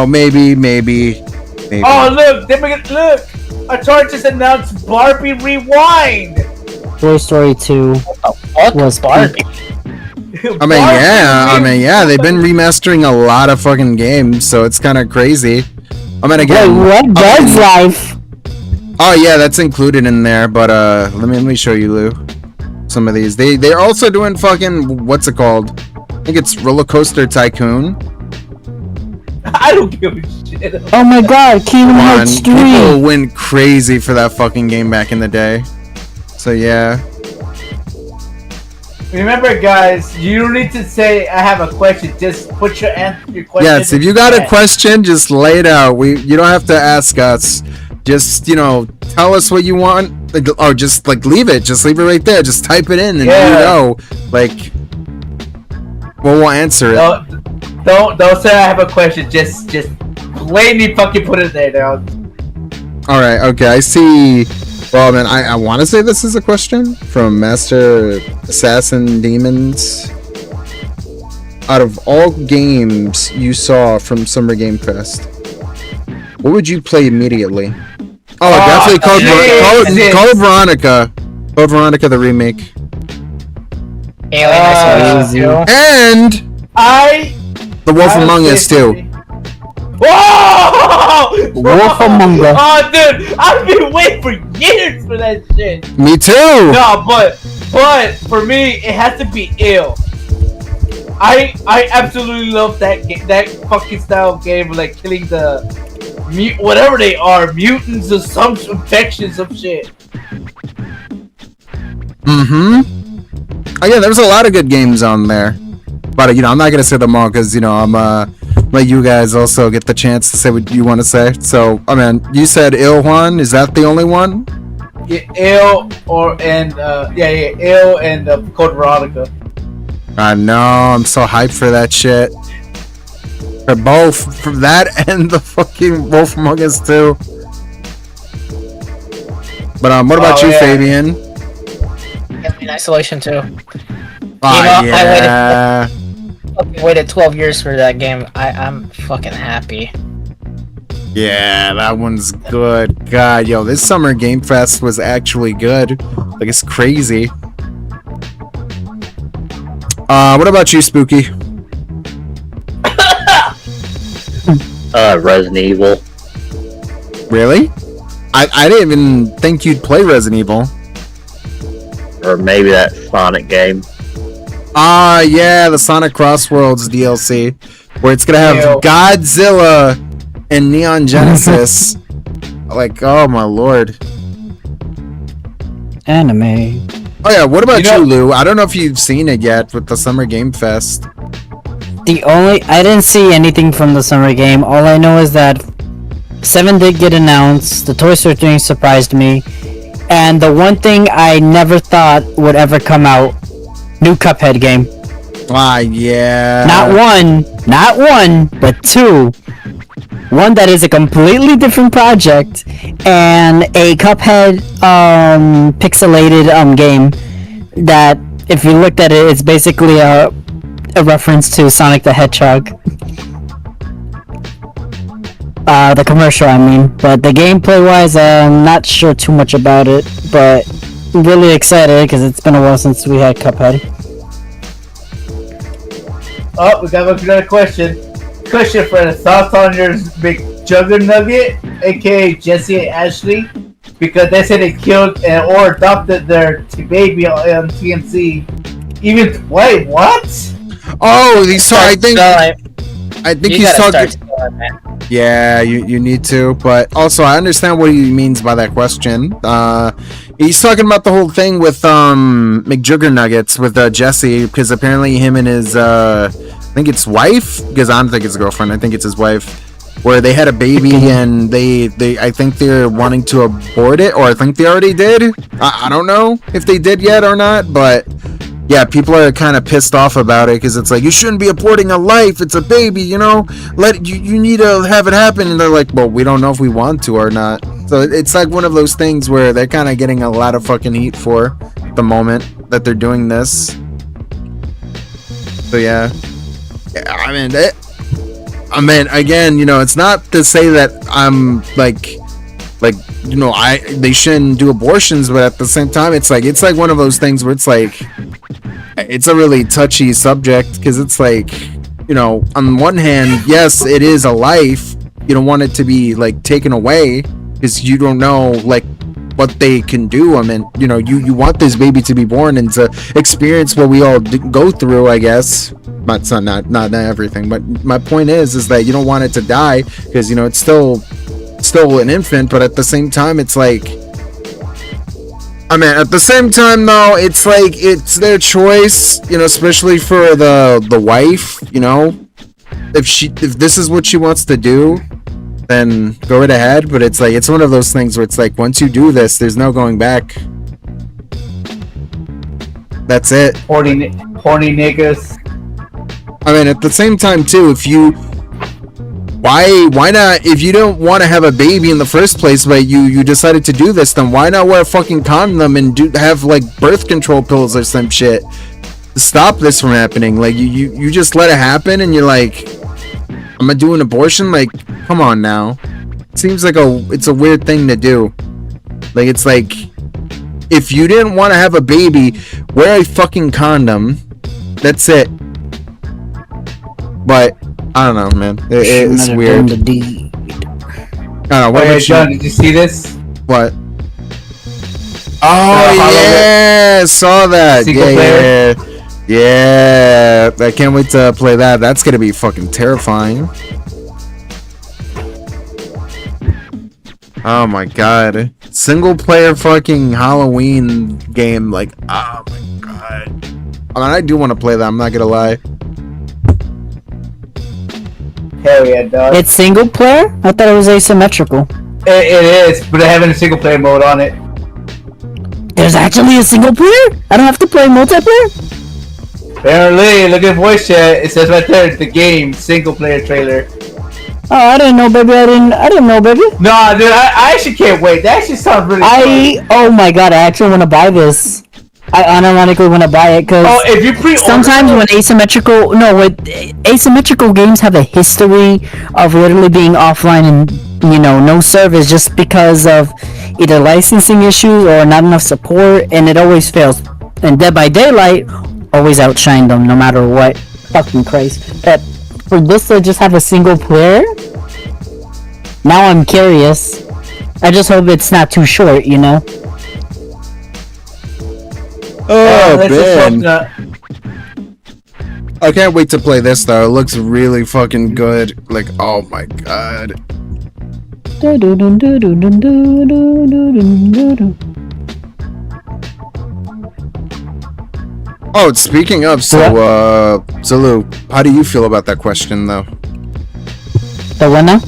Maybe. Oh look, look. Atari just announced Barbie Rewind. Toy Story 2 What was Barbie? I mean, yeah, they've been remastering a lot of fucking games, so it's kind of crazy. I mean, Wait, again, what? Bug's Life? oh yeah, that's included in there. But let me show you, Lou, some of these. They're also doing fucking what's it called? I think it's Roller Coaster Tycoon. I don't give a shit. Oh my god, Kingdom Come on, Hearts 3! people went crazy for that fucking game back in the day. So yeah. Remember, guys, you don't need to say I have a question. Just put your question. Yes, if you got in a chat. question, just lay it out. You don't have to ask us. Just tell us what you want, or just leave it. Just leave it right there. Just type it in, and we'll answer it. Don't say I have a question. Just plainly fucking put it there, dog. All right. Okay. I see. Well, man, I want to say this is a question from Master Assassin Demons. Out of all games you saw from Summer Game Fest, what would you play immediately? Oh, definitely Code Veronica. Code Veronica, the remake. Alien Isolation 2. And The Wolf Among Us too. Whoa! Wolf Among Us. Oh, dude, I've been waiting for years for that shit. Me too. No, but for me, it has to be ill. I absolutely love that fucking style of game, like killing the whatever they are, mutants or some infections of shit. Mm-hmm. Oh yeah, there was a lot of good games on there, but I'm not gonna say them all because I'm let you guys also get the chance to say what you want to say. So I mean, you said Il Juan. Is that the only one? Yeah, ill ill and Code Veronica. I know. I'm so hyped for that shit. For both, for that and the fucking Wolf Among Us too. But what about you, Fabian? Alien Isolation 2. Yeah. I waited 12 years for that game. I'm fucking happy. Yeah, that one's good. God, yo, this Summer Game Fest was actually good. Like, it's crazy. What about you, Spooky? Resident Evil. Really? I didn't even think you'd play Resident Evil. Or maybe that Sonic game. Yeah, the Sonic Crossworlds DLC, where it's gonna have Godzilla and Neon Genesis. Like, oh my lord. Anime. Oh yeah, what about you, Lou? I don't know if you've seen it yet with the Summer Game Fest. I didn't see anything from the summer game. All I know is that 7 did get announced. The Toy Story thing surprised me. And the one thing I never thought would ever come out, new Cuphead game. Yeah. Not one, but 2. One that is a completely different project, and a Cuphead pixelated game that, if you looked at it, it's basically a reference to Sonic the Hedgehog. The commercial, I mean. But the gameplay wise, I'm not sure too much about it, but I'm really excited because it's been a while since we had Cuphead. Oh, we got another question. Question for the thoughts on your big Jugger-Nugget, aka Jesse and Ashley, because they said they killed or adopted their baby on TMC. Even wait, what? Oh, I think he's talking. Yeah, you need to, but also I understand what he means by that question. He's talking about the whole thing with McJuggernuggets with Jesse, because apparently him and his I think it's wife, because I don't think it's a girlfriend, I think it's his wife, where they had a baby and they I think they're wanting to abort it, or I think they already did. I don't know if they did yet or not, but yeah, people are kind of pissed off about it because it's like, you shouldn't be aborting a life. It's a baby, you need to have it happen. And they're like, well, we don't know if we want to or not. So it's like one of those things where they're kind of getting a lot of fucking heat for the moment that they're doing this. So yeah, I mean, again, it's not to say that I'm they shouldn't do abortions, but at the same time, it's like one of those things where it's like, it's a really touchy subject, because it's like, on one hand, yes, it is a life. You don't want it to be taken away, because you don't know what they can do. I mean, you want this baby to be born and to experience what we all go through, I guess. not everything, but my point is that you don't want it to die because it's still an infant, but at the same time it's like, I mean, at the same time though, it's like it's their choice, especially for the wife, if this is what she wants to do, then go right ahead. But it's like, it's one of those things where it's like, once you do this, there's no going back. That's it. Horny niggas. I mean, at the same time too, why not, if you don't want to have a baby in the first place, but you decided to do this, then why not wear a fucking condom and have like birth control pills or some shit to stop this from happening? Like you just let it happen and you're like, I'm gonna do an abortion? Like, come on now. It seems like it's a weird thing to do. Like, it's like, if you didn't want to have a baby, wear a fucking condom. That's it. But I don't know, man. It's weird. I don't know. What about John, did you see this? What? Oh yeah, saw that. Yeah. I can't wait to play that. That's gonna be fucking terrifying. Oh my god. Single player fucking Halloween game, like, oh my god. I mean, I do want to play that, I'm not gonna lie. Hell yeah, dog. It's single player? I thought it was asymmetrical. It is, but they're having a single player mode on it. There's actually a single player? I don't have to play multiplayer? Apparently, look at voice chat. It says right there, the game single player trailer. Oh, I didn't know, baby. I didn't know, baby. Nah, dude, I actually can't wait. That actually sounds really fun. Oh my god, I actually want to buy this. I unironically want to buy it because if you sometimes when asymmetrical games have a history of literally being offline and no service just because of either licensing issues or not enough support, and it always fails. And Dead by Daylight always outshined them no matter what. Fucking Christ. But for this to just have a single player, now I'm curious. I just hope it's not too short, Oh, man. I can't wait to play this though. It looks really fucking good. Like, oh my god. Oh, speaking of, so Lou, how do you feel about that question though? The winner?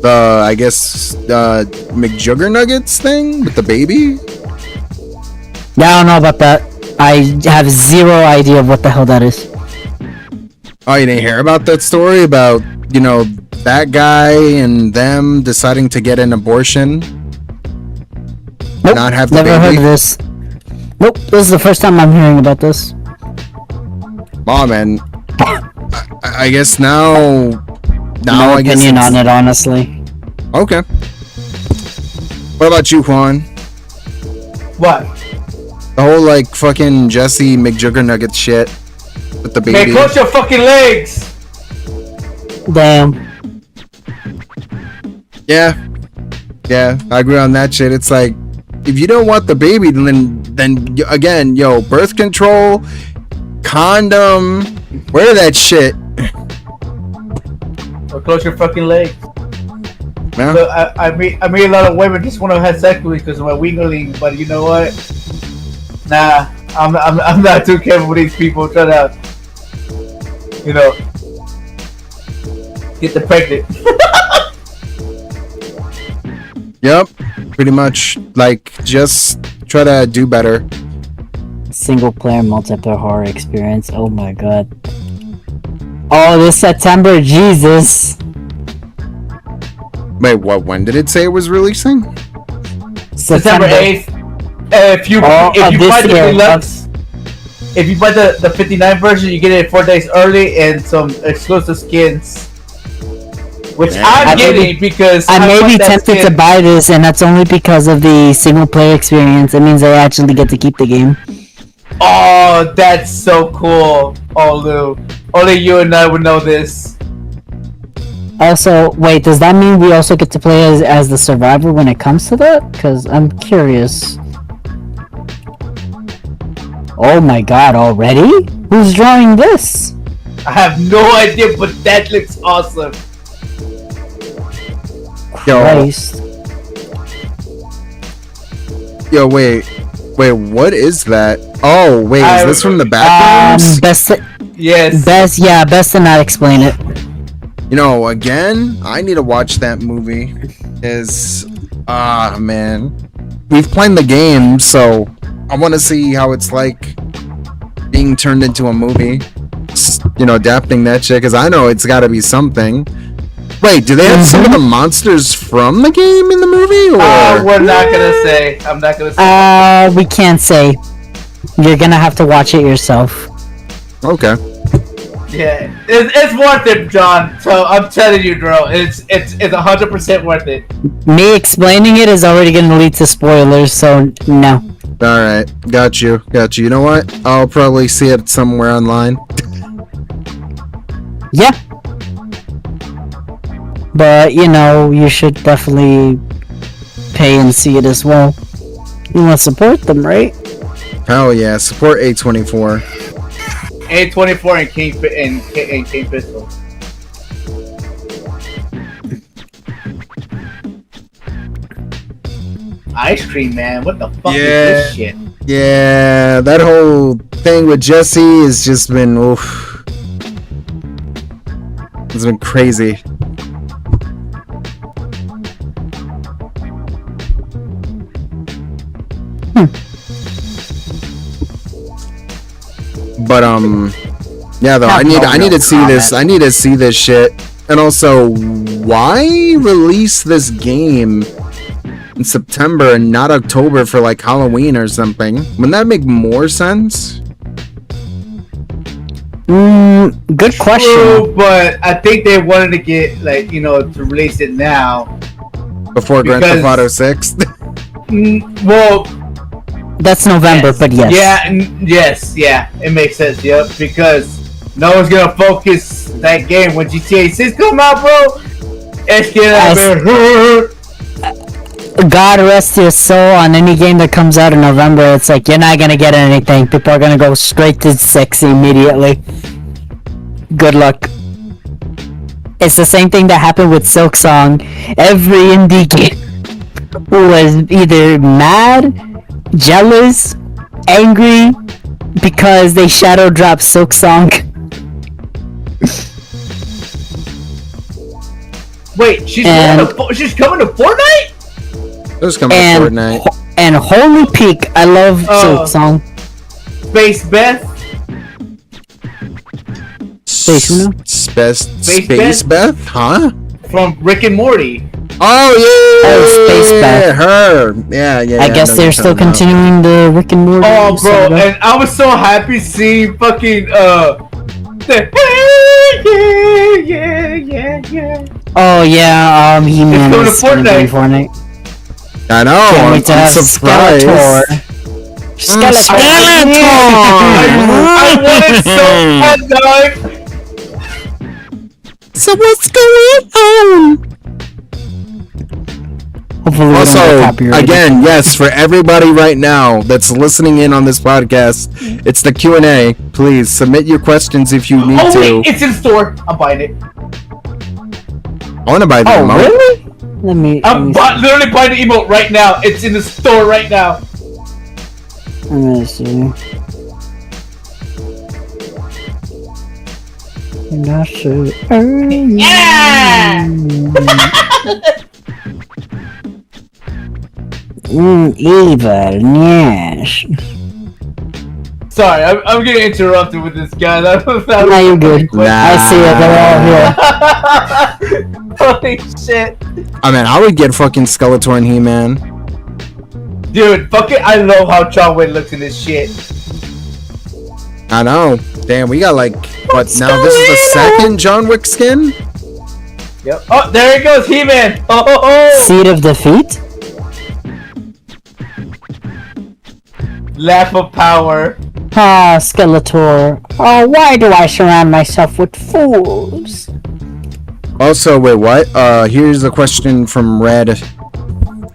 I guess, McJuggernuggets thing with the baby? Yeah, I don't know about that. I have zero idea of what the hell that is. Oh, you didn't hear about that story about, that guy and them deciding to get an abortion? Nope, not have the never baby? heard of this. Nope, this is the first time I'm hearing about this. Oh, man. I guess now No I guess opinion on it, honestly. Okay. What about you, Juan? What? The whole, like, fucking Jesse McJuggernuggets shit with the baby. Man, close your fucking legs! Damn. Yeah, I agree on that shit. It's like, if you don't want the baby, then again, birth control, condom, wear that shit. Or close your fucking legs. Yeah. Look, I meet a lot of women just want to have sex with me because of my wingling, but you know what? Nah, I'm not too careful with these people trying to, get them pregnant. Yep, pretty much. Like, just try to do better. Single player multiplayer horror experience. Oh my god. Oh, this September, Jesus. Wait, what? When did it say it was releasing? September 8th. If you buy the deluxe, if you buy the 59 version, you get it 4 days early and some exclusive skins. Which I'm getting because I may be tempted to buy this, and that's only because of the single player experience. It means I actually get to keep the game. Oh, that's so cool. Oh, Lou. Only you and I would know this. Also, wait, does that mean we also get to play as the survivor when it comes to that? Because I'm curious. Oh my god, already? Who's drawing this? I have no idea, but that looks awesome. Christ. Yo, wait, what is that? Oh, wait, is this from the backgrounds? Best to not explain it. You know, again, I need to watch that movie. Man. We've played the game, so I want to see how it's like being turned into a movie. You know, adapting that shit, because I know it's got to be something. Wait, do they have some of the monsters from the game in the movie? Or? We're not gonna say. I'm not gonna say. We can't say. You're gonna have to watch it yourself. Okay. Yeah, it's worth it, John. So I'm telling you, bro, it's 100% worth it. Me explaining it is already gonna lead to spoilers, so no. Alright, got you. You know what? I'll probably see it somewhere online. Yeah. But, you know, you should definitely pay and see it as well. You want to support them, right? Hell yeah, support A24. A24 and King Pistol. Ice cream, man. What the fuck is this shit? Yeah, that whole thing with Jesse has just been, oof. It's been crazy. But yeah, though I need to see this. I need to see this shit. And also, why release this game in September and not October for like Halloween or something? Wouldn't that make more sense? Good question. True, but I think they wanted to get to release it now Before Grand Theft Auto 6. Well, that's November, but yes. Yeah, it makes sense. Yep, because no one's gonna focus that game when GTA 6 come out, bro. It's gonna God rest your soul on any game that comes out in November. It's like you're not gonna get anything. People are gonna go straight to 6 immediately. Good luck. It's the same thing that happened with Silk Song. Every indie game was either mad, jealous, angry because they shadow dropped Silk Song. Wait, she's coming to Fortnite? It was coming to Fortnite. And holy peak, I love Silk Song. Space Beth? Space Beth? Huh? From Rick and Morty. Oh yeah, Space Beth. Her. Yeah. I guess they're still continuing the Rick and Morty. Oh, bro, and I was so happy seeing fucking the yeah. Oh yeah, He-Man is going to be Fortnite. I know. Can't wait to have surprised. Skeletor. I want it so bad, dog. So what's going on? Hopefully also, again, yes, for everybody right now that's listening in on this podcast, it's the Q&A. Please submit your questions if you need to. Wait, it's in store. I'm buying it. I want to buy the emote. Really? I'm literally buying the emote right now. It's in the store right now. I'm gonna see. Not so early. Yeah! Evil, yes. Sorry, I'm getting interrupted with this guy. That was no, you're good. I see it. They're all here. Holy shit. I mean, I would get fucking Skeletor and He-Man. Dude, fuck it. I love how John Wick looks in this shit. I know. Damn, we got like, what, now this is the second John Wick skin? Yep. Oh, there he goes, He-Man. Oh. Seed of Defeat? Laugh of Power. Ah, Skeletor. Oh, why do I surround myself with fools? Also, wait, what? Here's a question from Red.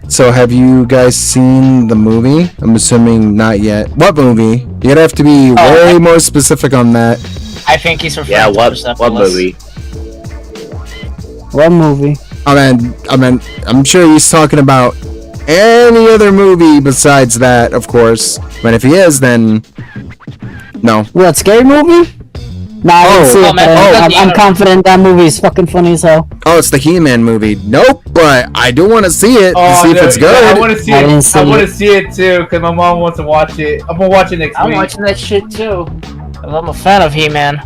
So, have you guys seen the movie? I'm assuming not yet. What movie? You'd have to be way more specific on that. I think he's referring Yeah, to what Persepolis. movie? What movie? I'm sure he's talking about any other movie besides that, of course. But if he is, then no. What, Scary Movie? Nah, I didn't see it, but I'm confident that movie is fucking funny as hell. Oh, it's the He-Man movie. Nope, but I do want to see it to see if it's good. Yeah, I want to see I it. didn't see I want it. to see it too, because my mom wants to watch it. I'm gonna watch it next I'm week. watching that shit too. 'Cause I'm a fan of He-Man.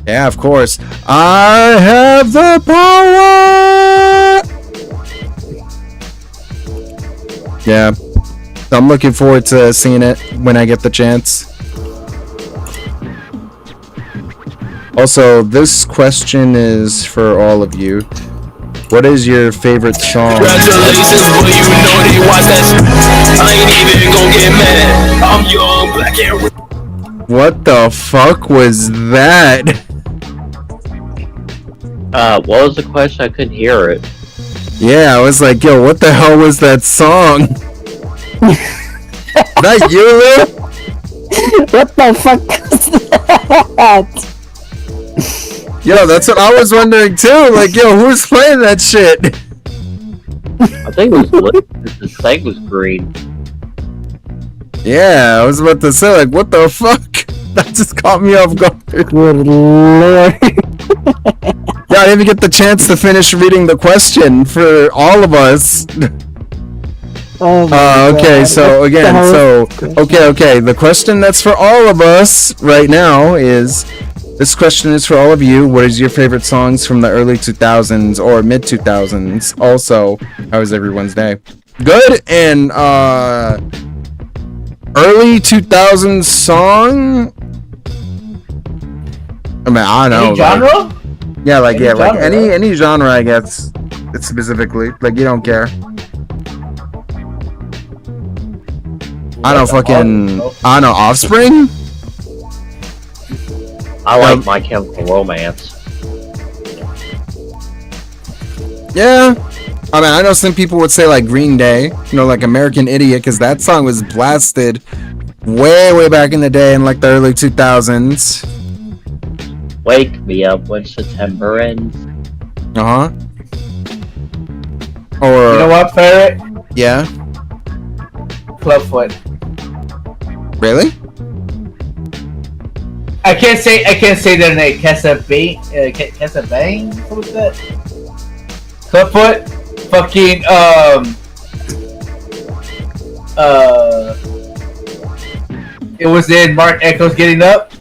Yeah, of course. I have the power. Yeah, I'm looking forward to seeing it when I get the chance. Also, this question is for all of you. What is your favorite song? Congratulations, boy, you know they watch that. I ain't even gonna get mad. I'm young, black and red. What the fuck was that? What was the question? I couldn't hear it. Yeah, I was like, yo, what the hell was that song? That you, Lou? What the fuck was that? Yo, that's what I was wondering too. Like, yo, who's playing that shit? I think it was the thing was green. Yeah, I was about to say, like, what the fuck? That just caught me off guard. Good lord. Yeah, I didn't even get the chance to finish reading the question for all of us. Oh my Okay, God. so What again, the hell so is this question? okay. The question that's for all of us right now is, this question is for all of you. What is your favorite songs from the early 2000s or mid 2000s? Also, how was everyone's day? Good. And early 2000s song. I mean, I don't know. Any genre? Yeah, like Any yeah, like genre, right? any genre, I guess. It's specifically like you don't care. I don't fucking. I don't know. Offspring. I like My Chemical Romance. Yeah. I mean, I know some people would say like Green Day, you know, like American Idiot, because that song was blasted way back in the day in like the early 2000s. Wake me up when September ends. Uh huh. Or You know what, Ferret? yeah. Clubfoot. Really? I can't say their name. Casabane? Casabane? What was that? Clubfoot? Fucking, it was in Mark Echo's Getting Up.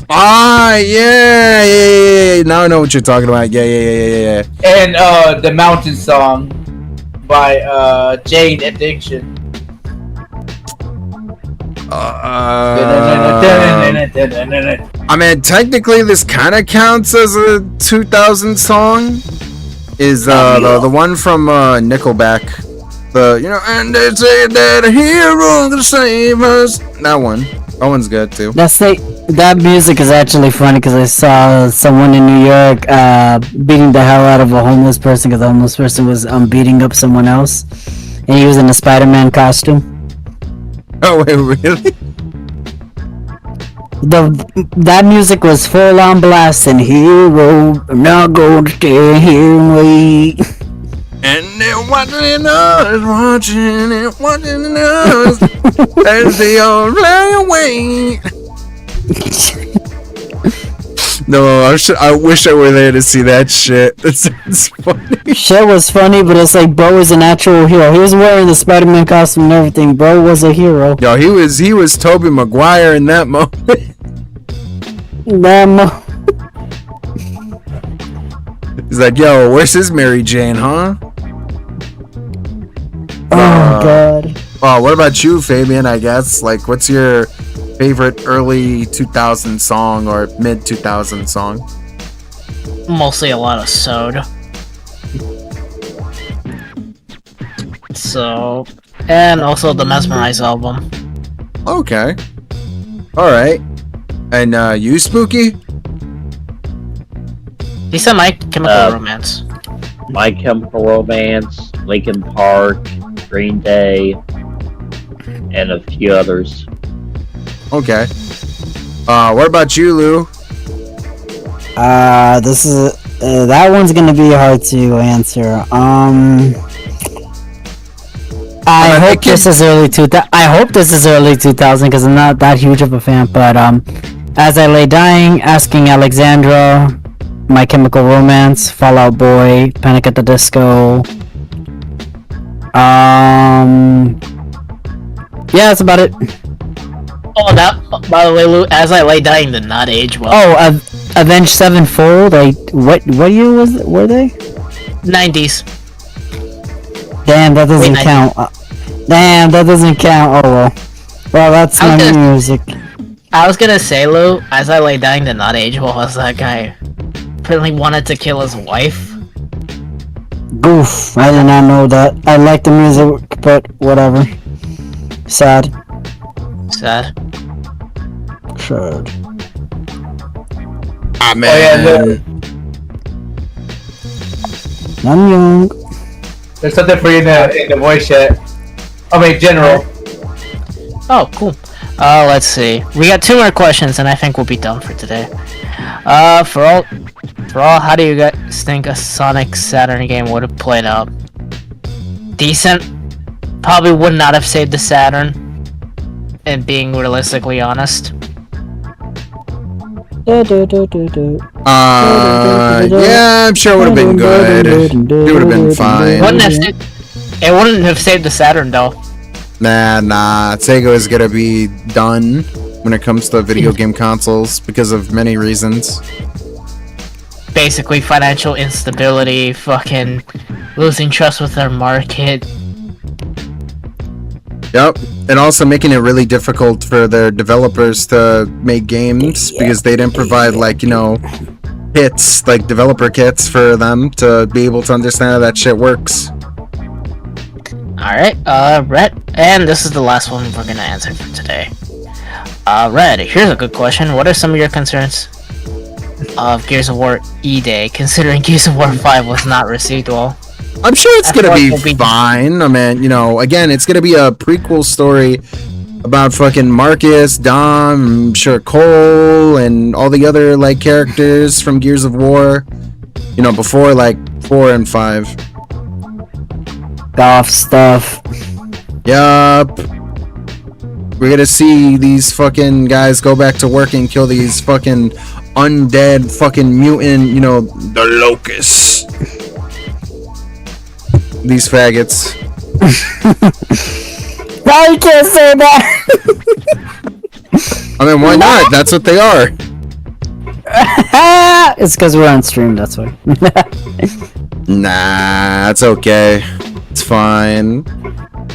Ah, yeah. Now I know what you're talking about. Yeah. And, the Mountain Song by, Jade Addiction. I mean, technically, this kind of counts as a 2000 song. Is the one from Nickelback? And they say that a hero to save us. That one's good too. That music is actually funny because I saw someone in New York beating the hell out of a homeless person because the homeless person was beating up someone else, and he was in a Spider-Man costume. Oh wait, really? That music was full on blast and hero. I'm not going to stay here and wait. And they're watching us as they all fly away. No, I wish I were there to see that shit. That sounds funny. Shit was funny, but it's like bro was an actual hero. He was wearing the Spider-Man costume and everything. Bro was a hero. Yo, he was Tobey Maguire in that moment. He's like, yo, where's his Mary Jane, huh? Oh god. Oh, what about you, Fabian? I guess like, what's your favorite early 2000 song or mid 2000 song? Mostly a lot of soda. So, and also the Mesmerize album. Okay. All right. And you, Spooky? He said My Chemical Romance. My Chemical Romance, Linkin Park, Green Day, and a few others. Okay. What about you, Lou? This is that one's gonna be hard to answer. I hope this is early 2000. I hope this is early 2000 because I'm not that huge of a fan. But As I Lay Dying, Asking Alexandra, My Chemical Romance, Fall Out Boy, Panic at the Disco. Yeah, that's about it. Oh, that, by the way, Lou, As I Lay Dying did not age well. Oh, Avenged Sevenfold. What year were they? 90s. Damn, that doesn't Wait, count. Damn, that doesn't count. Oh well. Well, that's my music. I was gonna say, Lou, As I Lay Dying did not age well as that guy apparently wanted to kill his wife. Oof, I did not know that. I like the music, but whatever. Sad. Sad. Sad. Ah, man. I'm young. There's something for you in the voice chat. I mean, general. Oh, cool. Let's see. We got 2 more questions, and I think we'll be done for today. For all, how do you guys think a Sonic Saturn game would have played out? Decent. Probably would not have saved the Saturn. And being realistically honest. Yeah, I'm sure it would have been good. It would have been fine. It wouldn't have saved the Saturn though. Nah. Sega is gonna be done when it comes to video game consoles because of many reasons. Basically, financial instability, fucking losing trust with their market. Yep, and also making it really difficult for their developers to make games because they didn't provide, like, you know, kits, like developer kits for them to be able to understand how that shit works. Alright, Red, and this is the last one we're gonna answer for today. Red, here's a good question. What are some of your concerns of Gears of War E-Day, considering Gears of War 5 was not received well? I'm sure it's gonna be fine. I mean, you know, again, it's gonna be a prequel story about fucking Marcus, Dom, I'm sure Cole, and all the other, like, characters from Gears of War. You know, before, like, 4 and 5. Golf stuff. Yup. We're gonna see these fucking guys go back to work and kill these fucking undead fucking mutant, you know, the locusts. These faggots. Why you can't say that? I mean, why not? That's what they are. It's because we're on stream, that's why. Nah, it's okay. It's fine.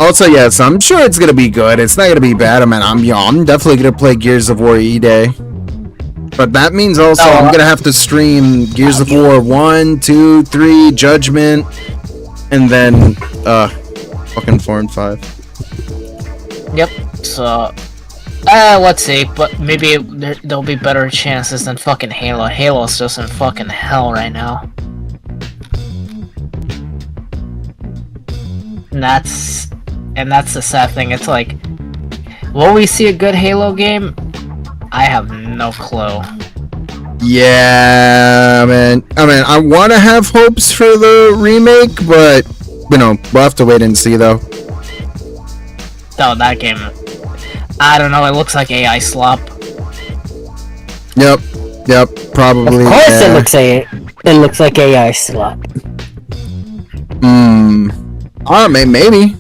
Also, yes, I'm sure it's gonna be good. It's not gonna be bad. I mean, I'm definitely gonna play Gears of War E-Day. But that means also I'm gonna have to stream Gears of War 1, 2, 3, Judgment, and then fucking 4 and 5. Yep, so let's see, but maybe there'll be better chances than fucking Halo. Halo's just in fucking hell right now. And that's the sad thing. It's like, will we see a good Halo game? I have no clue. Yeah, man. I want to have hopes for the remake, but you know, we'll have to wait and see, though. Oh, that game. I don't know. It looks like AI slop. Yep. Probably. Of course, yeah. It looks like AI slop. Maybe.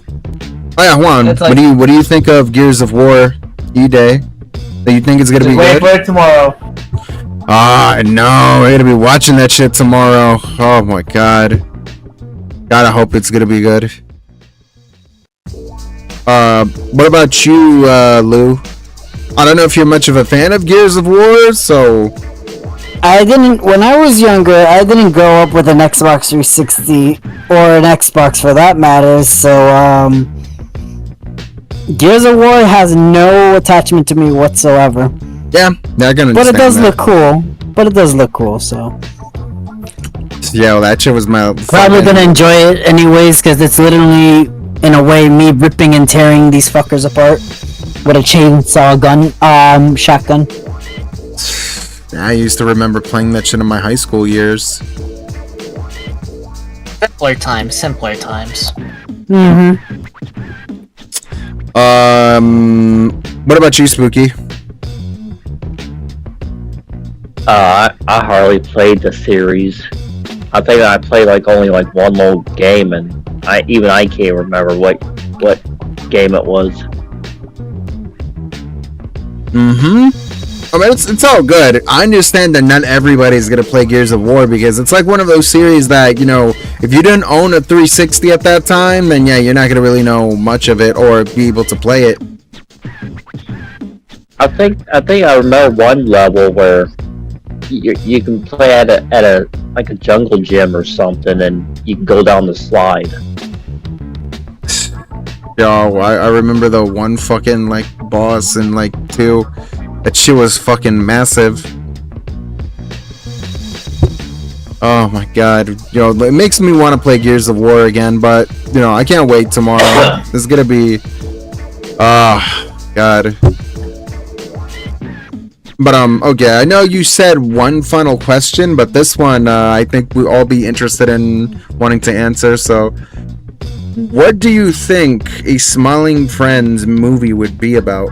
Oh yeah, hold on. Like, what do you think of Gears of War E-Day? Do you think it's gonna be wait good? for it tomorrow. I know. We're gonna be watching that shit tomorrow. Oh my god. Gotta hope it's gonna be good. What about you, Lou? I don't know if you're much of a fan of Gears of War, so... When I was younger, I didn't grow up with an Xbox 360, or an Xbox for that matter, so, Gears of War has no attachment to me whatsoever. Yeah, I can understand. But it does that. look cool, so... Yeah, well, that shit was my... Probably gonna enjoy it anyways, because it's literally, in a way, me ripping and tearing these fuckers apart with a chainsaw gun, shotgun. I used to remember playing that shit in my high school years. Simpler times, simpler times. Mm-hmm. What about you, Spooky? I hardly played the series. I think I played only one little game, and I can't remember what game it was. Mm-hmm. I mean, it's all good. I understand that not everybody's gonna play Gears of War because it's like one of those series that, you know, if you didn't own a 360 at that time, then yeah, you're not gonna really know much of it or be able to play it. I think I remember one level where you can play at a jungle gym or something, and you can go down the slide. Yo, I remember the one fucking boss in 2. That shit was fucking massive. Oh my god. Yo, it makes me want to play Gears of War again, but, you know, I can't wait tomorrow. This is gonna be... God. But, okay, I know you said one final question, but this one, I think we'll all be interested in wanting to answer, so... What do you think a Smiling Friends movie would be about?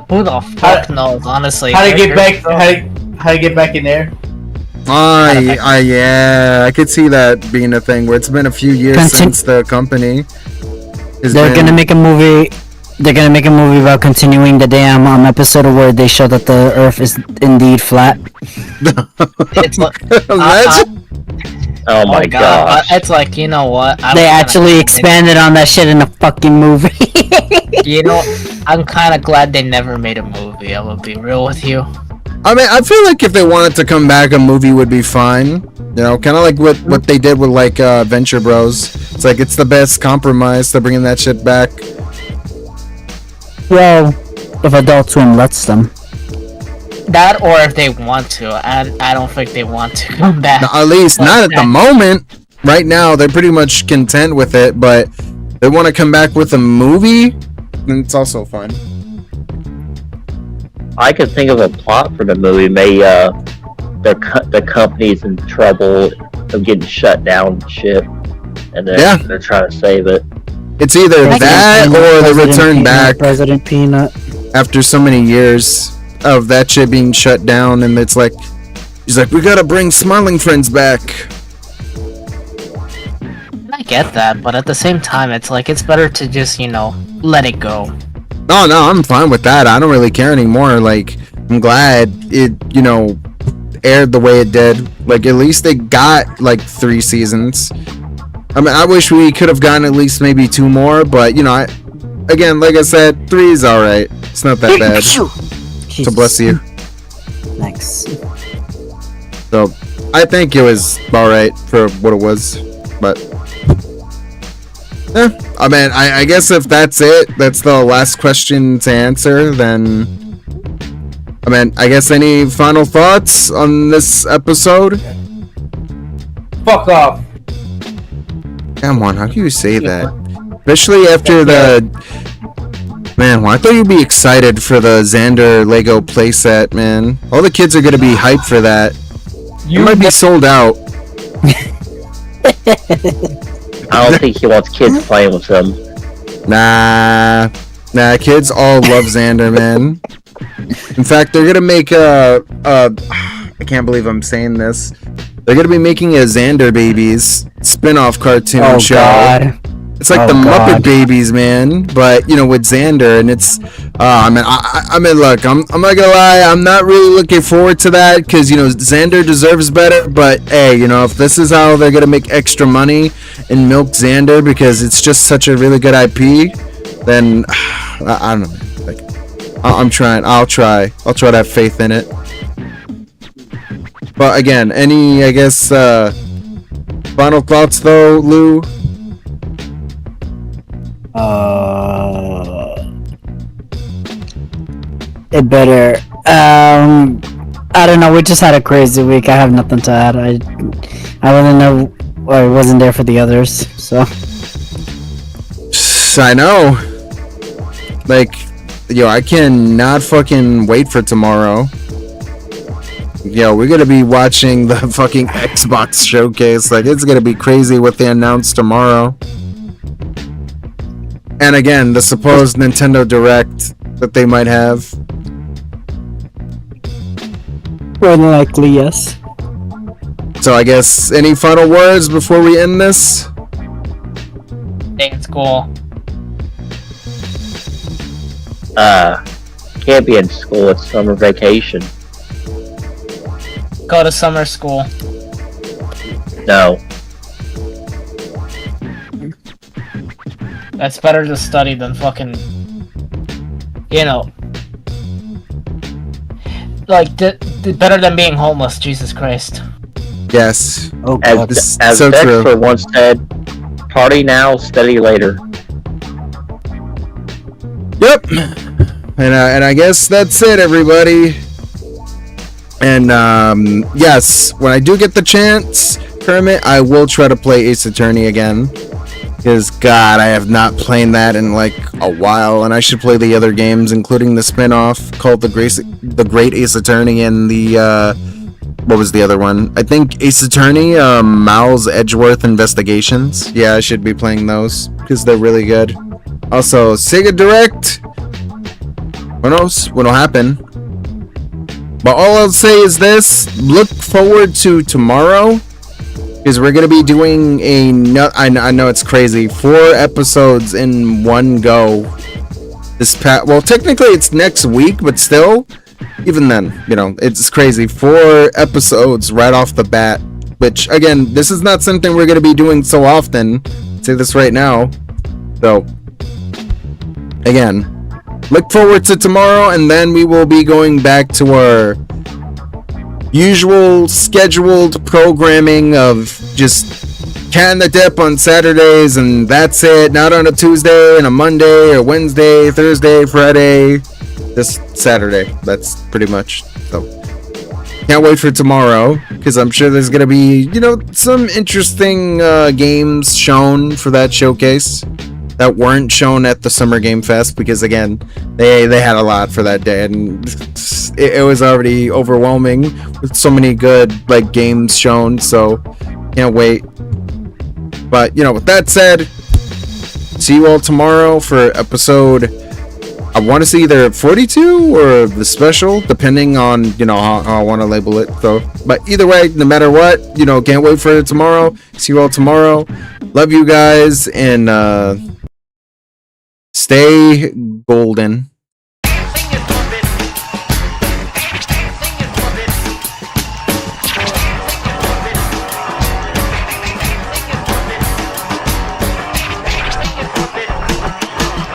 Who the fuck knows, honestly. How to get back in there? Yeah, I could see that being a thing where it's been a few years since the company. They're gonna make a movie. They're gonna make a movie about continuing the damn episode where they show that the Earth is indeed flat. It's Imagine. Oh my god! It's like, you know what? They actually expanded on that shit in a fucking movie. You know, I'm kind of glad they never made a movie. I will be real with you. I mean, I feel like if they wanted to come back, a movie would be fine. You know, kind of like what they did with Venture Bros. It's like it's the best compromise to bringing that shit back. Well, if Adult Swim lets them. That, or if they want to. I don't think they want to come back. Now, at least not at the moment. Right now, they're pretty much content with it, but they want to come back with a movie, then it's also fine. I could think of a plot for the movie. Maybe the company's in trouble of getting shut down and shit, and they're trying to save it. It's either that or they return back President Peanut after so many years of that shit being shut down, and it's like he's like, we gotta bring Smiling Friends back. I get that, but at the same time, it's like it's better to just, you know, let it go. Oh no, I'm fine with that. I don't really care anymore. Like, I'm glad it, you know, aired the way it did. Like, at least they got 3 seasons. I mean, I wish we could have gotten at least maybe 2 more, but you know, again, like I said, 3 is alright. It's not that bad. So bless you. Thanks. So, I think it was alright for what it was, but I mean, I guess if that's it, that's the last question to answer, then I mean, I guess any final thoughts on this episode? Fuck off. Come on, how can you say that? Especially after the... Man, well, I thought you'd be excited for the Xander Lego playset, man. All the kids are gonna be hyped for that. You might be sold out. I don't think he wants kids playing with him. Nah, kids all love Xander, man. In fact, they're gonna make I can't believe I'm saying this. They're gonna be making a Xander Babies spin-off cartoon show. God. It's like the Muppet Babies, man, but you know, with Xander, and it's I mean, look, I'm not gonna lie, I'm not really looking forward to that because you know Xander deserves better. But hey, you know, if this is how they're gonna make extra money and milk Xander because it's just such a really good IP, then I don't know. Like, I'm trying. I'll try to have faith in it. But again, any, I guess, final thoughts though, Lou? It better. I don't know. We just had a crazy week. I have nothing to add. I wouldn't know. I wasn't there for the others, so. I know. Like, yo, I cannot fucking wait for tomorrow. Yo, we're gonna be watching the fucking Xbox showcase. Like, it's gonna be crazy what they announce tomorrow. And again, the supposed Nintendo Direct that they might have. More than likely, yes. So I guess any final words before we end this? Stay in school. Can't be in school. It's summer vacation. Go to summer school. No. That's better to study than fucking, you know, like better than being homeless. Jesus Christ. Yes. Oh As, god. as so Dexter true. once said, party now, study later. Yep. And I guess that's it, everybody. And yes, when I do get the chance, Kermit, I will try to play Ace Attorney again. Because God, I have not played that in like a while, and I should play the other games, including the spin-off called The Great Ace Attorney and the what was the other one? I think Ace Attorney, Miles Edgeworth Investigations. Yeah, I should be playing those because they're really good. Also, Sega Direct. Who knows what'll happen? But all I'll say is this: look forward to tomorrow, because we're gonna be doing I know it's crazy, 4 episodes in one go. Well, technically it's next week, but still, even then, you know, it's crazy. 4 episodes right off the bat. Which again, this is not something we're gonna be doing so often. I'll say this right now. So, again, look forward to tomorrow, and then we will be going back to our usual scheduled programming of just Can the Dip on Saturdays, and that's it. Not on a Tuesday and a Monday or Wednesday, Thursday, Friday. Just Saturday. That's pretty much. So can't wait for tomorrow, because I'm sure there's gonna be, you know, some interesting games shown for that showcase that weren't shown at the Summer Game Fest, because again, they had a lot for that day, and it was already overwhelming with so many good like games shown. So can't wait. But you know, with that said, see you all tomorrow for episode, I want to see either 42 or the special, depending on, you know, how I want to label it. So, but either way, no matter what, you know, can't wait for tomorrow. See you all tomorrow. Love you guys, and stay golden.